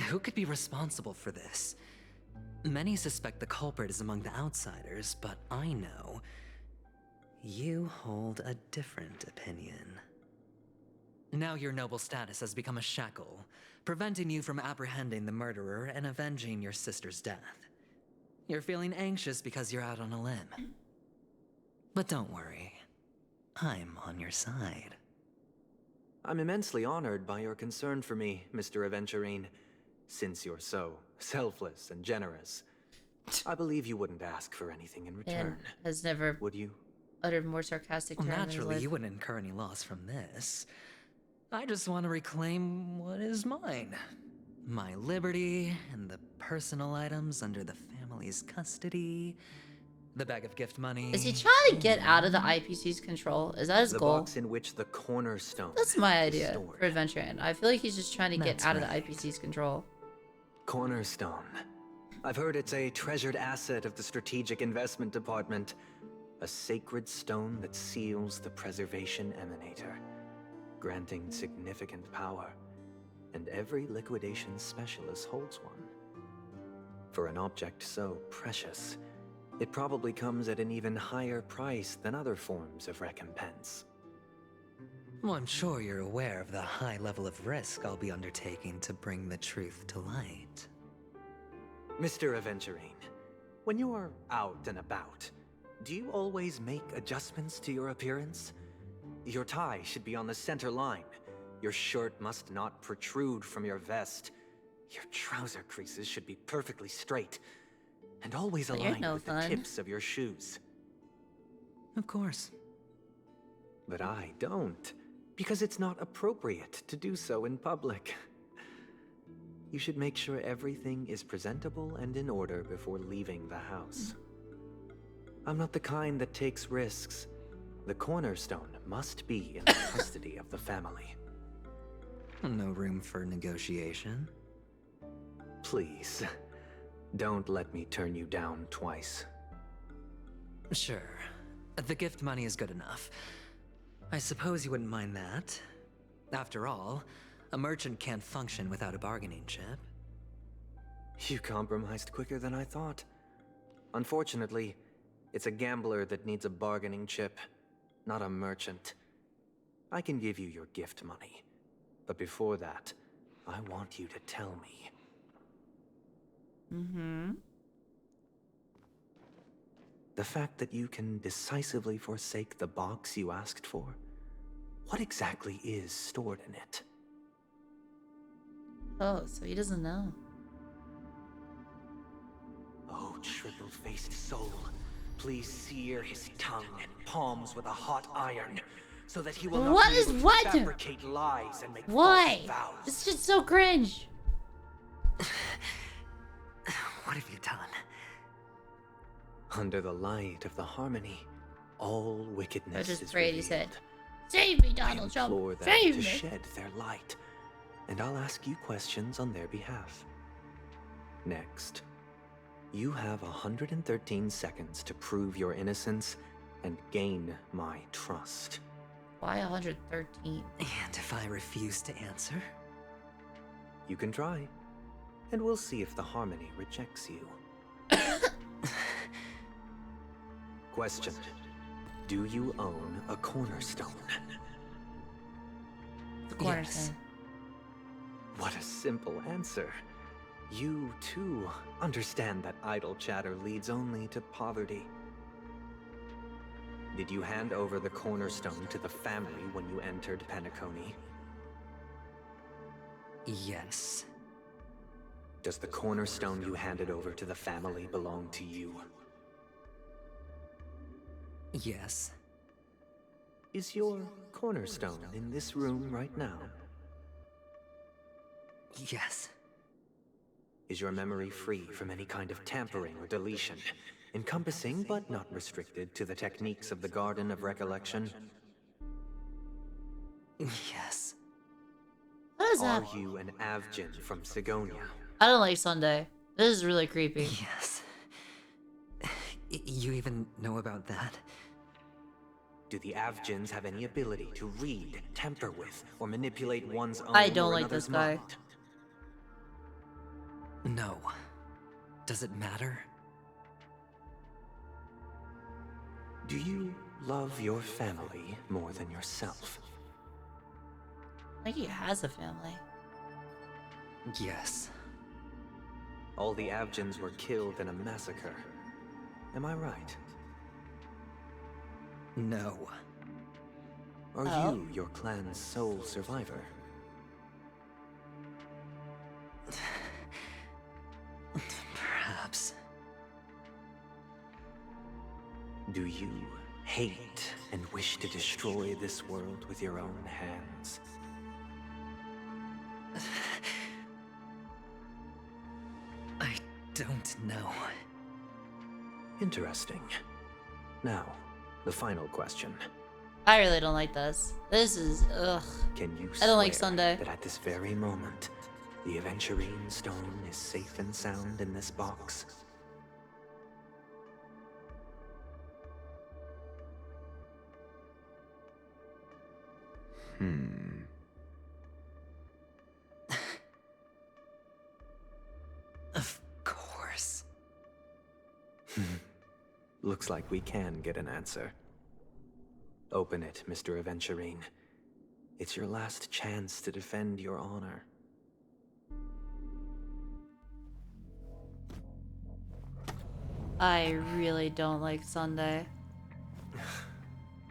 Who could be responsible for this? Many suspect the culprit is among the outsiders, but I know you hold a different opinion. Now your noble status has become a shackle, preventing you from apprehending the murderer and avenging your sister's death. You're feeling anxious because you're out on a limb. But don't worry, I'm on your side. I'm immensely honored by your concern for me, Mr. Aventurine. Since you're so selfless and generous, I believe you wouldn't ask for anything in return. And has never would you? Uttered more sarcastic terms. Naturally, you wouldn't incur any loss from this. I just want to reclaim what is mine. My liberty and the personal items under the family's custody. The bag of gift money. Is he trying to get out of the IPC's control? Is that his goal? The box in which the cornerstone. That's my idea for Aventurine. I feel like he's just trying to get out of the right. IPC's control. Cornerstone. I've heard it's a treasured asset of the Strategic Investment Department. A sacred stone that seals the preservation emanator, granting significant power. And every liquidation specialist holds one. For an object so precious, it probably comes at an even higher price than other forms of recompense. Well, I'm sure you're aware of the high level of risk I'll be undertaking to bring the truth to light. Mr. Aventurine, when you're out and about, do you always make adjustments to your appearance? Your tie should be on the center line. Your shirt must not protrude from your vest. Your trouser creases should be perfectly straight. And always aligned with the tips of your shoes. Of course. But I don't, because it's not appropriate to do so in public. You should make sure everything is presentable and in order before leaving the house. I'm not the kind that takes risks. The cornerstone must be in the custody of the family. No room for negotiation. Please, don't let me turn you down twice. Sure. The gift money is good enough. I suppose you wouldn't mind that. After all, a merchant can't function without a bargaining chip. You compromised quicker than I thought. Unfortunately, it's a gambler that needs a bargaining chip, not a merchant. I can give you your gift money, but before that, I want you to tell me. The fact that you can decisively forsake the box you asked for, what exactly is stored in it? Oh, so he doesn't know. Oh, triple-faced soul, please sear his tongue and palms with a hot iron, so that he will not be able to fabricate lies and make false vows. This shit's so cringe. What have you done? Under the light of the harmony, all wickedness is Brady revealed. said, "Save me, Donald I implore Trump. them Save to me." shed their light, and I'll ask you questions on their behalf. Next, you have 113 seconds to prove your innocence and gain my trust. Why 113? And if I refuse to answer? You can try, and we'll see if the harmony rejects you. Question. Do you own a cornerstone? The cornerstone. What a simple answer. You, too, understand that idle chatter leads only to poverty. Did you hand over the cornerstone to the family when you entered Penacony? Yes. Does the cornerstone you handed over to the family belong to you? Yes. Is your cornerstone in this room right now? Yes. Is your memory free from any kind of tampering or deletion, encompassing but not restricted to the techniques of the Garden of Recollection? Yes. What is Are that? you an Avgin from Sigonia? I don't like Sunday. This is really creepy. Yes. You even know about that? Do the Avgins have any ability to read, tamper with, or manipulate one's own I don't or like this another's guy. mind? No. Does it matter? Do you love your family more than yourself? I think he has a family. Yes. All the Avgins were killed in a massacre. Am I right? No. Are you your clan's sole survivor? Perhaps. Do you hate and wish to destroy this world with your own hands? I don't know. Interesting. Now, the final question. I really don't like this. This is ugh. Can you I don't like swear Sunday. that at this very moment, the Aventurine stone is safe and sound in this box? Of course. Looks like we can get an answer. Open it, Mr. Aventurine. It's your last chance to defend your honor. I really don't like Sunday.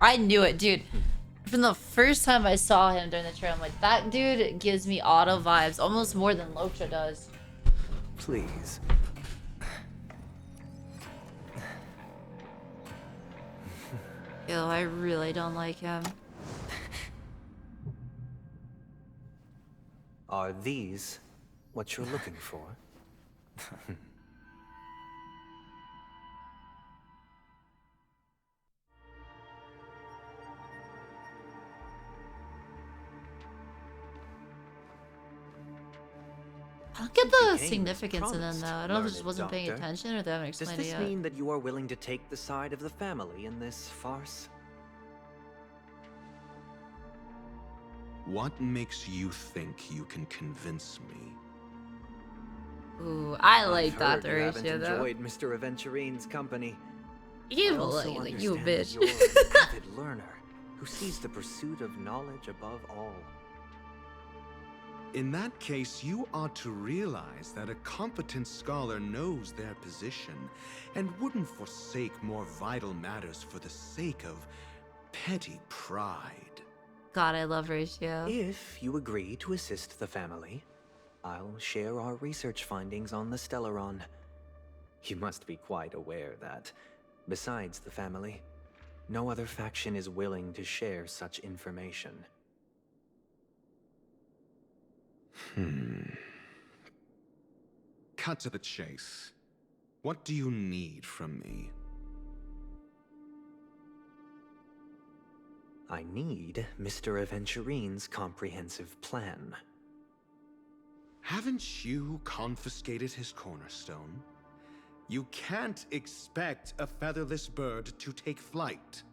I knew it, dude. From the first time I saw him during the trailer, I'm like, that dude gives me auto vibes almost more than Loksha does. Please. Ew, I really don't like him. Are these what you're looking for? I don't get the You came as significance in them though. I don't know if I just learned wasn't paying doctor. attention or they haven't Does explained it this yet. mean that you are willing to take the side of the family in this farce? What makes you think you can convince me? Ooh, I like I've that heard you haven't ratio though. enjoyed Mr. Aventurine's company. You I also like you understand bitch. that you're an avid learner who sees the pursuit of knowledge above all. In that case, you ought to realize that a competent scholar knows their position and wouldn't forsake more vital matters for the sake of petty pride. God, I love ratio. If you agree to assist the family, I'll share our research findings on the Stellaron. You must be quite aware that, besides the family, no other faction is willing to share such information. Cut to the chase. What do you need from me? I need Mr. Aventurine's comprehensive plan. Haven't you confiscated his cornerstone? You can't expect a featherless bird to take flight.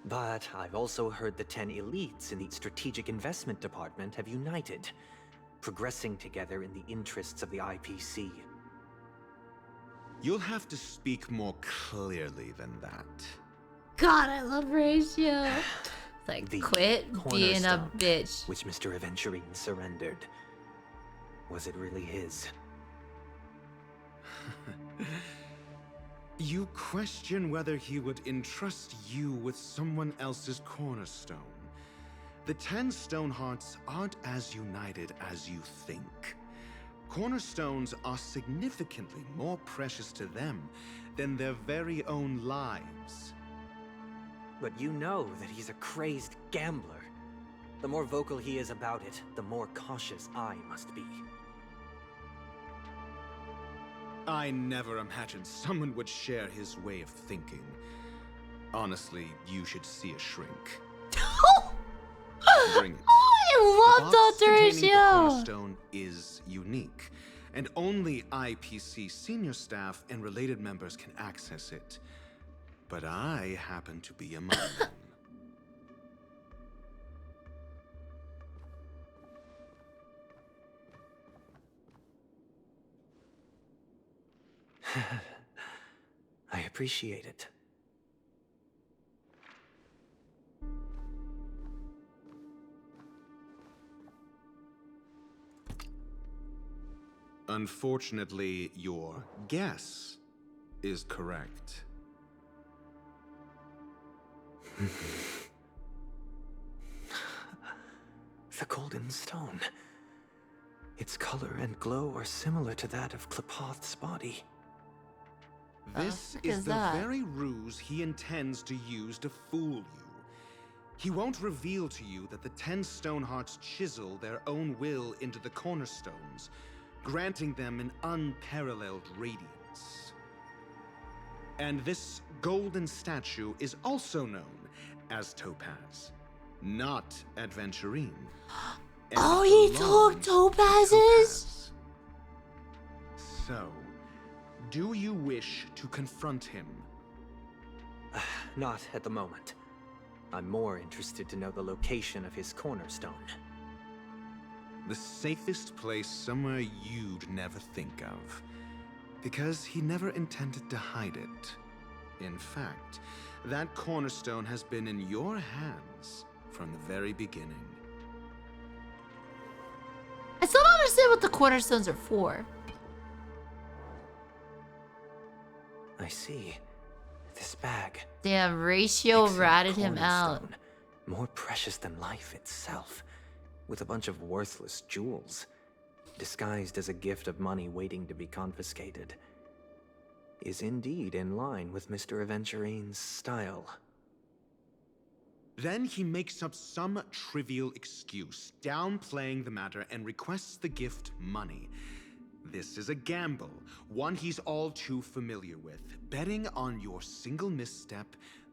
But I've also heard the 10 elites in the Strategic Investment Department have united, progressing together in the interests of the IPC. You'll have to speak more clearly than that. God, I love ratio. It's like, The quit being a cornerstone bitch. which Mr. Aventurine surrendered. Was it really his? You question whether he would entrust you with someone else's cornerstone. The 10 Stonehearts aren't as united as you think. Cornerstones are significantly more precious to them than their very own lives. But you know that he's a crazed gambler. The more vocal he is about it, the more cautious I must be. I never imagined someone would share his way of thinking. Honestly, you should see a shrink. Bring it. Oh, I The love box Dr. containing the Horatio. cornerstone is unique, and only IPC senior staff and related members can access it. But I happen to be among them. I appreciate it. Unfortunately, your guess is correct. The golden stone. Its color and glow are similar to that of Klepoth's body. This is the very ruse he intends to use to fool you. He won't reveal to you that the 10 Stonehearts chisel their own will into the cornerstones, granting them an unparalleled radiance. And this golden statue is also known as Topaz, not Aventurine. Oh, he took Topaz's? So, do you wish to confront him? Not at the moment. I'm more interested to know the location of his cornerstone. The safest place somewhere you'd never think of. Because he never intended to hide it. In fact, that cornerstone has been in your hands from the very beginning. I still don't understand what the cornerstones are for. I see. This bag. Damn, Ratio Excellent ratted him out. cornerstone, more precious than life itself, with a bunch of worthless jewels, disguised as a gift of money waiting to be confiscated, is indeed in line with Mr. Aventurine's style. Then he makes up some trivial excuse, downplaying the matter, and requests the gift money. This is a gamble, one he's all too familiar with, betting on your single misstep,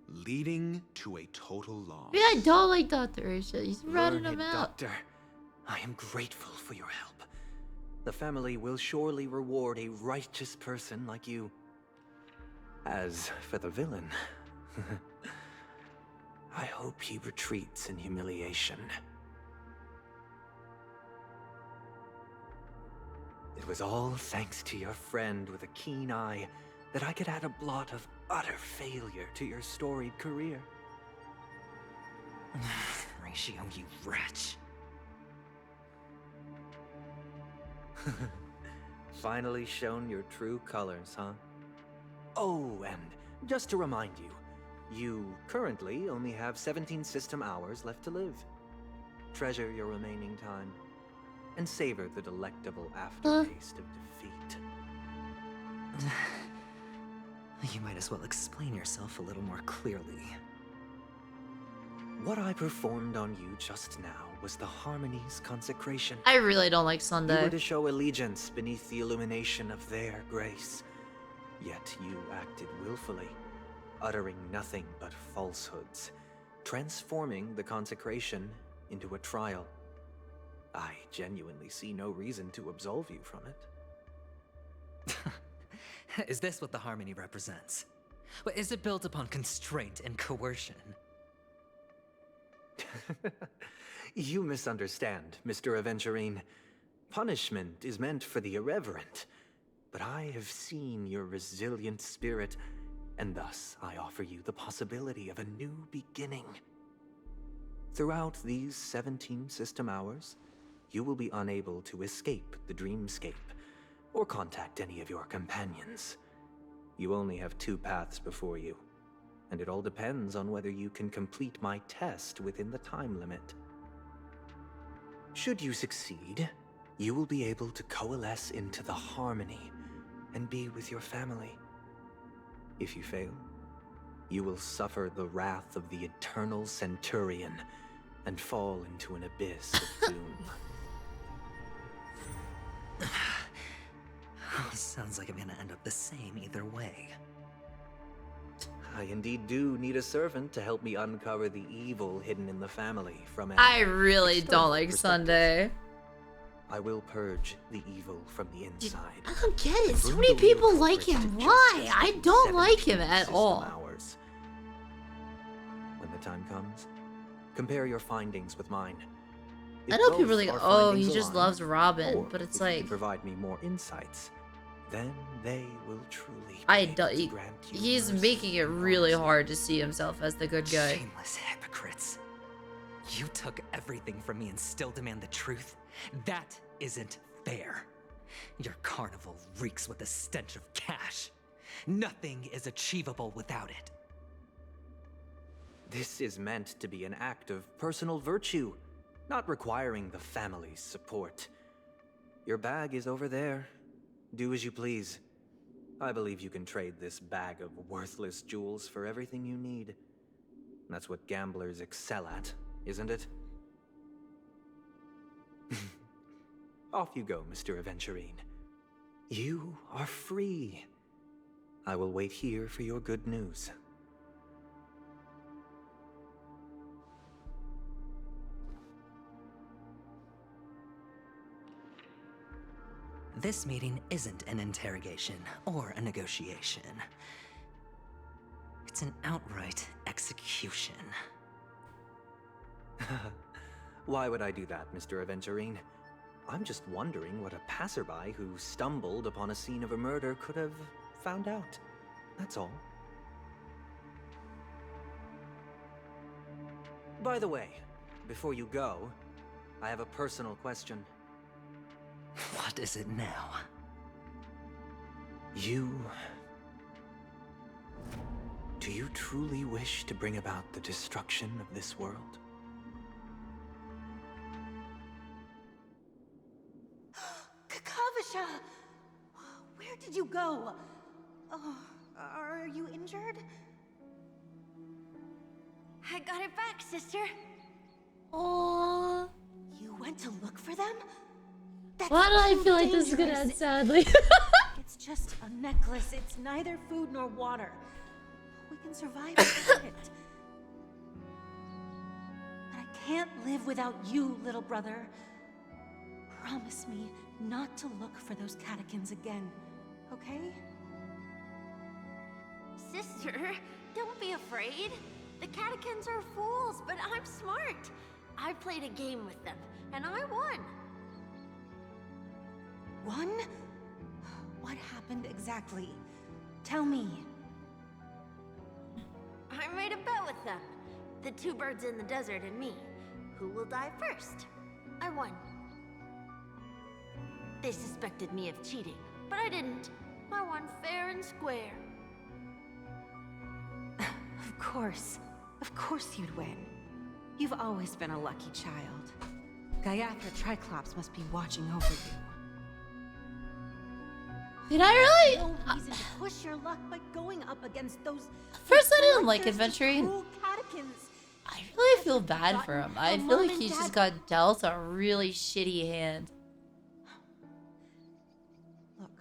leading to a total loss. Yeah, I don't like Dr. Ratio. He's ratting Learned him out. Doctor, I am grateful for your help. The family will surely reward a righteous person like you. As for the villain, I hope he retreats in humiliation. It was all thanks to your friend with a keen eye that I could add a blot of utter failure to your storied career. Ratio, you wretch. Finally shown your true colors, huh? Oh, and just to remind you, you currently only have 17 system hours left to live. Treasure your remaining time, and savor the delectable aftertaste of defeat. You might as well explain yourself a little more clearly. What I performed on you just now was the Harmony's consecration. I really don't like You Sunday. were to show allegiance beneath the illumination of their grace. Yet you acted willfully, uttering nothing but falsehoods, transforming the consecration into a trial. I genuinely see no reason to absolve you from it. Is this what the Harmony represents? Is it built upon constraint and coercion? You misunderstand, Mr. Aventurine. Punishment is meant for the irreverent, but I have seen your resilient spirit, and thus I offer you the possibility of a new beginning. Throughout these 17 system hours, you will be unable to escape the dreamscape or contact any of your companions. You only have 2 paths before you, and it all depends on whether you can complete my test within the time limit. Should you succeed, you will be able to coalesce into the Harmony and be with your family. If you fail, you will suffer the wrath of the eternal Centurion and fall into an abyss of doom. Sounds like I'm gonna end up the same either way. I indeed do need a servant to help me uncover the evil hidden in the family from an I really external don't like perspective. Sunday. I will purge the evil from the inside. I don't get it. and So bring many the real people like culprits him. to Why? justice I within don't 7 like him true at system all. hours. When the time comes, compare your findings with mine. I If know both people are like, our oh, he findings just align, loves Robin, or but it's if you can like provide me more insights, then they will truly. I don't. He's making it really hard to see himself as the good guy. Shameless hypocrites. You took everything from me and still demand the truth? That isn't fair. Your carnival reeks with the stench of cash. Nothing is achievable without it. This is meant to be an act of personal virtue, not requiring the family's support. Your bag is over there. Do as you please. I believe you can trade this bag of worthless jewels for everything you need. That's what gamblers excel at, isn't it? Off you go, Mr. Aventurine. You are free. I will wait here for your good news. This meeting isn't an interrogation or a negotiation. It's an outright execution. Why would I do that, Mr. Aventurine? I'm just wondering what a passerby who stumbled upon a scene of a murder could have found out. That's all. By the way, before you go, I have a personal question. What is it now? Do you truly wish to bring about the destruction of this world? Kakavasha! Where did you go? Oh, are you injured? I got it back, sister. Aww. You went to look for them? Why do I too feel like this is gonna dangerous. end sadly? It's just a necklace. It's neither food nor water. We can survive without it. But I can't live without you, little brother. Promise me not to look for those catechins again, okay? Sister, don't be afraid. The catechins are fools, but I'm smart. I played a game with them, and I won. Won? What happened exactly? Tell me. I made a bet with them. The two birds in the desert and me. Who will die first? I won. They suspected me of cheating, but I didn't. I won fair and square. Of course. Of course you'd win. You've always been a lucky child. Gaiathra Triclops must be watching over you. Did I really? No reason to push your luck by going up against those. First, I didn't like Aventurine. Cruel catechins. I really feel bad for him. I feel like he just got dealt a really shitty hand. Look,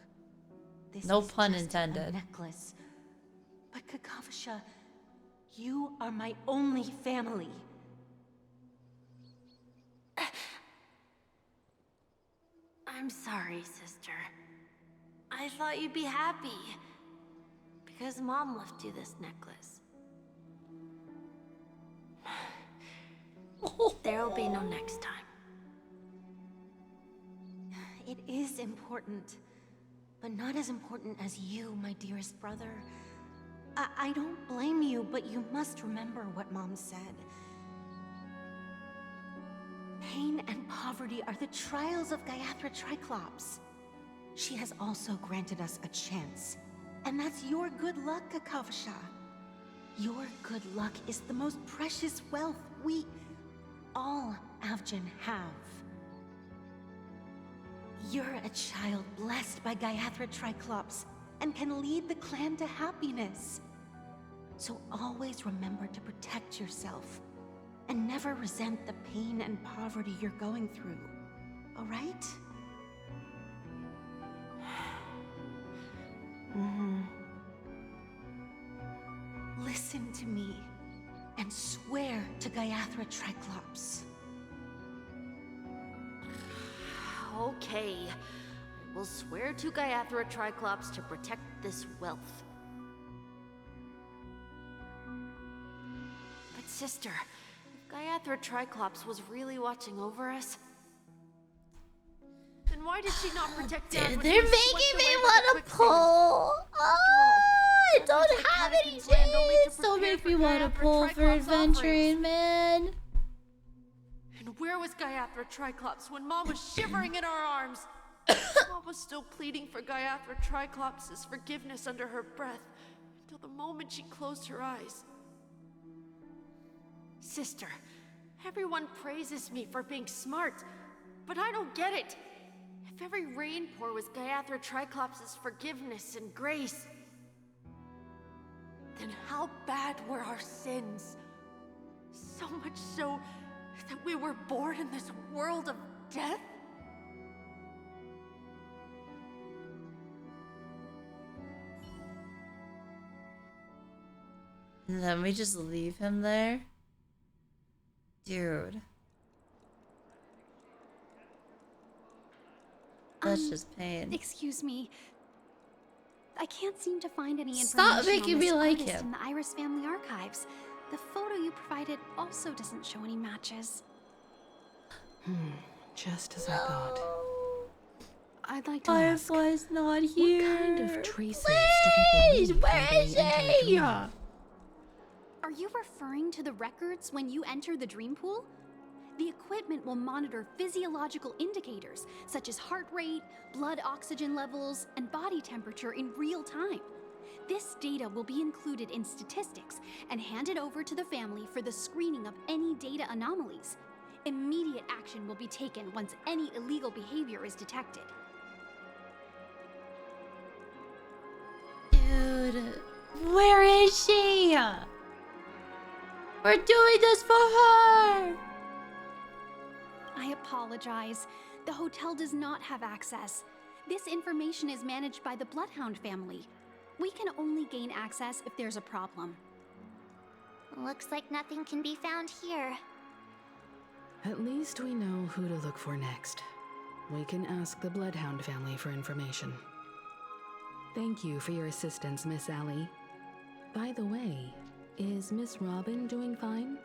this No is pun just intended. A necklace. But Kakavasha, you are my only family. I'm sorry, sister. I thought you'd be happy. Because Mom left you this necklace. There'll be no next time. It is important, but not as important as you, my dearest brother. I don't blame you, but you must remember what Mom said. Pain and poverty are the trials of Gaiathra Triclops. She has also granted us a chance. And that's your good luck, Kakavasha. Your good luck is the most precious wealth we, all Avgin, have. You're a child blessed by Gaiathra Triclops and can lead the clan to happiness. So always remember to protect yourself and never resent the pain and poverty you're going through, all right? listen to me and swear to Gaiathra Triclops. Okay. We'll swear to Gaiathra Triclops to protect this wealth. But sister, if Gaiathra Triclops was really watching over us, then why did she not protect Dad when They're he was making swept me away by want the to quicksand? pull. I don't the have any Panacon's land only to days. Don't prepare make for me want to Gaiathra pull for Triclops' Aventurine, man. And where was Gaiathra Triclops when Mom was shivering in our arms? Mom was still pleading for Gaiathra Triclops' forgiveness under her breath until the moment she closed her eyes. Sister, everyone praises me for being smart, but I don't get it. If every rain pour was Gaiathra Triclops' forgiveness and grace, then how bad were our sins? So much so that we were born in this world of death? And then we just leave him there? Dude. That's just pain. Excuse me. I can't seem to find any information Stop making on me this like artist him. in the Iris family archives. The photo you provided also doesn't show any matches. Just as I thought. I'd like to ask, Firefly's not here. what kind of traces Please, do people leave where when is they enter a he? dream? Are you referring to the records when you enter the dream pool? The equipment will monitor physiological indicators such as heart rate, blood oxygen levels, and body temperature in real time. This data will be included in statistics and handed over to the family for the screening of any data anomalies. Immediate action will be taken once any illegal behavior is detected. Dude, where is she? We're doing this for her. I apologize. The hotel does not have access. This information is managed by the Bloodhound family. We can only gain access if there's a problem. Looks like nothing can be found here. At least we know who to look for next. We can ask the Bloodhound family for information. Thank you for your assistance, Miss Allie. By the way, is Miss Robin doing fine?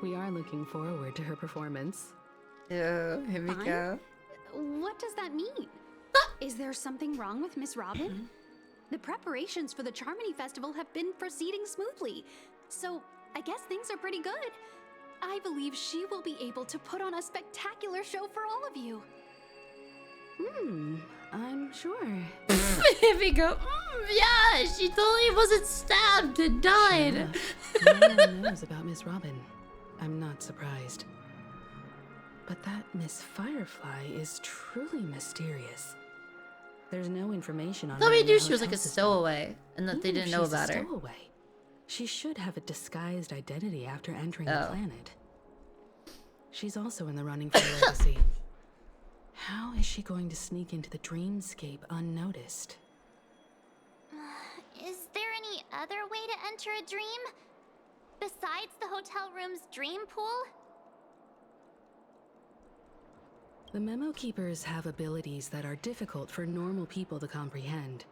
We are looking forward to her performance. Oh, here we go. What does that mean? Is there something wrong with Miss Robin? The preparations for the Charmony Festival have been proceeding smoothly, so I guess things are pretty good. I believe she will be able to put on a spectacular show for all of you. I'm sure. Here we go. Yeah, she totally wasn't stabbed and died. No one knows about Miss Robin. I'm not surprised. But that Miss Firefly is truly mysterious. There's no information on her Nobody in the knew she was like a hotel system. stowaway and that they Even if didn't know she's a about her. stowaway, she should have a disguised identity after entering the planet. She's also in the running for legacy. How is she going to sneak into the dreamscape unnoticed? Is there any other way to enter a dream? Besides the hotel room's dream pool? The Memo Keepers have abilities that are difficult for normal people to comprehend.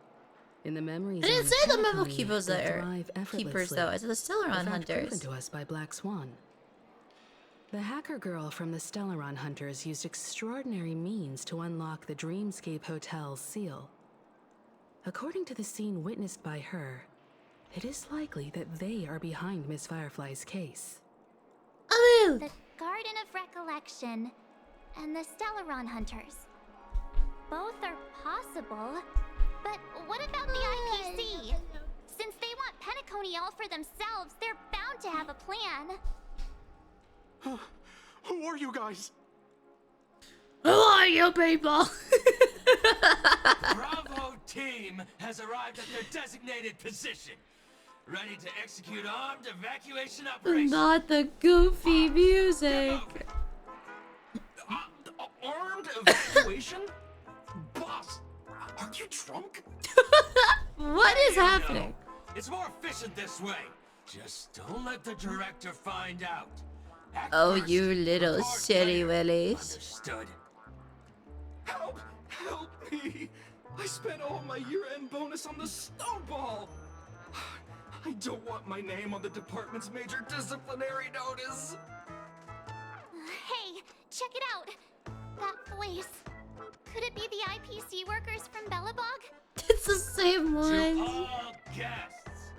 In the memories I didn't of say the Memo Penacony, Keepers they are derive keepers effortlessly. though. I said the Stellaron A fact Hunters. proven to us by Black Swan. The hacker girl from the Stellaron Hunters used extraordinary means to unlock the Dreamscape Hotel's seal. According to the scene witnessed by her, it is likely that they are behind Miss Firefly's case. The Garden of Recollection and the Stellaron Hunters. Both are possible, but what about the IPC? Since they want Penacony all for themselves, they're bound to have a plan. Who are you guys? Who are you people? Bravo team has arrived at their designated position, ready to execute armed evacuation operations. Not the goofy music. Armed evacuation? Boss, are you drunk? What is happening? It's more efficient this way. Just don't let the director find out. Act Oh, first, you little report shitty later. willies. Understood. Help! Help me! I spent all my year-end bonus on the snowball! I don't want my name on the department's major disciplinary notice! Hey, check it out! That voice. Could it be the IPC workers from Bellabog? It's the same To one. all guests,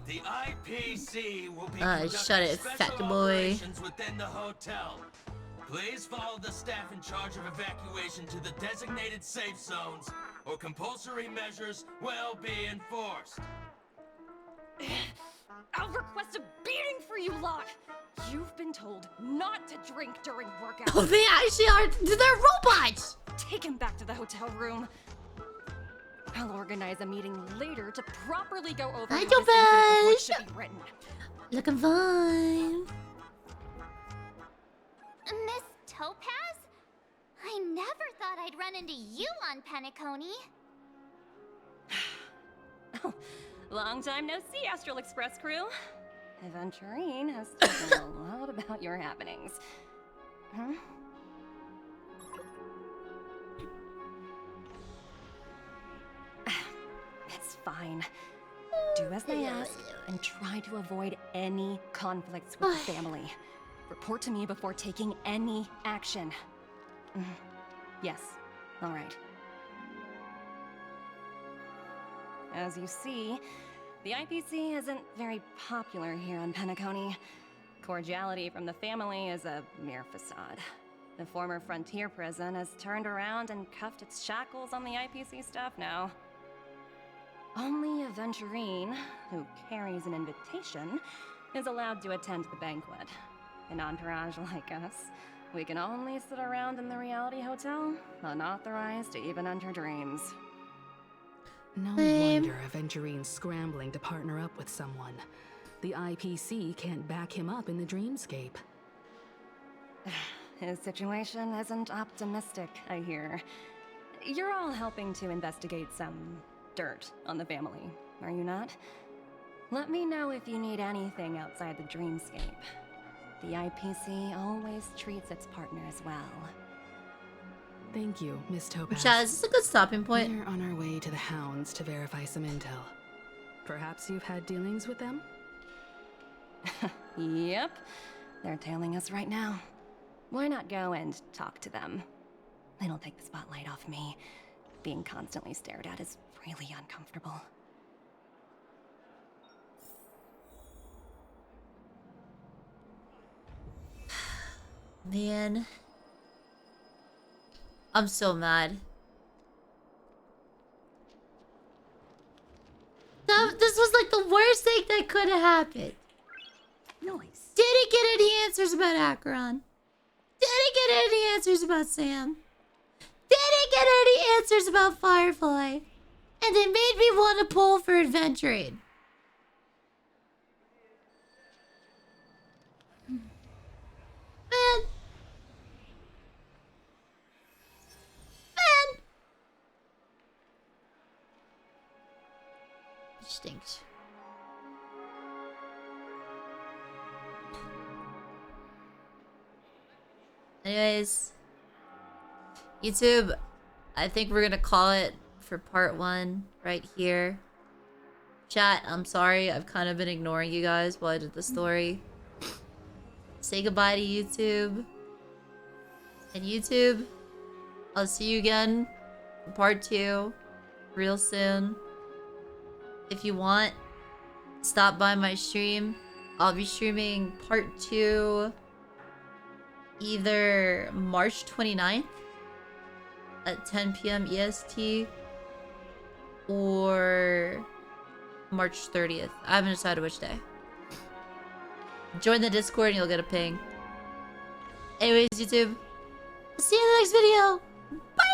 the IPC will be Shut it, conducting fat special boy. operations within the hotel. Please follow the staff in charge of evacuation to the designated safe zones, or compulsory measures will be enforced. I'll request a beating for you lot! You've been told not to drink during workout. Oh, they actually are. They're robots. Take him back to the hotel room. I'll organize a meeting later to properly go over Hi, how this incident report Topaz. should be written. Looking fine. Miss Topaz? I never thought I'd run into you on Penacony. Long time no see, Astral Express crew. Aventurine has spoken a lot about your happenings. Huh? It's fine. Do as they ask and try to avoid any conflicts with the family. Report to me before taking any action. Yes, all right. As you see, the IPC isn't very popular here on Penacony. Cordiality from the family is a mere facade. The former frontier prison has turned around and cuffed its shackles on the IPC staff now. Only Aventurine, who carries an invitation, is allowed to attend the banquet. An entourage like us, we can only sit around in the reality hotel, unauthorized to even enter dreams. No wonder Aventurine's scrambling to partner up with someone. The IPC can't back him up in the dreamscape. His situation isn't optimistic, I hear. You're all helping to investigate some dirt on the family, are you not? Let me know if you need anything outside the dreamscape. The IPC always treats its partners well. Thank you, Miss Topaz. Chad, is this a good stopping point? We're on our way to the Hounds to verify some intel. Perhaps you've had dealings with them? Yep. They're tailing us right now. Why not go and talk to them? They don't take the spotlight off me. Being constantly stared at is really uncomfortable. Man. I'm so mad. This was like the worst thing that could have happened. Nice. Didn't get any answers about Acheron. Didn't get any answers about Sam. Didn't get any answers about Firefly. And it made me want to pull for Aventurine. Man. Stinks. Anyways, YouTube, I think we're gonna call it for part 1 right here. Chat, I'm sorry, I've kind of been ignoring you guys while I did the story. Say goodbye to YouTube. And YouTube, I'll see you again for part 2 real soon. If you want, stop by my stream. I'll be streaming part 2 either March 29th at 10 p.m. EST or March 30th. I haven't decided which day. Join the Discord and you'll get a ping. Anyways, YouTube, see you in the next video. Bye!